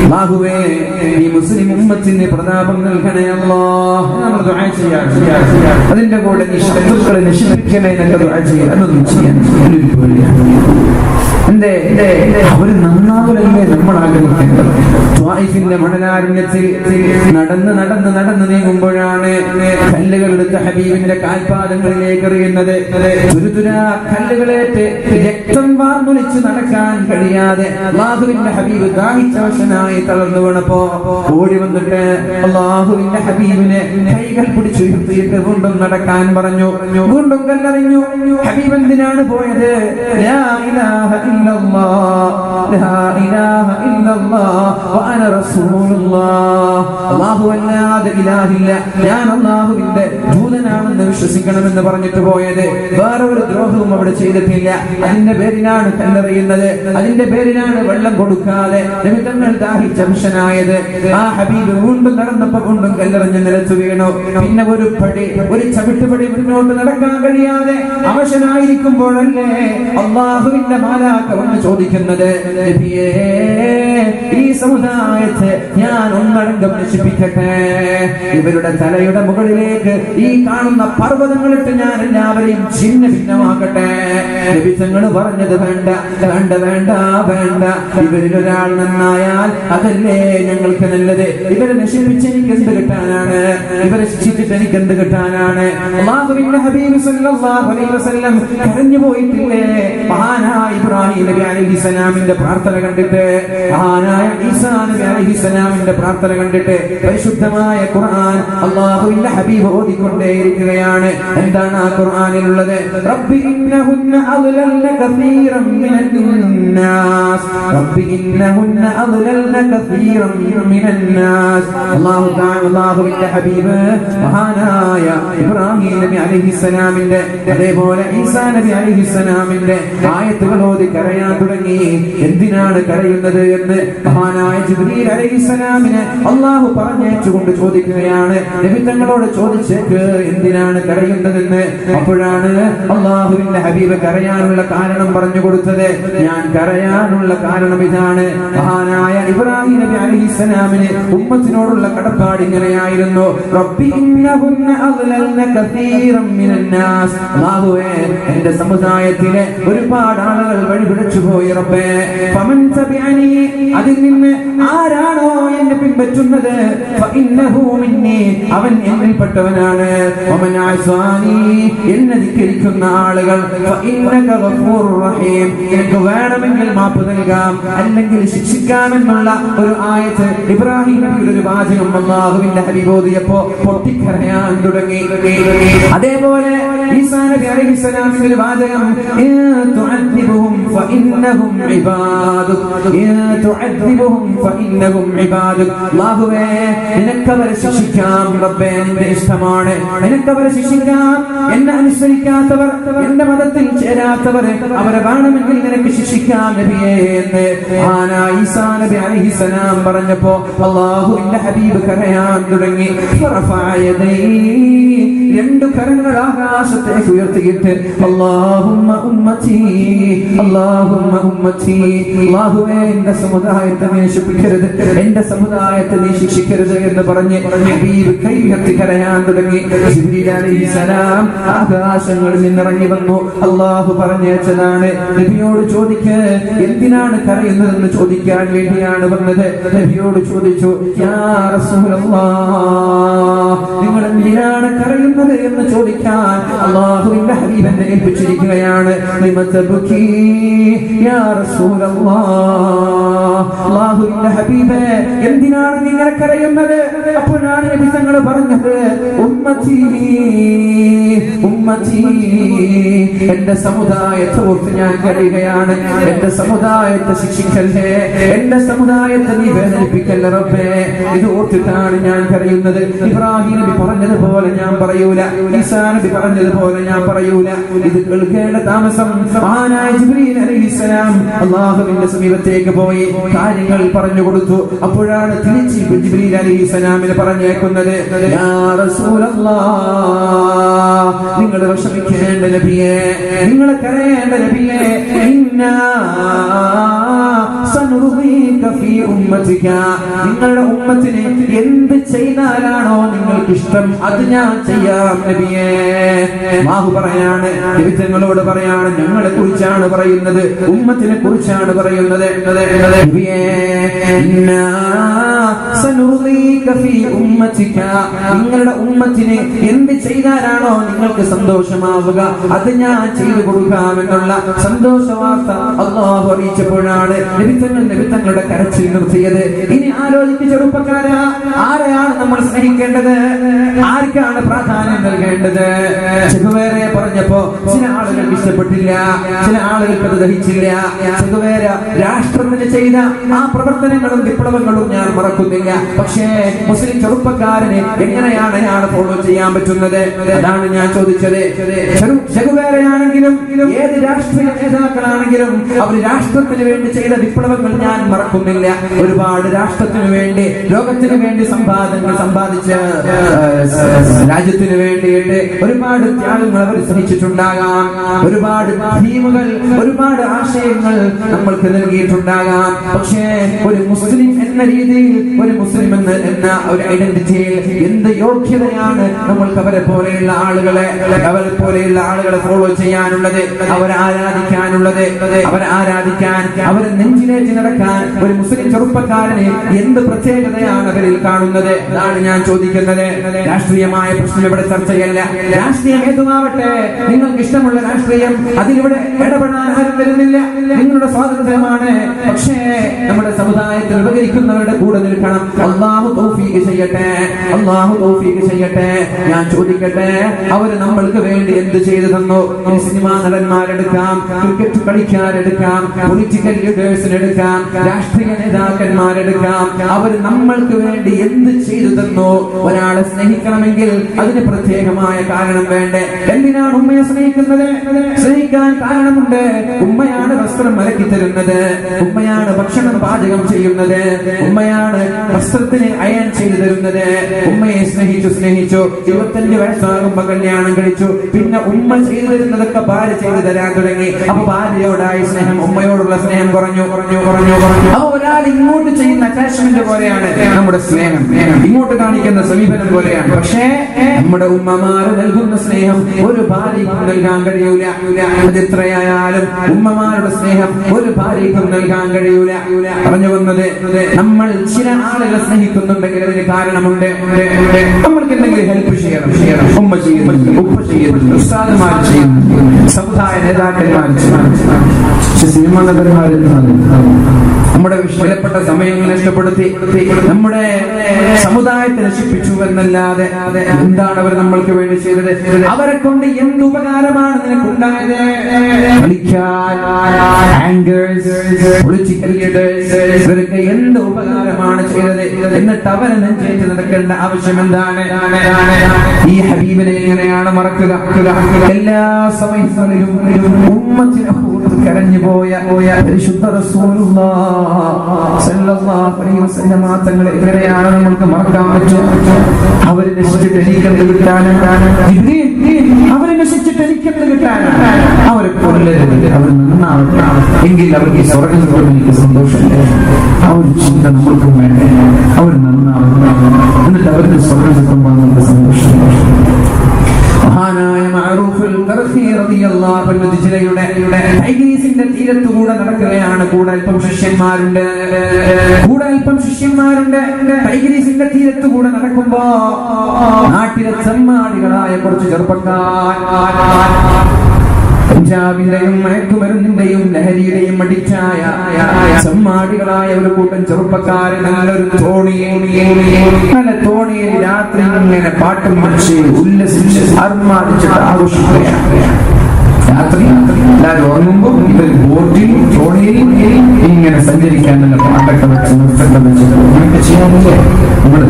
അല്ലാഹുവേ ഈ മുസ്ലിം ഉമ്മത്തിന് പ്രതാപം നൽകണേ അല്ലാഹ്. നമ്മൾ ദുആ ചെയ്യാൻ, അതിന്റെ കൂടെ ഈ ശത്രുക്കളെ നശിപ്പിക്കണേ എന്നൊക്കെ ദുആ ചെയ്യാൻ, അതൊന്നും ചെയ്യാൻ ഒരു പേടിയാണ്. അവര് നന്നാവലല്ലേ നമ്മൾ ആഗ്രഹിക്കേണ്ടത്. ത്വായിഫിന്റെ മണലാരണ്യത്തിൽ നടന്ന് നടന്ന് നടന്ന് നീങ്ങുമ്പോഴാണ് കല്ലുകൾ എടുത്ത് ഹബീബിന്റെ കാൽപാദങ്ങളിലേക്ക് എറിയുന്നത്. തുരുതുരാ കല്ലുകളേറ്റ് രക്തം വാർന്നൊലിച്ച് നടക്കാൻ കഴിയാതെ അല്ലാഹുവിന്റെ ഹബീബ് ദാഹിച്ചവശനായി തളർന്നു വീണപ്പോ ഓടി വന്നിട്ട് അല്ലാഹുവിന്റെ ഹബീബിനെ കൈകൾ പിടിച്ചുയർത്തിയിട്ട് വീണ്ടും നടക്കാൻ പറഞ്ഞു. വീണ്ടും കല്ലെറിഞ്ഞു. ഹബീബ് എന്തിനാണ് പോയത്? ലാ ഇലാഹ ഇല്ലല്ലാഹ് ലാ ഇലാഹ ഇല്ലല്ലാഹ് വഅന റസൂലുള്ളാഹ്. അല്ലാഹു അല്ലാതെ ഇലാഹില്ല, ഞാൻ അല്ലാഹുവിന്റെ ദൂതനാണെന്ന് വിശ്വസിക്കണമെന്ന് പറഞ്ഞിട്ട് പോയത്. വേറെ ഒരു ദ്രോഹവും അവിടെ ചെയ്തിട്ടില്ല. അതിന്റെ പേരിലാണ് കല്ലെറിയുന്നത്, അതിന്റെ പേരിലാണ് വെള്ളം കൊടുക്കാതെ നിമിത്തങ്ങൾ ദാഹിച്ച മനുഷ്യനായത്. ആ ഹബീബ് വീണ്ടും നടന്നപ്പോ വീണ്ടും കല്ലെറിഞ്ഞ് നിലത്ത് വീണു. പിന്നെ ഒരു ചവിട്ടുപടി മുന്നോട്ട് നടക്കാൻ കഴിയാതെ അവശനായിരിക്കുമ്പോഴല്ലേ അല്ലാഹുവിന്റെ മാലാഖ വന്ന് ചോദിക്കുന്നത്, നബിയേ, ഈ സമുദായത്തെ ഞാൻ ഒന്നടങ്കം നശിപ്പിക്കട്ടെ, ഇവരുടെ തലയുടെ മുകളിലേക്ക് ഈ കാണുന്ന പർവ്വതങ്ങളിട്ട് ഞാൻ എല്ലാവരെയും ഛിന്ന ഭിന്നമാക്കട്ടെ. നബിതങ്ങൾ പറഞ്ഞത് വേണ്ട വേണ്ട വേണ്ട വേണ്ട, ഇവരിൽ ഒരാൾ നന്നായാൽ അതല്ലേ ഞങ്ങൾക്ക് നല്ലത്. ഇവരെ നശിപ്പിച്ച് എനിക്ക് എന്ത് കിട്ടാനാണ്? ഇവരെ ശിക്ഷിച്ചിട്ട് എനിക്ക് എന്ത് കിട്ടാനാണ്? അല്ലാഹുവിന്റെ ഹബീബ് സല്ലല്ലാഹു അലൈഹി വസല്ലം കരഞ്ഞു പോയിട്ടില്ലേ? മഹാനായ ഇബ്രാഹിം നബി അലൈഹിസ്സലാമിന്റെ പ്രാർത്ഥന കണ്ടിട്ട്, മഹാനായ ഈസാ നബി അലൈഹിസ്സലാമിന്റെ പ്രാർത്ഥന കണ്ടിട്ട് പരിശുദ്ധമായ ഖുർആൻ അല്ലാഹുവിന്റെ ഹബീബ് ഓതിക്കൊണ്ടേയിരിക്കുകയാണ്. എന്താണ് ആ ഖുർആനിലുള്ളത്? റബ്ബി ഇന്നഹുന്ന അദ്ലൽന കസീറൻ മിനന്നാസ്, റബ്ബി ഇന്നഹുന്ന അദ്ലൽന കസീറൻ മിനന്നാസ്. അല്ലാഹുവിന്റെ ഹബീബ് മഹാനായ ഇബ്രാഹിം നബി അലൈഹിസ്സലാമിന്റെ അതേപോലെ ഈസാ നബി അലൈഹിസ്സലാമിന്റെ ആയത്തുകൾ ഓതി കരയാൻ തുടങ്ങി. എന്തിനാണ് കരയുന്നത് എന്ന് മഹാനായ ജിബ്രീൽ അലൈഹിസ്സലാമിനെ അല്ലാഹു പറഞ്ഞേച്ചുകൊണ്ട് ചോദിക്കുകയാണ്. നബി തങ്ങളോട് ചോദിച്ചേക്ക് എന്തിനാണ് കരയുന്നതെന്ന്. അപ്പോഴാണ് അല്ലാഹുവിന്റെ ഹബീബ് കരയാനുള്ള കാരണം പറഞ്ഞു കൊടുത്തത്. ഞാൻ കരയാനുള്ള കാരണം ഇതാണ്, മഹാനായ ഇബ്രാഹിം നബി അലൈഹിസ്സലാമിന് ഉമ്മത്തിനോടുള്ള കടപ്പാട് ഇങ്ങനെയായിരുന്നു. റബ്ബി ഇന്നഹുന്ന അദ്ലൽന കസീറൻ മിനന്നാസ്. അല്ലാഹുവേ, എന്റെ സമുദായത്തിലെ ഒരുപാട് ആളുകൾ വഴിപിഴച്ചു പോയി റബ്ബേ. ഫമൻ തബിഅനി, അതിൽ നിന്ന് ആരാണോ എന്നെ പിൻപറ്റുന്നത്, ഫഇന്നഹു മിന്നി, അവൻ എന്നിൽപ്പെട്ടവനാണ്. വമൻ അസാനി, എന്നെ ധിക്കരിക്കുന്ന ആളുകൾ, ഫഇന്നക ഗഫൂറുർ റഹീം, എനിക്ക് വേണമെങ്കിൽ മാപ്പ് നൽകാം അല്ലെങ്കിൽ ശിക്ഷിക്കാമെന്നുള്ള ഒരു ആയത്ത് ഇബ്രാഹിം നബിയുടെ ഒരു വാചകം അല്ലാഹുവിന്റെ ഹബീബ് ഓതിയപ്പോ പൊട്ടിക്കരയാൻ തുടങ്ങി. അതേപോലെ ഈസാ നബി അലൈഹിസ്സലാമിന്റെ ഒരു വാചകം, ഇൻ തുഅദ്ദിബുഹും ഫഇന്നഹും ഇബാദുക്, ഇൻ തുഅദ്ദിബുഹും ഫഇന്നഹും ഇബാദുക്. അല്ലാഹുവേ, നിനക്കവരെ ശിക്ഷിക്കാം റബ്ബേ, നിന്റെ ഇഷ്ടമാണ്, നിനക്കവരെ ശിക്ഷിക്കാം. എന്നെ അനുസരിക്കാത്തവർ, എന്റെ മതത്തിൽ ചേരാത്തവർ, അവരെ വേണമെങ്കിൽ നിനക്ക് ശിക്ഷിക്കാം നബിയേ എന്ന് ഈസാ നബി അലൈഹിസ്സലാം പറഞ്ഞപ്പോ അല്ലാഹുവിന്റെ ഹബീബ് കരയാൻ തുടങ്ങി. രണ്ട് കരങ്ങൾ ആകാശത്തേക്ക് ഉയർത്തിയിട്ട് അല്ലാഹുമ്മ ഉമ്മത്തി, അല്ലാഹുമ്മ ഉമ്മത്തി, അല്ലാഹുവേ, എന്റെ സമുദായത്തെ നീ ശിക്ഷിക്കരുത്, എന്റെ സമുദായത്തെ നീ ശിക്ഷിക്കരുത് എന്ന് പറഞ്ഞ് ഹബീബ് കൈ ഉയർത്തി കരയാൻ തുടങ്ങി. ജിബ്രീൽ അലൈഹിസ്സലാം ആകാശങ്ങളിൽ നിന്നിറങ്ങി വന്നു. അല്ലാഹു പറഞ്ഞയച്ചതാണ്. നബിയോട് ചോദിക്ക് എന്തിനാണ് കരയുന്നതെന്ന് ചോദിക്കാൻ വേണ്ടിയാണ് വന്നത്. നബിയോട് ചോദിച്ചു, യാ റസൂലല്ലാഹ്, നിങ്ങൾ എന്തിനാണ് കരയുന്നത് എന്ന് ചോദിക്കാൻ അല്ലാഹുവിന്റെ ഹബീബ് എന്നെ ഏൽപ്പിച്ചിരിക്കുകയാണ്. ലിമതബ്കി യാ റസൂലല്ലാഹ്, അല്ലാഹുവിന്റെ ഹബീബേ, എന്തിനാണ് നിങ്ങൾ കരയുന്നത്? അപ്പോഴാണ് നബി തങ്ങൾ പറഞ്ഞത്, ഉമ്മത്തി ഉമ്മത്തി, എന്റെ സമുദായത്തെ ഓർത്ത് ഞാൻ കരയുകയാണ്. എന്റെ സമുദായത്തെ ശിക്ഷിക്കല്ലേ, എന്റെ സമുദായത്തെ നീ വേദനിപ്പിക്കല്ല റബ്ബേ, ഇത് ഓർത്തിട്ടാണ് ഞാൻ കരയുന്നത്. ഇബ്രാഹിം നബി പറഞ്ഞതുപോലെ ഞാൻ പറയൂല, ഈസാ നബി പറഞ്ഞതുപോലെ ഞാൻ പറയൂല. ഇത് കേൾക്കേണ്ട താമസം മഹാനായ ജിബ്രീൽ അലൈഹിസ്സലാം അല്ലാഹുവിന്റെ സമീപത്തേക്ക് പോയി കാര്യങ്ങൾ പറഞ്ഞു കൊടുത്തു. അപ്പോഴാണ് തിരിച്ച് ജിബ്രീൽ അലൈഹിസ്സലാമിനെ പറഞ്ഞേക്കുന്നത്, യാ റസൂലല്ലാഹ്, നിങ്ങൾ നിങ്ങൾ വിഷമിക്കേണ്ട നബിയേ, നിങ്ങൾ കരയേണ്ട നബിയേ. ഇന്നാ സനുർദീക ഫീ ഉമ്മതിക, നിങ്ങളുടെ ഉമ്മത്തിന് എന്ത് ചെയ്താലാണോ നിങ്ങൾക്ക് ഇഷ്ടം അത് ഞാൻ ചെയ്യാം നബിയേ. അല്ലാഹു പറയാണ്, നബി തങ്ങളോട് പറയാണ്, ഞങ്ങളെ കുറിച്ചാണ് പറയുന്നത്, ഉമ്മത്തിനെ കുറിച്ചാണ് പറയുന്നത്. നബിയേ, ഇന്നാ സനുർദീക ഫീ ഉമ്മതിക, നിങ്ങളുടെ ഉമ്മത്തിന് എന്ത് ചെയ്താലാണോ നിങ്ങൾക്ക് സന്തോഷമാവുക അത് ഞാൻ ചെയ്തു കൊടുക്കാമെന്നുള്ള സന്തോഷ വാർത്ത അല്ലാഹു അറിയിച്ചപ്പോഴാണ് നബി തങ്ങളുടെ കരച്ചിൽ നിർത്തിയത്. ഇനി ആലോചിച്ച് ചെറുപ്പക്കാരാ, ആരെയാണ് നമ്മൾ സ്നേഹിക്കേണ്ടത്? ആർക്കാണ് പ്രാധാന്യം നൽകേണ്ടത്? ചെഗുവേര പറഞ്ഞപ്പോ ചില ആളുകൾക്ക് ഇഷ്ടപ്പെട്ടില്ല, ചില ആളുകൾക്ക് അത് ദഹിച്ചില്ല. ചെഗുവേര രാഷ്ട്രത്തിന് ചെയ്ത ആ പ്രവർത്തനങ്ങളും വിപ്ലവങ്ങളും ഞാൻ മറക്കുന്നില്ല. പക്ഷേ മുസ്ലിം ചെറുപ്പക്കാരന് എങ്ങനെയാണ് അയാൾ ഫോളോ ചെയ്യാൻ പറ്റുന്നത്? അതാണ് ഞാൻ ചോദിച്ചത്. ചെഗുവേരയാണെങ്കിലും ഏത് രാഷ്ട്രീയ നേതാക്കളാണെങ്കിലും അവർ രാഷ്ട്രത്തിന് വേണ്ടി ചെയ്ത വിപ്ലവങ്ങൾ ഞാൻ മറക്കുന്നില്ല. ഒരുപാട് രാഷ്ട്രത്തിന് വേണ്ടി, ലോകത്തിന് വേണ്ടി സമ്പാദിച്ച് രാജ്യത്തിന് വേണ്ടിയിട്ട് ഒരുപാട് ത്യാഗങ്ങൾ അവർ സഹിച്ചിട്ടുണ്ടാകാം. ഒരുപാട് ഭീമുകൾ, ഒരുപാട് ആശയങ്ങൾ നമ്മൾക്ക് നൽകിയിട്ടുണ്ടാകാം. പക്ഷേ ഒരു മുസ്ലിം എന്ന രീതിയിൽ, ഒരു മുസ്ലിം എന്ന ഒരു ഐഡന്റിറ്റിയിൽ എന്ത് യോഗ്യതയാണ് നമ്മൾക്ക് അവരെ പോലെയുള്ള ആളുകളെ ഫോളോ ചെയ്യാനുള്ളത്, അവരെ ആരാധിക്കാനുള്ളത്, അവരെ നെഞ്ചിലേറ്റ് നടക്കാൻ ഒരു മുസ്ലിം ചെറുപ്പക്കാരന് എന്ത് പ്രത്യേകതയാണ് അവരിൽ കാണുന്നത്? അതാണ് ഞാൻ ചോദിക്കുന്നത്. രാഷ്ട്രീയമായ പ്രശ്നം ഇവിടെ ചർച്ചയല്ല. രാഷ്ട്രീയം ഏതുമാവട്ടെ, നിങ്ങൾക്ക് ഇഷ്ടമുള്ള രാഷ്ട്രീയം, അതിലിവിടെ ഇടപെടാൻ ആരും വരുന്നില്ല. നിങ്ങളുടെ സ്വാതന്ത്ര്യമാണ്. പക്ഷേ നമ്മുടെ സമുദായത്തിൽ ഉപകരിക്കുന്നവരുടെ കൂടെ നിൽക്കണം. അല്ലാഹു തൗഫീഖ് ചെയ്യട്ടെ, അല്ലാഹു തൗഫീഖ് ചെയ്യട്ടെ. ഞാൻ ചോദിക്കട്ടെ, അവര് നമ്മൾക്ക് വേണ്ടി എന്ത് ചെയ്തു തന്നു? സിനിമാ നടന്മാരെടുക്കാം, ക്രിക്കറ്റ് കളിക്കാരെടുക്കാം, പൊളിറ്റിക്കൽ ലീഡേഴ്സിനെടുക്കാം, രാഷ്ട്രീയ നേതാക്കന്മാരെടുക്കാം. അവർ നമ്മൾക്ക് വേണ്ടി എന്ത് ചെയ്തു തന്നു? ഒരാളെ സ്നേഹിക്കണമെങ്കിൽ അതിന് പ്രത്യേകമായ കാരണം വേണ്ടേ? എന്തിനാണ് ഉമ്മയെ സ്നേഹിക്കുന്നത്? സ്നേഹിക്കാൻ കാരണമുണ്ട്. ഉമ്മയാണ് വസ്ത്രം മലക്കി തരുന്നത്, ഉമ്മയാണ് ഭക്ഷണം പാചകം ചെയ്യുന്നത്, ഉമ്മയാണ് വസ്ത്രത്തിന് അയൺ ചെയ്തു തരുന്നത്. ഉമ്മയെ സ്നേഹിച്ചു 25 വയസ്സാകുമ്പോ കല്യാണം കഴിച്ചു. പിന്നെ ഉമ്മ ചെയ്തു തരുന്നതൊക്കെ ഭാര്യ ചെയ്തു തരാൻ തുടങ്ങി. അപ്പൊ ഭാര്യയോടായി സ്നേഹം, ഉമ്മയോടുള്ള സ്നേഹം കുറഞ്ഞു. അപ്പൊ ഒരാൾ ഇങ്ങോട്ട് ചെയ്യുന്ന അറ്റാച്ച്മെന്റ് പോലെയാണ് നമ്മുടെ സ്നേഹം, ഇങ്ങോട്ട് കാണിക്കുന്ന സമീപനം പോലെയാണ്. പക്ഷേ നമ്മുടെ ഉമ്മമാര് നൽകുന്ന സ്നേഹം ഒരു ഭാര്യയ്ക്കും നൽകാൻ കഴിയൂല. എത്രയായാലും ഉമ്മമാരുടെ സ്നേഹം ഒരു ഭാര്യയ്ക്കും നൽകാൻ കഴിയൂല. പറഞ്ഞു വന്നത്, നമ്മൾ ചില ആളുകളെ സ്നേഹിക്കുന്നുണ്ടെങ്കിൽ അതിന് കാരണമുണ്ട്. നമ്മൾക്ക് എന്തെങ്കിലും ഹെൽപ്പ് ചെയ്യണം. ഉമ്മ ചെയ്യുന്നു, ഉപ്പ ചെയ്യുന്നു, ഉസ്താദുമാർ ചെയ്യുന്നു, സമുദായ നേതാക്കന്മാർ സിനിമാ നടന്മാർ നമ്മുടെ വിലപ്പെട്ട സമയങ്ങൾ നഷ്ടപ്പെടുത്തി നമ്മുടെ സമുദായത്തെ നശിപ്പിച്ചു എന്നല്ലാതെ എന്താണ് അവർ നമ്മൾക്ക് വേണ്ടി ചെയ്തത്? അവരെ കൊണ്ട് എന്ത് ഉപകാരമാണ് നിനക്കുണ്ടായത്? പൊളിറ്റിക്കൽ ലീഡേഴ്സ് ഇവർക്ക് എന്ത് ഉപകാരമാണ് ചെയ്തത്? എന്നിട്ട് അവരെ നെഞ്ചേറ്റ് നടക്കേണ്ട ആവശ്യം എന്താണ്? ഈ ഹബീബിനെ എങ്ങനെയാണ് മറക്കുക? എല്ലാ സമയങ്ങളിലും ഉമ്മത്തിനെ കരഞ്ഞു പോയ പരിശുദ്ധ റസൂലുള്ളാഹി സ്വല്ലല്ലാഹു അലൈഹി വസല്ലം തങ്ങളെ എങ്ങനെയാണ് നമുക്ക് മറക്കാൻ പറ്റുക? അവരെ നശിച്ചിട്ട് എനിക്കെന്ത് കിട്ടാനാണ്? അവരെ നശിച്ചിട്ട് എനിക്കെന്ത് കിട്ടാനാണ്? അവരെ കൊല്ലരുത്, അവർ നന്നാവട്ടെ, എങ്കിൽ അവർക്ക് സ്വർഗ്ഗം കിട്ടും. എനിക്ക് സന്തോഷമില്ല. ആ ഒരു ചിന്ത നമ്മൾക്കും വേണ്ടേ? അവർ നന്നാവട്ടെ, എന്നിട്ട് അവർക്ക് സ്വർഗ്ഗം കിട്ടുമ്പോൾ നമുക്ക് സന്തോഷം. മഹാനായ മഅറൂഫുൽ ഖർഖി റളിയല്ലാഹു അൻഹു ജിലയുടെ ടൈഗ്രീസിന്റെ തീരത്തുകൂടെ നടക്കുകയാണ്. കൂടെ അല്പം ശിഷ്യന്മാരുണ്ട്. ടൈഗ്രീസിന്റെ തീരത്തുകൂടെ നടക്കുമ്പോ നാട്ടിലെ ചെമ്മാടികളായ കുറച്ച് ചെറുപ്പക്കാർ പഞ്ചാബിന്റെയും മയക്കുമരുന്നിന്റെയും ലഹരിയുടെയും അടിച്ചായ ചെമ്മാടികളായ ഒരു കൂട്ടം ചെറുപ്പക്കാരെ നല്ലൊരു തോണിയിൽ രാത്രി ഇങ്ങനെ പാട്ടും വെച്ച് ഉല്ലസിച്ച് ആർമാദിച്ചിട്ട് ആഘോഷിക്കുകയാണ്. രാത്രി എല്ലാവരും ഉറങ്ങുമ്പോൾ ഇവർ ബോട്ടിൽ തോണിയിൽ ഇങ്ങനെ സഞ്ചരിക്കാൻ നല്ല പാട്ടൊക്കെ വെച്ച് നൃത്തം വെച്ച് ഇങ്ങനെയൊക്കെ ചെയ്യാനില്ലേ ഇവിടെ?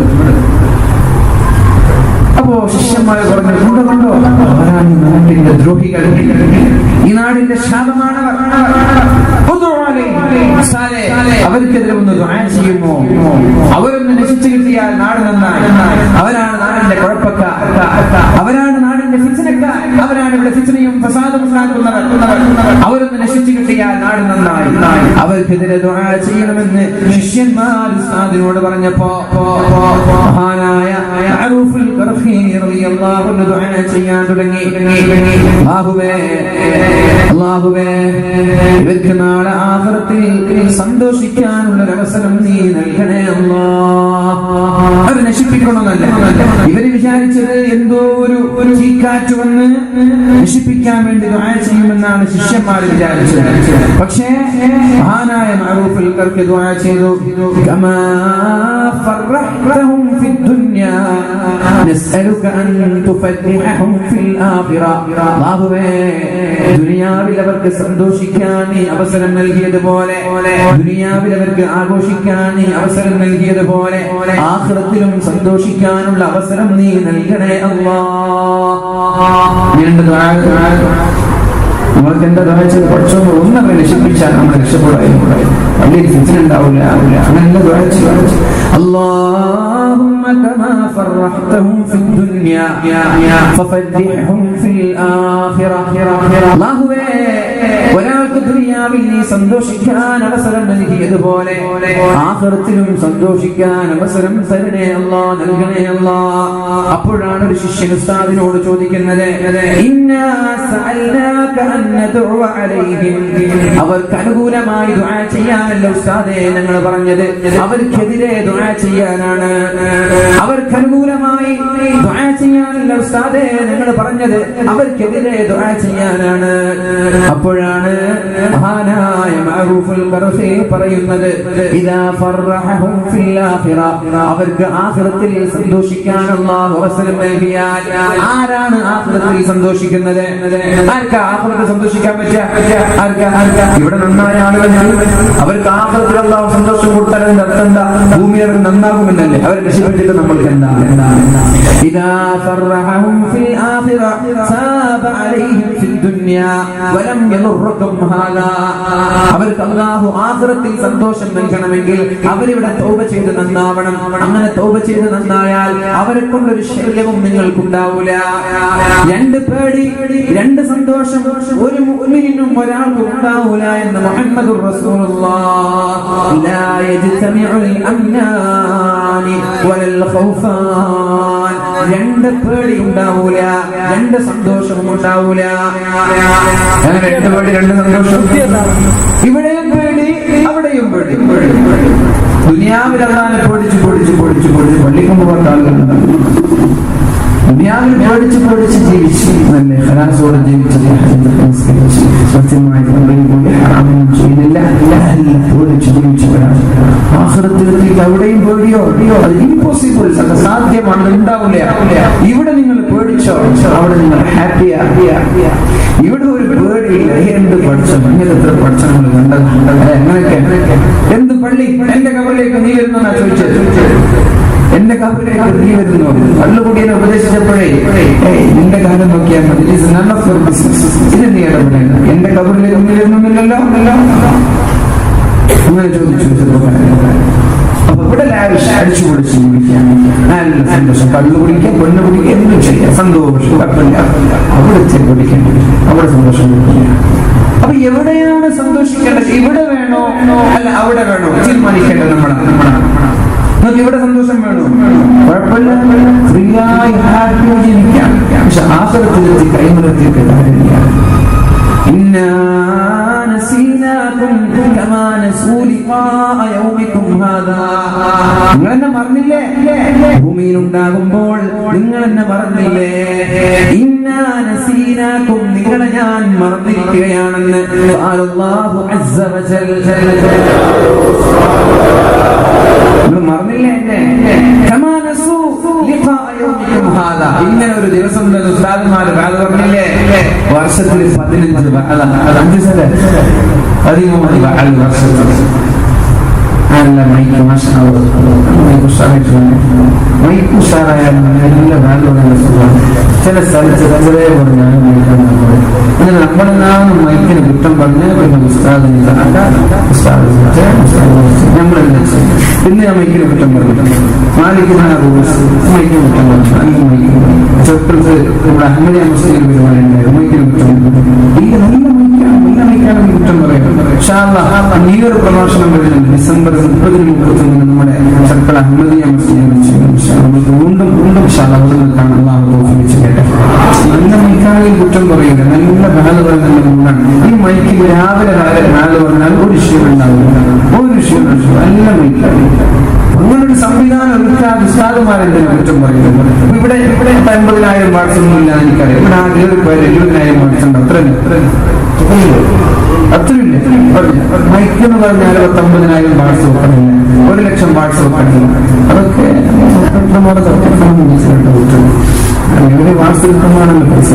അപ്പോ ശിഷ്യന്മാരെ പറഞ്ഞു, കണ്ടോ അവരാണ് ഈ നാട്ടിന്റെ ദ്രോഹികൾ, ഈ നാടിന്റെ ശാപമാണ്. അവർക്കെതിരെ ഒന്ന് ദുആ ചെയ്യുമോ? അവരൊന്ന് നശിച്ചു കിട്ടിയാൽ നാട് നന്നായി. അവരാണ് നാടിന്റെ കുഴപ്പക്കാർ, അവരാണ് നാടിന്റെ ഫിത്നക്കാർ, അവരാണ് കിട്ടിയാൽ നാട് നന്നായി. അവർക്കെതിരെ ദുആ ചെയ്യണമെന്ന് ശിഷ്യന്മാർ ഉസ്താദിനോട് പറഞ്ഞപ്പോ മഹാനായ മഅറൂഫുൽ ഖർഖി റളിയല്ലാഹു അൻഹു ദുആ ചെയ്യാൻ തുടങ്ങി. അല്ലാഹുവേ ഇവർക്ക് നാളെ ആഖിറത്തിൽ സന്തോഷിക്കാനുള്ള അവസരം നീ നൽകണേ അല്ലാഹ്. അത് നശിപ്പിക്കണമെന്നല്ല, ഇവര് വിചാരിച്ചത് എന്തോ ഒരു ചീക്കാറ്റ് വന്ന് നശിപ്പിക്കാൻ വേണ്ടി ദുആ ചെയ്യുമെന്നാണ് ശിഷ്യന്മാർ വിചാരിച്ചത്. പക്ഷേ മഹാനായ മഅറൂഫുൽ ഖർഖി ദുആ ചെയ്തു, കമാ ഫറഹ്തഹും ഫിദ്ദുനിയാ നസ്അലുക അൻ തുഫദ്ദിഹഹും ഫിൽ ആഖിറ. അല്ലാഹുവേ ദുനിയാവിൽ അവർക്ക് സന്തോഷിക്കാൻ നീ അവസരം നൽകിയതുപോലെ, ദുനിയാവിൽ അവർക്ക് ആഘോഷിക്കാൻ നീ അവസരം നൽകിയതുപോലെ ആഖിറത്തിലും സന്തോഷിക്കാനുള്ള അവസരം നീ നൽകണേ അല്ലാഹ്. നമ്മൾക്ക് എന്താ ദുആ ചെയ്ത് പഠിച്ചോ ഒന്നവരെ നശിപ്പിച്ചാൽ നമ്മൾ രക്ഷപ്പെടായിരുന്നു, വലിയ ഫിത്ന ഉണ്ടാവില്ല. അങ്ങനെ ദുആ ചെയ്തു, اللهم كما فرحتهم في الدنيا ففرحهم في الآخرة. അല്ലാഹുവേ ഒരാൾക്ക് ദുനിയാവിൽ നീ സന്തോഷിക്കാൻ അവസരം നൽകിയതുപോലെ ആഖിറത്തിലും സന്തോഷിക്കാൻ അവസരം തരണേ അല്ലാഹ്, നൽകണേ അല്ലാഹ്. അപ്പോഴാണ് ഒരു ശിഷ്യൻ ഉസ്താദിനോട് ചോദിക്കുന്നത്, ഇന്നാ സഅൽനാക അൻ നദഉ അലൈഹിം. അവർക്ക് അനുകൂലമായി ദുആ ചെയ്യാനല്ല ഉസ്താദേ ഞങ്ങൾ പറഞ്ഞത്, അവർക്കെതിരെ ദുആ ചെയ്യാനാണ്. അവർക്ക് അനുകൂലമായി ദുആ ചെയ്യാനല്ല ഉസ്താദേ ഞങ്ങൾ പറഞ്ഞത്, അവർക്കെതിരെ ദുആ ചെയ്യാനാണ്. അപ്പോഴാണ് മഹാനായ മഅറൂഫുൽ ഖർഖി പറയുന്നത്, ഇദാ ഫറഹഹും ഫിൽ ആഖിറ. അവർക്ക് ആഖിറത്തിൽ സന്തോഷിക്കാൻ അല്ലാഹു അവസരം നൽകിയാൽ, ആരാണ് ആഖിറത്തിൽ സന്തോഷിക്കുന്നത്? ആർക്കാ ആഖിറത്തിൽ സന്തോഷിക്കാൻ പറ്റുക? ഇവിടെ നന്നായ ആളുകൾ അവർക്ക് ആഖിറത്തിൽ അല്ലാഹു സന്തോഷം കൊടുത്താൽ അർത്ഥം എന്താ? ഭൂമിയിൽ അവർ നന്നാകുമെന്നല്ലേ? അവരെ രക്ഷിപ്പിച്ചിട്ട് നമ്മൾക്ക് എന്താണ്? ഇദാ ഫറഹഹും ഫിൽ ആഖിറ സാബ അലൈഹിം ഫിൽ ദുനിയാ വലം യദുർറുകും ഹാദാ. അവർക്ക് അല്ലാഹു ആഖിറത്തിൽ സന്തോഷം നൽകണമെങ്കിൽ അവരിവിടെ തൗബ ചെയ്ത് നന്നാവണം. അങ്ങനെ തൗബ ചെയ്ത് നന്നായാൽ അവരെ കൊണ്ടൊരു ശല്യവും നിങ്ങൾക്കുണ്ടാവൂല. രണ്ട് പേടി, രണ്ട് സന്തോഷം ഒരു മുഅ്മിനിനും ഒരാൾക്കും ഉണ്ടാവൂല എന്ന് മുഹമ്മദുർ റസൂലുള്ളാഹ്. ലാ യജ്തമിഉൽ അംനാനി വലൽ ഖൗഫാൻ. രണ്ട് പേടി ഉണ്ടാവൂല, രണ്ട് സന്തോഷവും ഉണ്ടാവൂല. അങ്ങനെ രണ്ട് പേടി, രണ്ട് സന്തോഷം. ഇവിടെയും പേടി, അവിടെയും പേടി. ദുനിയാവിൽ അല്ലാഹുവിനെ പേടിച്ച് പള്ളിക്കൊണ്ട് പോകാത്ത ആളുകളുണ്ട്. ദുനിയാവിൽ പേടിച്ച് ജീവിച്ചു, നല്ല ഖലാസോടെ ജീവിച്ചത്, സത്യമായി ഹറാമൊന്നും ചെയ്യുന്നില്ല, പേടിച്ച് ജീവിച്ചവരാണ്. ആഖിറത്തിലേക്ക് അവിടെയും പേടിയോ? അത് ഇമ്പോസിബിൾ, അത് സാധ്യമാണ്, ഉണ്ടാവില്ല. ഇവിടെ നിങ്ങൾ പേടിച്ചോ, അവിടെ നിങ്ങൾ ഹാപ്പിയാ. ഇവിടെ ഒരു പേടിയില്ല. എന്ത് പഠിച്ചോ, ഇങ്ങനെ എത്ര പഠിച്ചങ്ങൾ കണ്ടത് എങ്ങനെയൊക്കെ. എന്ത് പള്ളി എന്റെ കബറിലേക്ക് നീ വരുന്ന ചോദിച്ചത്? എന്റെ കബറിലേക്ക് നീ വരുന്നു? പള്ളുകൂടിയെ ഉപദേശിച്ചപ്പോഴേ നിന്റെ കാര്യം നോക്കിയാൽ മതി, ഇത് നീ ഇടപെടേണ്ട. എന്റെ കബറിലേക്ക് നീ വരുന്നില്ലല്ലോ അങ്ങനെ ചോദിച്ചു. അപ്പൊ ഇവിടെ അടിച്ചു പൊളിച്ച് ജീവിക്കാൻ നല്ല സന്തോഷം. കള്ളു കുടിക്കാൻ, പെണ്ണ് കുടിക്കാൻ, എന്തും ചെയ്യാം, സന്തോഷം, കുഴപ്പമില്ല. അവിടെ ചെലവഴിക്കാൻ, അവിടെ സന്തോഷം കൊടുക്കില്ല. അപ്പൊ എവിടെയാണ് സന്തോഷിക്കേണ്ടത്? ഇവിടെ വേണോ അല്ല അവിടെ വേണോ തീരുമാനിക്കേണ്ടത് നമ്മളാണ്. നമുക്ക് ഇവിടെ സന്തോഷം വേണോ? കുഴപ്പമില്ല, ഫ്രീ ആയി ഹാപ്പി ജീവിക്കാം. പക്ഷെ ആഖിറത്തിലെത്തി കൈമുറത്തിയൊക്കെ കാര്യമില്ല. إنا نسيناكم كما نسوا لقاء يومكم هذا. നിങ്ങൾ എന്നെ മറന്നില്ലേ? ഭൂമിയിൽ ഉണ്ടാകുമ്പോൾ നിങ്ങൾ എന്നെ മറന്നില്ലേ? ഇന്നാ നസീനാകും, നിങ്ങളെ ഞാൻ മറന്നിരിക്കുകയാണെന്ന് അല്ലാഹു അസ്സ വജൽ. നിങ്ങൾ മറന്നില്ലേ എന്നെ? കമാ നസൂ ലിഖാഅ യൗമിക്കും ഹാദാ. ഇങ്ങനെ ഒരു ദിവസം ഉസ്താദുമാർ പറഞ്ഞില്ലേ, വർഷത്തിൽ 15 ബഅല, 5 സല 13 ബഅല വർഷത്തിൽ. നല്ല മൈക്ക് മൈക്ക് ഉഷാറായാലും നല്ല ബാലമാണ്. ചില സ്ഥലത്ത് വളരെ പറഞ്ഞാണ് അങ്ങനെ നമ്മളെല്ലാം മൈക്കിന് കുറ്റം പറഞ്ഞ് ഉസ്താദിന് നമ്മളെല്ലാം പിന്നെ ഞാൻ മൈക്കിന് കുറ്റം പറഞ്ഞു. മാലിക്കുന്ന മൈക്കിന് കുറ്റം പറഞ്ഞു. ചെറുപ്പത്ത് നമ്മുടെ അഹമ്മദിയ മുസ്ലിം പരിപാടി ഉണ്ടായിരുന്നു, മൈക്കിന് കുറ്റം. ഈ നല്ല മൈക്കാണ്. മൈക്കാണെങ്കിൽ കുറ്റം പറയുന്നത്. ഈ ഒരു പ്രഭാഷണം വരുന്നുണ്ട് ഡിസംബർ 30-31 നമ്മുടെ സർക്കിൾ അഹമ്മദിയ നമുക്ക് വീണ്ടും അവിടെ കാണാൻ കേട്ടെ. നല്ല മൈക്കാണെങ്കിൽ കുറ്റം പറയുക, നല്ല ബാല് പറയുന്ന ഗുണാണ്. ഈ മൈക്കിൽ രാവിലെ ബാല് പറഞ്ഞാൽ ഒരു വിഷയം ഉണ്ടാവില്ല, ഒരു വിഷയം നല്ല മൈക്കാണ്. അങ്ങനൊരു സംവിധാനം ഉസ്താദുമാരെന്തിനാ കുറ്റം പറയുന്നത്? ഇവിടെ 50,000 വാട്സ് ഒന്നും ഇല്ല എനിക്കറിയാം. ഇവിടെ ആകെ 70,000 വാട്സ് ഉണ്ട്. അത്രയില്ല. മൈക്കെന്ന് പറഞ്ഞാൽ 50,000 വാട്സ് വെക്കണില്ല, 1,00,000 വാട്സ് വെക്കണില്ല. അതൊക്കെ വാട്സ് കിട്ടുമ്പോഴാണല്ലോ പൈസ.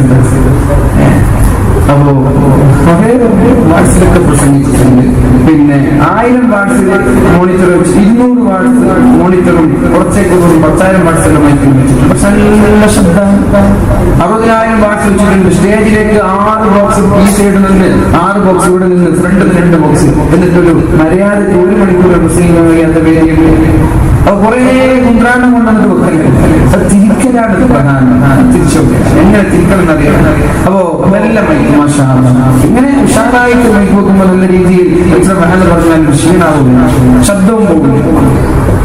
അപ്പോ വാട്സിലൊക്കെ പ്രസംഗിച്ചിട്ടുണ്ട്. പിന്നെ 1000 വാട്സിൽ മോണിറ്റർ വെച്ച് 200 വാട്സ് മോണിറ്ററും കുറച്ചേക്ക് 10,000 വാട്സിലെ മൈക്കിൽ വെച്ചിട്ടുണ്ട്. പക്ഷെ നല്ല ശബ്ദം. 60,000 വാട്സ് വെച്ചിട്ടുണ്ട്. സ്റ്റേജിലേക്ക് 6 ബോക്സ് ഈ സൈഡിൽ നിന്ന് 6 ബോക്സ് ഇവിടെ നിന്ന് ഫ്രണ്ടിൽ 2 ബോക്സ്, എന്നിട്ടൊരു മര്യാദയ്ക്ക് 1 മണിക്കൂർ പ്രസംഗിക്കാൻ കഴിയാത്ത വേദിയുണ്ട്. അപ്പൊ കുറെ കുന്ത്രാണ്ടം കൊണ്ടത് വെക്കല്ലേ, അത് തിരിക്കലാണ് പ്രധാനം. തിരിച്ചോക്കെ എങ്ങനെ തിരിക്കണം എന്നറിയാം. അപ്പോ നല്ല മൈക്ക് മാഷാ ഇങ്ങനെ ഉഷാറായിട്ട് മൈക്ക് വെക്കുമ്പോൾ നല്ല രീതിയിൽ എത്ര വേണമെന്ന് പറഞ്ഞാൽ ക്ഷീണാവില്ല, ശബ്ദവും പോകില്ല.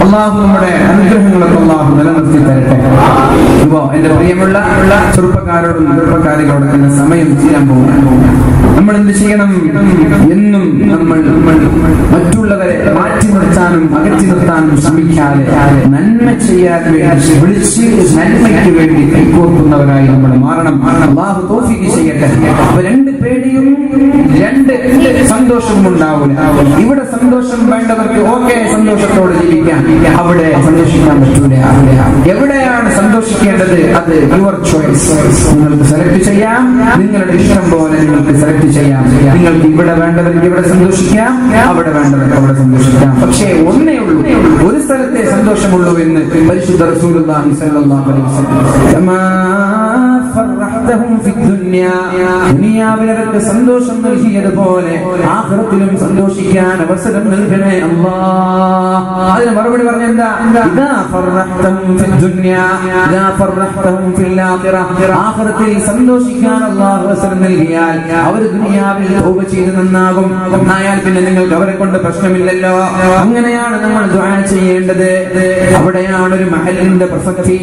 അള്ളാഹു നമ്മുടെ അനുഗ്രഹങ്ങളൊക്കെ അള്ളാഹു നിലനിർത്തി തരട്ടെ. ഇപ്പോ എന്റെ പ്രിയമുള്ള ചെറുപ്പക്കാരോടും ചെറുപ്പക്കാരികളോടൊക്കെ എന്റെ സമയം ചെയ്യാൻ പോകുന്നു. നമ്മൾ എന്ത് ചെയ്യണം? എന്നും നമ്മൾ മറ്റുള്ളവരെ മാറ്റി നിർത്താനും അകറ്റി നിർത്താനും ശ്രമിക്കാതെ നന്മ ചെയ്യാൻ വേണ്ടി വിളിച്ച് നന്മയ്ക്ക് വേണ്ടി കൈകോർക്കുന്നവരായി നമ്മൾ മാറണം. അള്ളാഹു തൗഫീഖ് ചെയ്യട്ടെ. അപ്പൊ 2 പേടിയും 2 സന്തോഷവും ഉണ്ടാവില്ല. ഇവിടെ സന്തോഷം വേണ്ടവർക്ക് ഓക്കെ സന്തോഷത്തോടെ ജീവിക്കാം, അവിടെ സന്തോഷിക്കാൻ പറ്റൂല. എവിടെയാണ് സന്തോഷിക്കേണ്ടത്? അത് യുവർ ചോയ്സ്. നിങ്ങൾക്ക് സെലക്ട് ചെയ്യാം, നിങ്ങളുടെ ഇഷ്ടം പോലെ നിങ്ങൾക്ക് സെലക്ട് ചെയ്യാം. നിങ്ങൾക്ക് ഇവിടെ വേണ്ടവർക്ക് ഇവിടെ സന്തോഷിക്കാം, അവിടെ വേണ്ടവർക്ക് അവിടെ സന്തോഷിക്കാം. പക്ഷേ ഒന്നേ ഉള്ളൂ, ഒരു സ്ഥലത്തെ സന്തോഷമുള്ളൂ എന്ന് പരിശുദ്ധ റസൂലുള്ളാഹി സ്വല്ലല്ലാഹു അലൈഹി വസല്ലം. ദുനിയാവിൽ അവർക്ക് സന്തോഷം നൽകിയതുപോലെ ആഖിറത്തിലും സന്തോഷിക്കാൻ അവസരം നൽകണേ അല്ലാഹ്. അതിന് മറുപടി പറഞ്ഞ എന്താ? ഇദാ ഫർഹ്തഹും ഫിദ്ദുനിയാ ഇദാ ഫർഹ്തഹും ഫിൽ ആഖിറ. ആഖിറത്തിൽ സന്തോഷിക്കാൻ അല്ലാഹു അവസരം നൽകിയാൽ അവർ ദുനിയാവിൽ തൗബ ചെയ്ത് നന്നാകും. നന്നായാൽ പിന്നെ നിങ്ങൾക്ക് അവരെ കൊണ്ട് പ്രശ്നമില്ലല്ലോ. അങ്ങനെയാണ് നമ്മൾ ദുആ ചെയ്യേണ്ടത്. അവിടെയാണ് ഒരു മഹലിന്റെ പ്രസക്തി,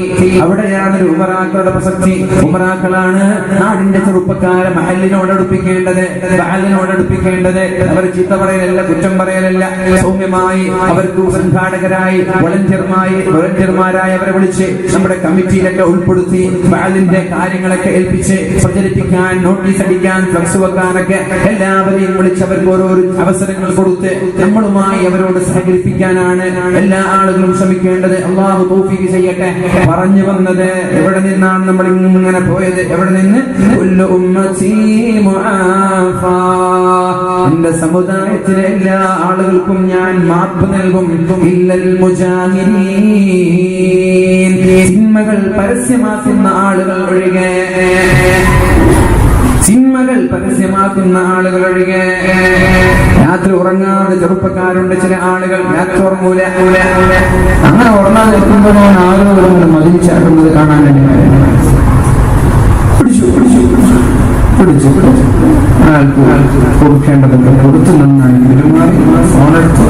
അവിടെയാണ് ഒരു ഉമറാക്കളുടെ പ്രസക്തി. ഉമറാക്കളാണ് നാടിന്റെ ചെറുപ്പക്കാരെ മഹലിനോട് അടുപ്പിക്കേണ്ടത്, ബഅലിനോട് അടുപ്പിക്കേണ്ടത്. അവർ ചീത്ത പറയലല്ല, കുറ്റം പറയലല്ല, സൗമ്യമായി അവർക്ക് സംഘാടകരായി വോളണ്ടിയർമാരായി അവരെ വിളിച്ച് നമ്മുടെ കമ്മിറ്റിയിലൊക്കെ ഉൾപ്പെടുത്തി ബഅലിന്റെ കാര്യങ്ങളൊക്കെ ഏൽപ്പിച്ച് പ്രചരിപ്പിക്കാൻ, നോട്ടീസ് അടിക്കാൻ, ഫ്ലക്സ് വെക്കാനൊക്കെ എല്ലാവരെയും വിളിച്ച് അവർക്ക് ഓരോരോ അവസരങ്ങൾ കൊടുത്ത് നമ്മളുമായി അവരോട് സഹകരിപ്പിക്കാനാണ് എല്ലാ ആളുകളും ശ്രമിക്കേണ്ടത്. അല്ലാഹു തൗഫീഖ് ചെയ്യട്ടെ. പറഞ്ഞു വന്നത് എവിടെ നിന്നാണ് നമ്മൾ ഇങ്ങനെ പോയത്? എവിടെ നിന്ന്? കുല്ലു ഉമ്മത്തി മുആഫാ. എന്റെ സമുദായത്തിലെ എല്ലാ ആളുകൾക്കും ഞാൻ മാപ്പ് നൽകും. ഇല്ലൽ മുജാഹിരീൻ. തിന്മകൾ പരസ്യമാക്കുന്ന ആളുകൾ ഒഴികെ, സിനിമകൾ പരസ്യമാക്കുന്ന ആളുകൾ ഒഴികെ. രാത്രി ഉറങ്ങാതെ ചെറുപ്പക്കാരുണ്ട് ചില ആളുകൾ, രാത്രി ഉറങ്ങൂല. അങ്ങനെ ഉറങ്ങാതെ നിൽക്കുമ്പോഴാണ് ആളുകൾ മതിച്ചാക്കുന്നത് കാണാൻ പിടിച്ചു കൊടുക്കേണ്ടതുണ്ട്. കൊടുത്ത് നന്നായി പെരുമാറി ഫോണെടുത്ത്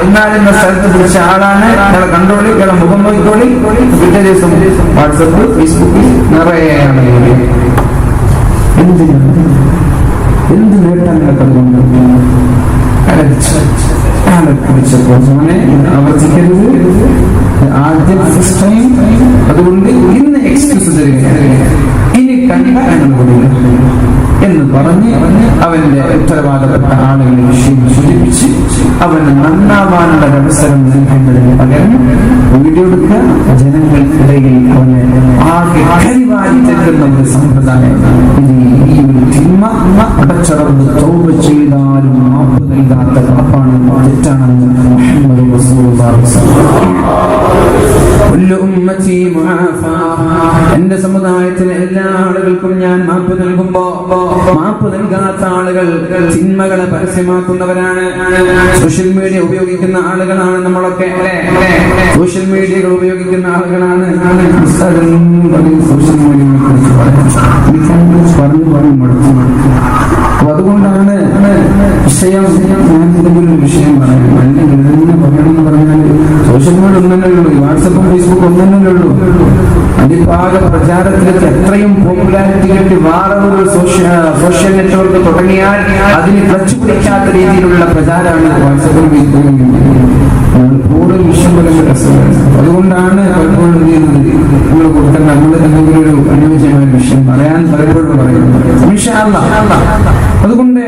ഇന്നാലെന്ന സ്ഥലത്ത് പിടിച്ച ആളാണ്, ഇയാളെ കണ്ടോളി, ഇയാളെ മുഖം നോക്കിക്കോളി. പിറ്റേ ദിവസം വാട്സപ്പ് ഫേസ്ബുക്കിൽ നിറയെയാണ്. എന്ത് നേട്ടങ്ങളൊക്കെ അതുകൊണ്ട് ആവർത്തിക്കരുത്. ആദ്യം ഫസ്റ്റ് ടൈം. അതുകൊണ്ട് ഇന്ന് എക്സ്ക്യൂസ് തരിക, ഇനി കണ്ടാൽ എന്ന് പറഞ്ഞ് അവന്റെ ഉത്തരവാദപ്പെട്ട ആളുകളെ വിഷയം സൂചിപ്പിച്ച് അവന് നന്നാവാനുള്ള അവസരം നൽകേണ്ടതിന് പകരം വീഡിയോ എടുക്കുക, ജനങ്ങൾക്കിടയിൽ അവനെ ആകെ കരിവാരി ചെല്ലുന്ന ഒരു സമ്പ്രദായം. ഈ ഒരു തിന്മ അടച്ചടർന്ന് തൗബ ചെയ്താലും മാപ്പ് നൽകാത്ത പാപ്പാണെന്ന് തെറ്റാണെന്ന് മുഹമ്മദ് റസൂലുള്ളാഹി സ്വല്ലല്ലാഹു അലൈഹി വസല്ലം എന്റെ സമുദായത്തിലെ എല്ലാ ആളുകൾക്കും ഞാൻ മാപ്പ് നൽകുമ്പോ മാപ്പ് നൽകാത്ത ആളുകൾ ചിന്മകളെ പരസ്യമാക്കുന്നവരാണ്. സോഷ്യൽ മീഡിയ ഉപയോഗിക്കുന്ന ആളുകളാണ് നമ്മളൊക്കെ. സോഷ്യൽ മീഡിയകൾ ഉപയോഗിക്കുന്ന ആളുകളാണ്. സോഷ്യൽ മീഡിയയെ കുറിച്ച് അപ്പൊ അതുകൊണ്ടാണ് വിഷയം ഞാൻ എന്തെങ്കിലും ഒരു വിഷയം പറയണമെന്ന് പറഞ്ഞാൽ സോഷ്യൽ മീഡിയ ഒന്നല്ലേ ഉള്ളൂ, വാട്സപ്പും ഫേസ്ബുക്കും ഒന്നല്ലേ ഉള്ളൂ. അതിപ്പാകെ പ്രചാരത്തിലേക്ക് എത്രയും പോപ്പുലാരിറ്റി കിട്ടി വേറെ ഒരു സോഷ്യൽ നെറ്റ്വർക്ക് തുടങ്ങിയാൽ അതിന് ക്ലച്ച് പിടിക്കാത്ത രീതിയിലുള്ള പ്രചാരമാണ് വാട്സപ്പും ഫേസ്ബുക്കും. കൂടുതൽ വിഷയം പറയുന്ന രസമാണ്. അതുകൊണ്ടാണ് പലപ്പോഴും എന്ത് ചെയ്യുന്നത്, നമ്മൾ കൊടുക്കാൻ നമ്മൾ എന്തെങ്കിലും ഒരു അനുയോജ്യമായ വിഷയം പറയാൻ പലപ്പോഴും പറയുന്നത്. അതുകൊണ്ട്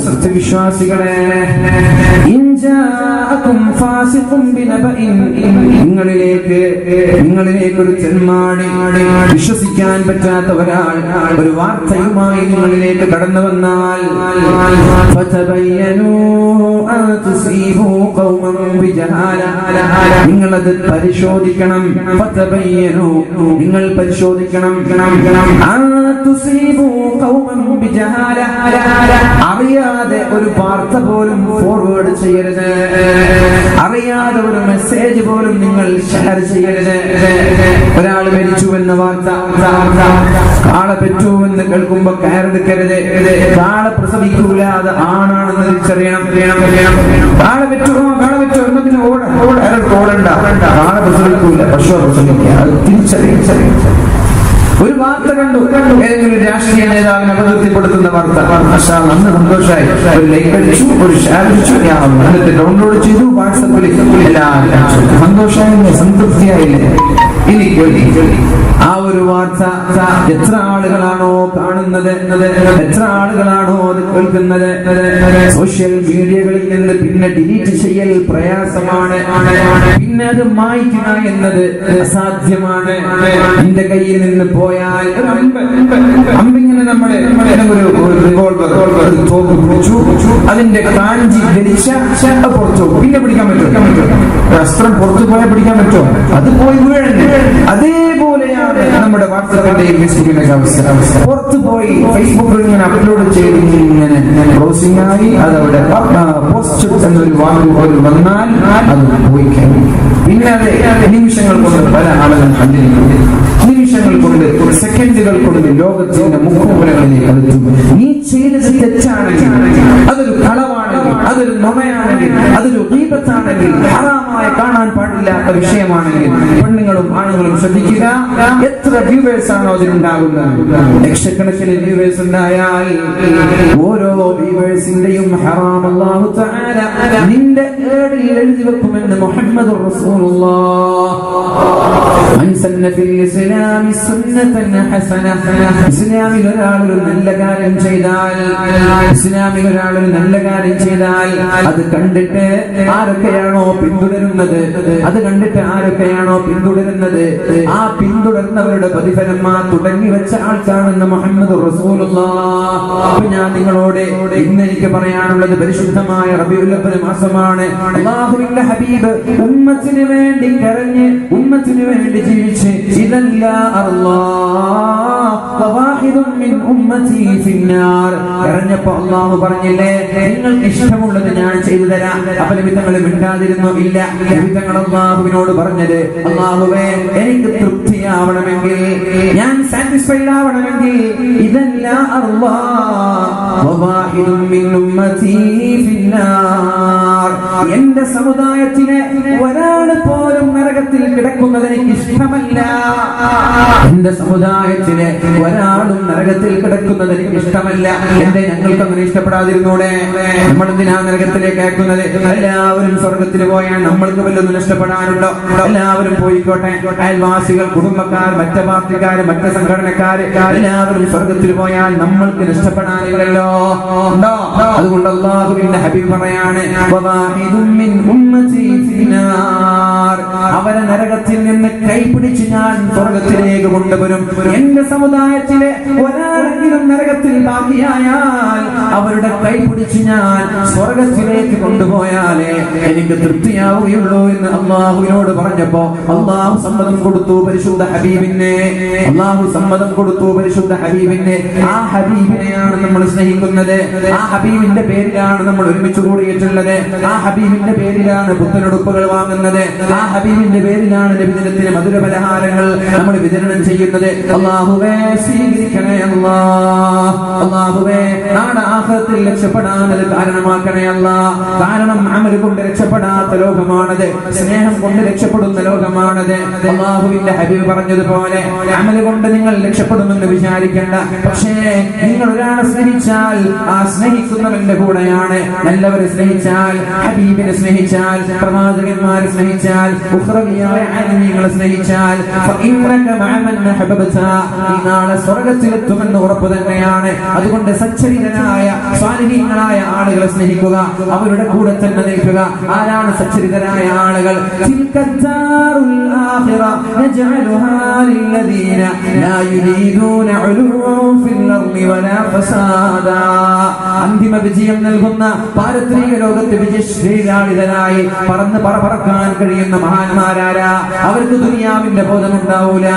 സത്യവിശ്വാസികളെ, നിങ്ങളിലേക്ക് ഒരു ചെന്മാടി വിശ്വസിക്കാൻ പറ്റാത്ത ഒരാൾ ഒരു വാർത്തയുമായി നിങ്ങളിലേക്ക് കടന്നു വന്നാൽ നിങ്ങളത് പരിശോധിക്കണം. നിങ്ങൾ പരിശോധിക്കണം. അറിയാതെ ഒരു വാർത്ത പോലും ഫോർവേഡ് ചെയ്യരുത്. അറിയാതെ ഒരു മെസ്സേജ് പോലും നിങ്ങൾ ഷെയർ ചെയ്യരുത്. ഒരാൾ മരിച്ചു എന്ന വാർത്ത, കാളെ പെറ്റു എന്ന് കേൾക്കുമ്പോ കയറെടുക്കരുത്. കാളെ പ്രസവിക്കൂല, അത് ആണാണെന്ന് തിരിച്ചറിയണം. കാളെ പെറ്റു എന്നതിന് ഓടണ്ട. കാളെ പ്രസവിക്കൂല, പശു പ്രസവിക്കുക, അത് തിരിച്ചറിയും. ഒരു വാർത്ത കണ്ടു, ഏതെങ്കിലും രാഷ്ട്രീയ നേതാവിനെ അപകീർത്തിപ്പെടുത്തുന്ന വാർത്ത, അന്ന് സന്തോഷമായി, ഒരു ലൈക്ക് അടിച്ചു, ഒരു ഷെയർ അടിച്ചു, എന്നിട്ട് ഡൗൺലോഡ് ചെയ്തു, വാട്സപ്പിൽ സന്തോഷമായില്ലേ, സംതൃപ്തിയായില്ലേ? ഇനി ആ ഒരു വാർത്ത എത്ര ആളുകളാണോ കാണുന്നത്, എത്ര ആളുകളാണോ അത് കേൾക്കുന്നത്, സോഷ്യൽ മീഡിയകളിൽ നിന്ന് പിന്നെ ഡിലീറ്റ് ചെയ്യൽ പ്രയാസമാണ്. പിന്നെ അത് മായ്ക്കുക എന്നത് അസാധ്യമാണ്. എന്റെ കയ്യിൽ നിന്ന് പോയാൽ അമ്പിങ്ങനെ നമ്മുടെ ഒരു റിവോൾവർ അതിന്റെ കാഞ്ചി ധരിച്ച പുറത്തു പിന്നെ പിടിക്കാൻ പറ്റുമോ? വസ്ത്രം പുറത്തു പോയാൽ പിടിക്കാൻ പറ്റുമോ? അത് പോയി വീഴന്നെ. അതേപോലെയാണ് നമ്മുടെ വാട്സാപ്പിന്റെയും ഫേസ്ബുക്കിന്റെ അവസ്ഥ. പുറത്തു പോയി ഫേസ്ബുക്കിൽ ഇങ്ങനെ അപ്ലോഡ് ചെയ്ത് ഇങ്ങനെ ബ്രൗസിംഗ് ആയി അതവിടെ പോസ്റ്റ് എന്നൊരു വാക്ക് വന്നാൽ അത് പോയി പിന്നെ അത് നിമിഷങ്ങൾ കൊണ്ട് പല ആളുകൾ കണ്ടിരിക്കുന്നു. നിമിഷങ്ങൾ കൊണ്ട്, സെക്കൻഡുകൾ കൊണ്ട് ലോകത്തിന്റെ മുഖമൂലകളിലേക്ക് അതെത്തും. നീ ചെയ്തത് തെറ്റാണെങ്കിൽ, അതൊരു കളവാണെങ്കിൽ, അതൊരു നുണയാണെങ്കിൽ, അതൊരു ഗീബത്താണെങ്കിൽ, ഹറാമായി കാണാൻ പാടില്ലാത്ത വിഷയമാണെങ്കിൽ പെണ്ണുങ്ങളും ആണുങ്ങളും ശ്രദ്ധിക്കുക. എത്ര വ്യൂവേഴ്സ് ആണോ അതിനുണ്ടാകുന്നത്? ലക്ഷക്കണക്കിന് വ്യൂവേഴ്സ് ഉണ്ടായാൽ ഓരോ വ്യൂവേഴ്സിന്റെയും ഹറാം അല്ലാഹു തആല നിന്റെ ഏടിൽ എഴുതി വെക്കുമെന്ന് മുഹമ്മദുർ റസൂലുള്ളാഹ്. ഇസ്ലാമിൽ ഒരാൾ ഒരു നല്ല കാര്യം ചെയ്താൽ അത് കണ്ടിട്ട് ആരൊക്കെയാണോ പിന്തുടരുന്നത്, ആ പിന്തുടർന്നവരുടെ പ്രതിഫലം തുടങ്ങി വെച്ച ആൾക്കാണെന്ന് മുഹമ്മദ് റസൂലുള്ളാഹ്. ഞാൻ നിങ്ങളോട് ഇന്ന് എനിക്ക് പറയാനുള്ളത്, പരിശുദ്ധമായ റബീഉൽ അവ്വൽ മാസമാണ്. അല്ലാഹുവിന്റെ ഹബീബ് ഉമ്മത്തിന് വേണ്ടി കരഞ്ഞ്, ഉമ്മത്തിന് വേണ്ടി ജീവിച്ച്, ഇദല്ല അല്ലാഹ് വവാഹിദുൻ മിൻ ഉമ്മതി ഫിന്നാർ കരഞ്ഞപ്പോൾ അല്ലാഹു പറഞ്ഞില്ലേ, നിങ്ങൾക്ക് ഇഷ്ടമുള്ളത് ഞാൻ ചെയ്തു തരാം. അപ്പോൾ നിമിത്തങ്ങൾ മിണ്ടാതിരുന്നോ? ഇല്ല. നിമിത്തങ്ങൾ അല്ലാഹുവിനോട് പറഞ്ഞത്, അല്ലാഹുവേ എനിക്ക് തൃപ്തിയാവണമെങ്കിൽ, ഞാൻ സാറ്റിസ്ഫൈഡ് ആവണമെങ്കിൽ, ഇദല്ല അല്ലാഹ് വവാഹിദുൻ മിൻ ഉമ്മതി ഫിന്നാർ എന്റെ സമുദായത്തിലെ ഒരാൾ പോലും നരകത്തിൽ കിടക്കുന്നത് എനിക്ക് ഇഷ്ടമല്ല. എന്റെ സമുദായത്തിലെ ഒരാളും നരകത്തിൽ കിടക്കുന്നത് എനിക്ക് ഇഷ്ടമല്ല. എന്റെ ഞങ്ങൾക്ക് അങ്ങനെ ഇഷ്ടപ്പെടാതിരുന്നൂടെ? നമ്മൾ എന്തിനാ നരകത്തിലേക്ക് അയക്കുന്നത്? എല്ലാവരും സ്വർഗത്തിൽ പോയാൽ നമ്മൾക്ക് വല്ലൊന്നും നഷ്ടപ്പെടാനുണ്ടോ? എല്ലാവരും പോയിക്കോട്ടെ. അയൽവാസികൾ, കുടുംബക്കാർ, മറ്റ് പാർട്ടിക്കാർ, മറ്റ് സംഘടനക്കാര് എല്ലാവരും സ്വർഗത്തിൽ പോയാൽ നമ്മൾക്ക് നഷ്ടപ്പെടാനില്ലല്ലോ. ഉണ്ടോ? അതുകൊണ്ട് അല്ലാഹുവിന്റെ ഹബീബ് പറയാണ്, വവാഹിദുൻ മിൻ ഉമ്മതി ഫിന്നാർ അവരെ നരകത്തിൽ നിന്ന് കൈപിടിച്ച് ഞാൻ സ്വർഗത്തിലേക്ക് കൊണ്ടുവരും. എന്റെ സമുദായത്തിലെ ഒരാളെങ്കിലും നരകത്തിൽ ബാക്കിയായാൽ അവരുടെ കൈപിടിച്ച് ഞാൻ സ്വർഗത്തിലേക്ക് കൊണ്ടുപോയാലേ എനിക്ക് തൃപ്തിയാവുകയുള്ളൂ എന്ന് അള്ളാഹുവിനോട് പറഞ്ഞപ്പോ അള്ളാഹു സമ്മതം കൊടുത്തു പരിശുദ്ധ ഹബീബിനെ. അള്ളാഹു സമ്മതം കൊടുത്തു പരിശുദ്ധ ഹബീബിനെ. ആ ഹബീബിനെയാണ് നമ്മൾ സ്നേഹിക്കുന്നത്. ആ ഹബീബിന്റെ പേരിലാണ് നമ്മൾ ഒരുമിച്ച് കൂടിയിട്ടുള്ളത്. ആ ഹബീബിന്റെ പേരിലാണ് പുത്തനുടുപ്പുകൾ വാങ്ങുന്നത്. ആ ഹബീബിന്റെ പേരിലാണ് നബിദിനത്തിന് മധുര പലഹാരങ്ങൾ നമ്മൾ വിതരണം ചെയ്യുന്നത്. അല്ലാഹുവേ സ്വീകരിക്കണേ അല്ലാഹ്. അല്ലാഹുവേ നാളെ ആഖിറത്തിൽ രക്ഷപ്പെടാൻ അത് കാരണമാക്കണേ അല്ലാഹ്. കാരണം അമൽ കൊണ്ട് രക്ഷപ്പെടാത്ത ലോകമാണത്, സ്നേഹം കൊണ്ട് രക്ഷപ്പെടുന്ന ലോകമാണത്. അല്ലാഹുവിന്റെ ഹബീബ് പറഞ്ഞതുപോലെ അമൽ കൊണ്ട് നിങ്ങൾ രക്ഷപ്പെടുമെന്ന് വിചാരിക്കേണ്ട. പക്ഷേ നിങ്ങൾ ഒരാളെ സ്നേഹിച്ചാൽ ആ സ്നേഹിക്കുന്നവന്റെ കൂടെയാണ്. നല്ലവരെ സ്നേഹിച്ചാൽ, ഹബീബിനെ സ്നേഹിച്ചാൽ, പ്രവാചകന്മാരെ സ്നേഹിച്ചാൽ, ഉഖ്റവിയായ ആലിമീങ്ങളെ സ്നേഹിച്ചാൽ ഫഇന്നക മഅ മൻ അഹബബത നാളെ സ്വർഗ്ഗത്തിലെത്തുമെന്ന് ഉറപ്പ് തന്നെയാണ്. അതുകൊണ്ട് സച്ചരിതരായ സ്വാലിഹീങ്ങളായ ആളുകളെ സ്നേഹിക്കുക, അവരുടെ കൂടെ തന്നെ നിൽക്കുക. ആരാണ് സച്ചരിതരായ ആളുകൾ? തിൽക്കദ്ദാറുൽ ആഖിറ നജഅലുഹാ ലില്ലദീന ലാ യുരീദൂന ഉലുവൻ ഫിൽ അർളി വലാ ഫസാദാ. അന്തിമ വിജയം നൽകുന്ന പാരത്രിക ലോകത്തെ വിജയശ്രീലാളിതനായി പറക്കാൻ കഴിയുന്ന മഹാന്മാരാരാ? അവർക്ക് ദുനിയാവിന്റെ ബോധമുണ്ടാവൂല.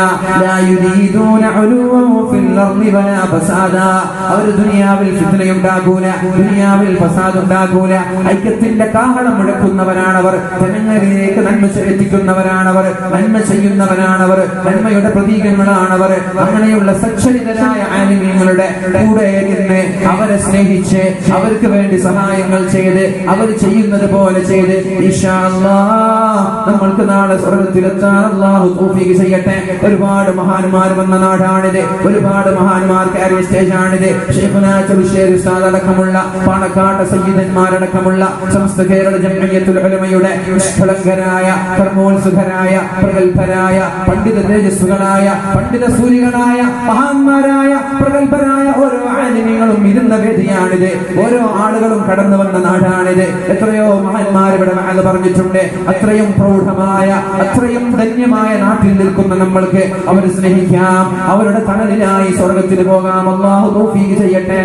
ലാ യുരീദൂന ഉലുവൻ ഫിൽ അർളി വലാ ഫസാദാ. അവർ ദുനിയാവിൽ ഫിത്നയുണ്ടാകൂല, ദുനിയാവിൽ ഫസാദ് ഉണ്ടാകൂല. ഐക്യത്തിന്റെ കാഹളം മുഴക്കുന്നവരാണവർ. ജനങ്ങളിലേക്ക് നന്മ എത്തിക്കുന്നവരാണവർ, നന്മ ചെയ്യുന്നവരാണവർ, നന്മയുടെ പ്രതീകങ്ങളാണവർ. അങ്ങനെയുള്ള സച്ചരിതരായ ആലിമീങ്ങളുടെ കൂടെ ഇരുന്ന് അവരെ സ്നേഹിച്ച് അവർക്ക് വേണ്ടി സഹായങ്ങൾ ചെയ്ത് അവർ ചെയ്യുന്നത് പോലെ ചെയ്ത് ഇൻഷാ അല്ലാഹ് നമ്മൾക്ക് നാളെ സ്വർഗ്ഗത്തിലെത്താൻ അല്ലാഹു തൗഫീഖ് ചെയ്യട്ടെ. ഒരുപാട് മഹാന്മാർ വന്ന നാടാണിത്, ഒരുപാട് മഹാന്മാർ കയറിയ സ്റ്റേജാണിത്. ശൈഖുനാ ചൗശ്ശേരി ഉസ്താദ് അടക്കമുള്ള പാണക്കാട് സയ്യിദന്മാരടക്കമുള്ള സമസ്ത കേരള ജംഇയ്യത്തുൽ ഉലമയുടെ നിഷ്കളങ്കരായ, കർമ്മോത്സുകരായ, പ്രഗത്ഭരായ, പണ്ഡിത തേജസ്സുകളായ, പണ്ഡിത സൂര്യകളായ, മഹാന്മാരായ, പ്രഗത്ഭരായ ഓരോ ആലിമീങ്ങളും ഇരുന്ന വേദിയാണിത്. ഓരോ ആളുകളും കടന്നു വന്ന നാടാണിത്. എത്രയോ മഹാന്മാർ ഇവിടെ മഅദ് പറഞ്ഞിട്ടുണ്ട്. അത്രയും പ്രൗഢമായ, അത്രയും ധന്യമായ നാട്ടിൽ നിൽക്കുന്ന നമ്മൾക്ക് അവരെ സ്നേഹിക്കാം, അവരുടെ തണലിലായി സ്വർഗ്ഗത്തിൽ പോകാം. അല്ലാഹു തൗഫീഖ് ചെയ്യട്ടെ.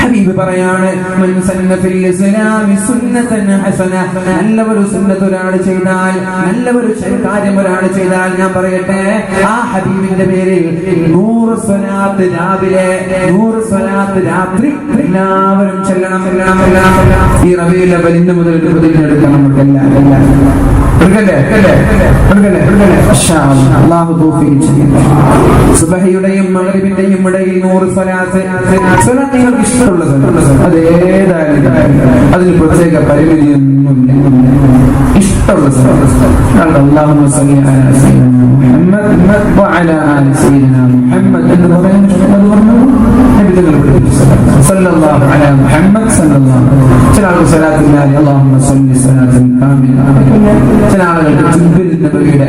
ഹബീബ് പറയാണ്, മൻ സന്ന ഫിൽ ഇസ്ലാമി സുന്നതൻ ഹസന. നല്ലൊരു സുന്നത്ത് ഒരാൾ ചെയ്താൽ, നല്ലൊരു കാര്യം ഒരാൾ ചെയ്താൽ, ഞാൻ പറയട്ടെ, ആ ഹബീബിന്റെ പേരിൽ 100 സ്വലാത്ത് രാവിലെ, 100 സ്വലാത്ത് രാത്രി എല്ലാവരും ചെല്ലണം. ഈ റബീഉൽ അവ്വലിന് മുതൽ എടുക്കണം നമുക്കെല്ലാം. അല്ലാഹു തൗഫീഖ് ചെയ്യട്ടെ. സുബ്ഹിയുടെയും മഗ്രിബിന്റെയും ഇടയിൽ 100 സ്വലാത്ത്. സ്വലാത്ത് നിങ്ങൾക്ക് ഇഷ്ടമുള്ളത് അതേതായാലും അതിന് പ്രത്യേക പരിമിതിയൊന്നുമില്ല. ഇഷ്ടമുള്ള സ്വലാത്ത് അല്ലാഹുമ്മ സ്വല്ലി അലാ സയ്യിദിനാ മുഹമ്മദ് വഅലാ ആലി സയ്യിദിനാ മുഹമ്മദ് എന്ന് പറയുന്നത് സല്ലല്ലാഹു അലാ മുഹമ്മദ് സല്ലല്ലാഹു. ചില ആളുകൾ സ്വലാത്തില്ലാതെ അല്ലാഹുമ്മ സ്വല്ലി സ്വലാത്തൻ കാമില. ചില ആളുകൾക്ക് ജുബ്ബിൽ നബിയുടെ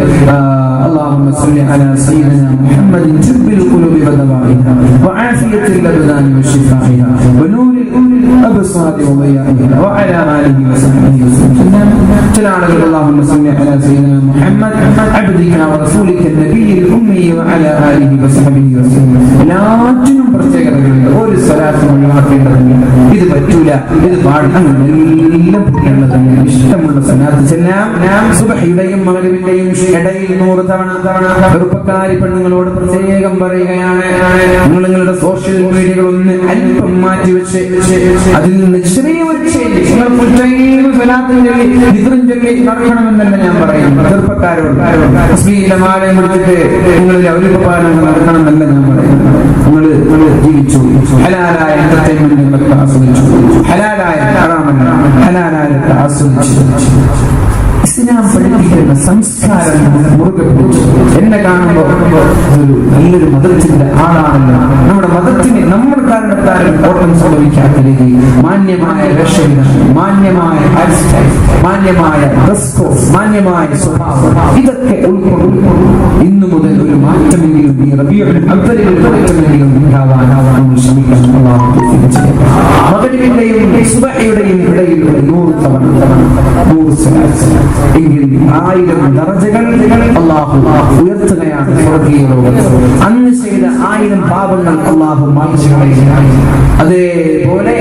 അല്ലാഹുമ്മ സ്വല്ലി അലാ സയ്യിദിനാ മുഹമ്മദ് ജുബ്ബിൽ ഖുലൂബി വദവാഇഹാ വആഫിയത്തിൽ അബ്ദാനി വശിഫാഇഹാ വനൂരിൽ അബ്സാരി വബയാഇഹാ വഅലാ ആലിഹി വസഹ്ബിഹി വസല്ലം. ചില ആളുകൾ അല്ലാഹുമ്മ സ്വല്ലി അലാ സയ്യിദിനാ മുഹമ്മദ് അബ്ദിക വറസൂലിക നബിയിൽ ഉമ്മി വഅലാ ആലിഹി വസഹ്ബിഹി വസല്ലം. എല്ലാറ്റിനും പ്രത്യേകതകളുണ്ട്. ഒരു സ്വലാത്തും ഒഴിവാക്കേണ്ടതില്ല. ഇത് പറ്റൂല, ഇത് പാടില്ല, എല്ലാം പറ്റുന്നതാണ്. ഇഷ്ടമുള്ള സ്വലാത്ത് ചെല്ലാം. സുബ്ഹിയുടെയും മഗ്രിബിന്റെയും ഇടയിൽ 100 തവണ. ചെറുപ്പക്കാരി പെണ്ണുങ്ങളോട് പ്രത്യേകം പറയുകയാണ്, നിങ്ങൾ നിങ്ങളുടെ സോഷ്യൽ മീഡിയകൾ ഒന്ന് അല്പം മാറ്റി വെച്ച് അതിൽ നിന്ന് ചെറിയൊരു നടക്കണമെന്നല്ല ഞാൻ പറയുന്നു. ചെറുപ്പക്കാരോട് അശ്ലീലമാലയം എടുത്തിട്ട് നിങ്ങളിൽ അവരുപാലനം നടക്കണമെന്നല്ല ഞാൻ പറയുന്നു. നിങ്ങൾ ജീവിച്ചു, ഹലാലായ എന്റർടൈൻമെന്റ് നിങ്ങൾക്ക് ആസ്വദിച്ചു, ഹലാലായ ഹറാമല്ല ഹലാലായ ആസ്വദിച്ചു. ഇസ്ലാം പഠിപ്പിക്കുന്ന സംസ്കാരം മുറുകെ പിടിച്ചു. എന്നെ കാണുമ്പോൾ ഒരു നല്ലൊരു മതത്തിന്റെ ആളാണല്ലോ, നമ്മുടെ മതത്തിന് നമ്മൾ കാരണത്താലും ഓട്ടം സംഭവിക്കാത്ത രീതിയിൽ മാന്യമായ വേഷവിധാനം, മാന്യമായ ഹെയർ സ്റ്റൈൽ, മാന്യമായ ഡ്രസ് കോഡ്, മാന്യമായ സ്വഭാവം, ഇതൊക്കെ ഉൾക്കൊള്ളും. ഇന്നു മുതൽ ഒരു മാറ്റമെങ്കിലും ഈ റബീഉൽ അവ്വലിൽ മാറ്റമെങ്കിലും ഉണ്ടാവാൻ നമ്മൾ ശ്രമിക്കണം. അല്ലാഹു തൗഫീഖ് ചെയ്യട്ടെ. മഗ്രിബിന്റെയും സുബ്ഹിയുടെയും ഇടയിൽ 100 തവണ 100 സ്വലാത്ത്. എങ്കിൽ 1000 ദറജകൾ അല്ലാഹു ഉയർത്തുകയാണ് സ്വർഗ്ഗീയ ലോകത്ത്. അന്ന് ചെയ്ത 1000 പാപങ്ങൾ അല്ലാഹു മായ്ച്ചു കളയുകയാണ്. അതേപോലെ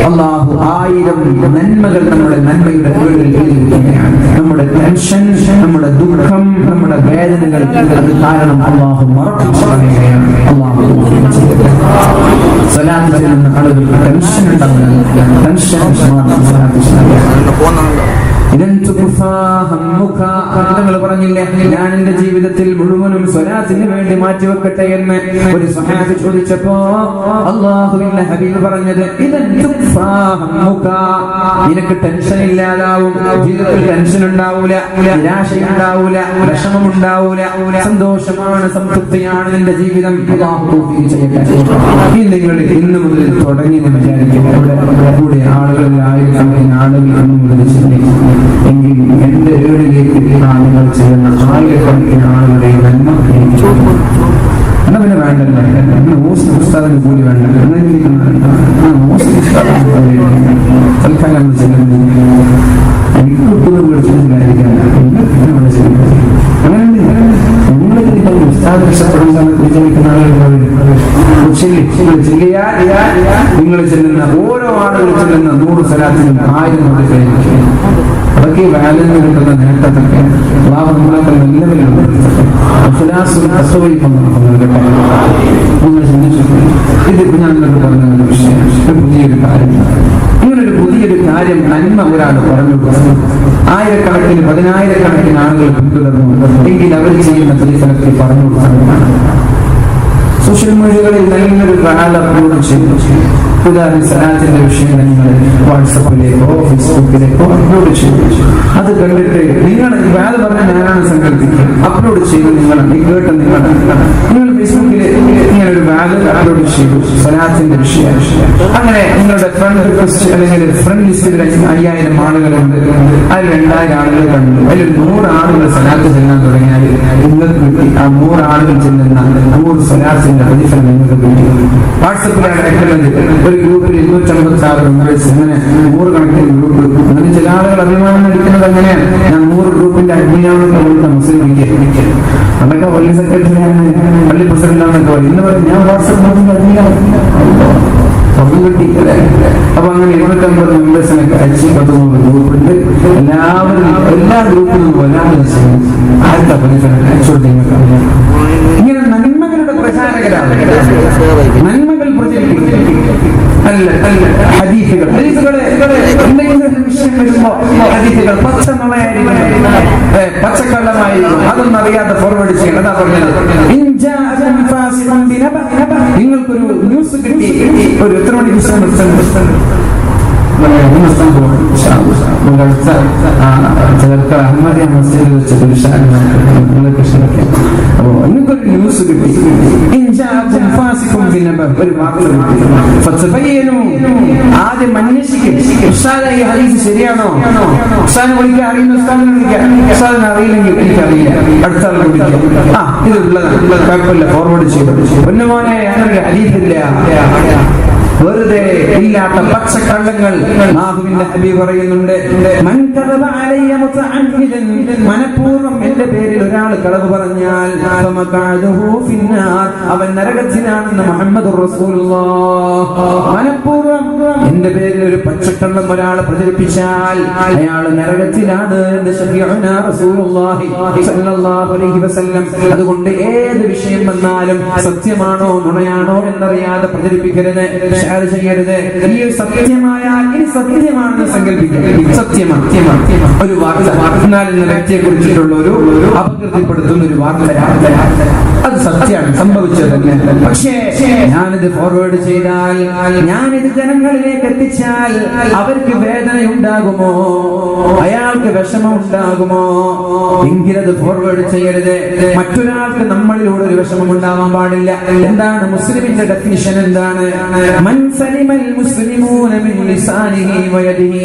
അല്ലാഹു 1000 നന്മകൾ നമ്മുടെ നന്മയുടെ മുകളിൽ എഴുതിയിരിക്കുകയാണ്. നമ്മുടെ ടെൻഷൻ, നമ്മുടെ ദുഃഖം, നമ്മുടെ വേദനകൾ അത് കാരണം അല്ലാഹു മറച്ചു കളയുകയാണ്. അല്ലാഹു സ്വലാത്ത് ചെയ്യുന്ന ആളുകൾക്ക് ടെൻഷൻ ഉണ്ടാവുന്നില്ല. ടെൻഷൻ നിങ്ങൾ പറഞ്ഞില്ലേ, ഞാൻ എന്റെ ജീവിതത്തിൽ മുഴുവനും സ്വലാത്തിന് വേണ്ടി മാറ്റിവെക്കട്ടെ എന്ന് ഒരു സ്വഹാബി ചോദിച്ചപ്പോ അല്ലാഹുവിന്റെ ഹബീബ് പറഞ്ഞത്, നിനക്ക് ടെൻഷൻ ഇല്ലാതാവും, ജീവിതത്തിൽ ടെൻഷൻ ഉണ്ടാവൂല, നിരാശയുണ്ടാവൂല, വിഷമമുണ്ടാവൂല, സന്തോഷമാണ്, സംതൃപ്തിയാണ് നിന്റെ ജീവിതം. നിങ്ങൾ ഇന്നു മുതൽ തുടങ്ങി വിചാരിക്കും കൂടെ ആളുകളിൽ 1000 ആളുകൾ ഇന്നു മുതൽ ചിന്തിക്കും എങ്കിൽ എന്റെ വീടിലേക്ക് നിങ്ങൾ ചെയ്യുന്ന 1000 ആളുകളുടെ നന്മ എന്നാ പിന്നെ വേണ്ടല്ലോ, ഉസ്താദിന് കൂലി വേണ്ടല്ലോ, തൽക്കാലം എനിക്ക് കുട്ടികൾ വിളിച്ചിട്ടില്ലായിരിക്കാം. നിങ്ങൾ ചെല്ലുന്ന ഓരോ ആളുകൾ ചെല്ലുന്ന 100 സ്വലാത്തിനും 1000 കൊടുക്കുകയായിരിക്കും. അതൊക്കെ വാലിൽ നിന്ന് കിട്ടുന്ന നേട്ടത്തൊക്കെ നമ്മളൊക്കെ നിലവിലുണ്ട്. നിങ്ങൾ ചിന്തിച്ചു, ഇതിപ്പോ ഞാൻ നിങ്ങൾക്ക് പറഞ്ഞ വിഷയം, പുതിയൊരു കാര്യം, ഇങ്ങനൊരു പുതിയൊരു കാര്യം നന്മ ഒരാൾ പറഞ്ഞു, 1000കണക്കിന് 10000കണക്കിന് ആളുകൾ പിന്തുടർന്നു എങ്കിൽ അവർ ചെയ്യുന്ന പ്രതിഫലത്തിൽ പറഞ്ഞു കൊടുക്കുന്നതാണ്. സോഷ്യൽ മീഡിയകളിൽ നല്ലൊരു അപ്ലോഡ് ചെയ്തു. ഉദാഹരണ സലാത്തിന്റെ വിഷയം നിങ്ങൾ വാട്സപ്പിലേക്കോ ഫേസ്ബുക്കിലേക്കോ അപ്ലോഡ് ചെയ്തു. അത് കണ്ടിട്ട് നിങ്ങൾ വേറെ പറഞ്ഞ ഞാനാണ് സങ്കല്പിക്കുക, അപ്ലോഡ് ചെയ്ത് നിങ്ങൾ കേട്ട് നിങ്ങൾ ഫേസ്ബുക്കിൽ ഇങ്ങനെ ഒരു വാല് അപ്ലോഡ് ചെയ്തു സലാത്തിന്റെ വിഷയം. അങ്ങനെ നിങ്ങളുടെ ഫ്രണ്ട് റിക്വസ്റ്റ് അല്ലെങ്കിൽ ഫ്രണ്ട് ലിസ്റ്റിൽ 5000 ആളുകളുണ്ട്, അതിൽ 2000 ആളുകൾ കണ്ടു, അതിൽ 100 ആളുകൾ സലാത്ത് ചെല്ലാൻ തുടങ്ങിയാൽ നിങ്ങൾക്ക് കിട്ടി ആ 100 ആളുകൾ ചെല്ലുന്ന 100 സലാത്തിന്റെ പ്രതിഫലം നിങ്ങൾക്ക് കിട്ടി. വാട്സപ്പിലാണ് ഒരു ഗ്രൂപ്പിൽ 256 മെമ്പേഴ്സ്, അങ്ങനെ 100 കണക്കിന് ഗ്രൂപ്പ്. അങ്ങനെ ചില ആളുകൾ അഭിമാനം എടുക്കുന്നത് അങ്ങനെയാണ്, ഞാൻ 100 ഗ്രൂപ്പിന്റെ അഡ്മിനാണെന്ന് മുസ്ലിം അതൊക്കെ പള്ളി സെക്രട്ടറിയാണ്, പള്ളി പ്രസിഡന്റാണെന്നൊക്കെ പറയും. ഇന്ന് പറയും ഞാൻ വാട്സപ്പ് ഗ്രൂപ്പിന്റെ അഡ്മിനാണ്, സ്വർണ്ണം കിട്ടി അല്ലേ. അപ്പൊ അങ്ങനെ 250 മെമ്പേഴ്സിനൊക്കെ അയച്ച് 13 ഗ്രൂപ്പുണ്ട്. എല്ലാവരും എല്ലാ ഗ്രൂപ്പിലും ആർക്കാ പ്രതിഫലം അയച്ചോട്ടെ. ഇങ്ങനെ നന്മകളുടെ പ്രചാരകരാണ്, നന്മകൾ പ്രചരിപ്പിക്കും. അല്ല ഹദീസുകൾ എന്തെങ്കിലും വിഷയം വരുമ്പോ ഹദീസുകൾ പച്ചക്കള്ളമായിരിക്കും, അതൊന്നും അറിയാതെ ഫോർവേഡ് ചെയ്യണം. അതാ പറഞ്ഞത്, നിങ്ങൾക്കൊരു ന്യൂസ് കിട്ടി, ഒരു എത്ര മണിക്ക് ചേർക്ക അഹമ്മദിയ മസ്ജിദിൽ വെച്ചിട്ട് അപ്പോ നിങ്ങൾക്കൊരു ന്യൂസ് കിട്ടി, ഒരു വാർത്ത കിട്ടി. ആദ്യം അന്വേഷിക്കും, ഉസ്താദ് ഈ ഹദീസ് ശരിയാണോ, ഉസ്താദിനെ വിളിക്കാൻ അറിയുന്ന ഉസ്താദിനെ വിളിക്കാം, ഉസ്താദിനെ അറിയില്ലെങ്കിൽ എനിക്കറിയില്ല, അടുത്ത ആൾ വിളിക്കാം, ഇത് ഉള്ളതാണ്, കുഴപ്പമില്ല, ഫോർവേഡ് ചെയ്തു. പൊന്നുമോനെ അങ്ങനൊരു ഹദീസില്ല, വെറുതെ ഇല്ലാത്ത പച്ചക്കള്ളങ്ങൾ അല്ലാഹുവിന്റെ ഹബീബ് പറയുന്നുണ്ട്. മനഃപൂർവ്വം എന്റെ പേരിൽ ഒരാൾ കളവ് പറഞ്ഞാൽ അവൻ നരകത്തിലാണെന്ന് മുഹമ്മദുർ റസൂലുള്ളാഹ്. മനഃപൂർവ്വം എന്റെ പേരിൽ ഒരു പച്ചക്കള്ളം ഒരാൾ പ്രചരിപ്പിച്ചാൽ അയാൾ നരകത്തിലാണ് എന്ന് ശഫീഉനാ റസൂലുള്ളാഹി സ്വല്ലല്ലാഹു അലൈഹി വസല്ലം. അതുകൊണ്ട് ഏത് വിഷയം വന്നാലും സത്യമാണോ നുണയാണോ എന്നറിയാതെ പ്രചരിപ്പിക്കരുത്, ചെയ്യരുത്. ഈ സത്യമായാൽ ഇനി സത്യമാണെന്ന് സങ്കല്പിക്കരുത്, സത്യമാണ്. ഒരു വാർത്ത എന്ന വ്യക്തിയെ കുറിച്ചിട്ടുള്ള ഒരു അപകീർത്തിപ്പെടുത്തുന്ന ഒരു വാർത്ത, അത് സത്യമാണ്, സംഭവിച്ചത് തന്നെ. പക്ഷേ ഞാനിത് ഫോർവേഡ് ചെയ്താൽ, ഞാനിത് ജനങ്ങളിലേക്ക് എത്തിച്ചാൽ അവർക്ക് വേദനയുണ്ടാകുമോ, അയാൾക്ക് വിഷമം ഉണ്ടാകുമോ? എങ്കിലത് ഫോർവേഡ് ചെയ്യരുത്. മറ്റൊരാൾക്ക് നമ്മളിലൂടെ ഒരു വിഷമം ഉണ്ടാവാൻ പാടില്ല. എന്താണ് മുസ്ലിമിന്റെ ഡെഫിനിഷൻ? എന്താണ്? من سلم المسلمون من لسانه ويده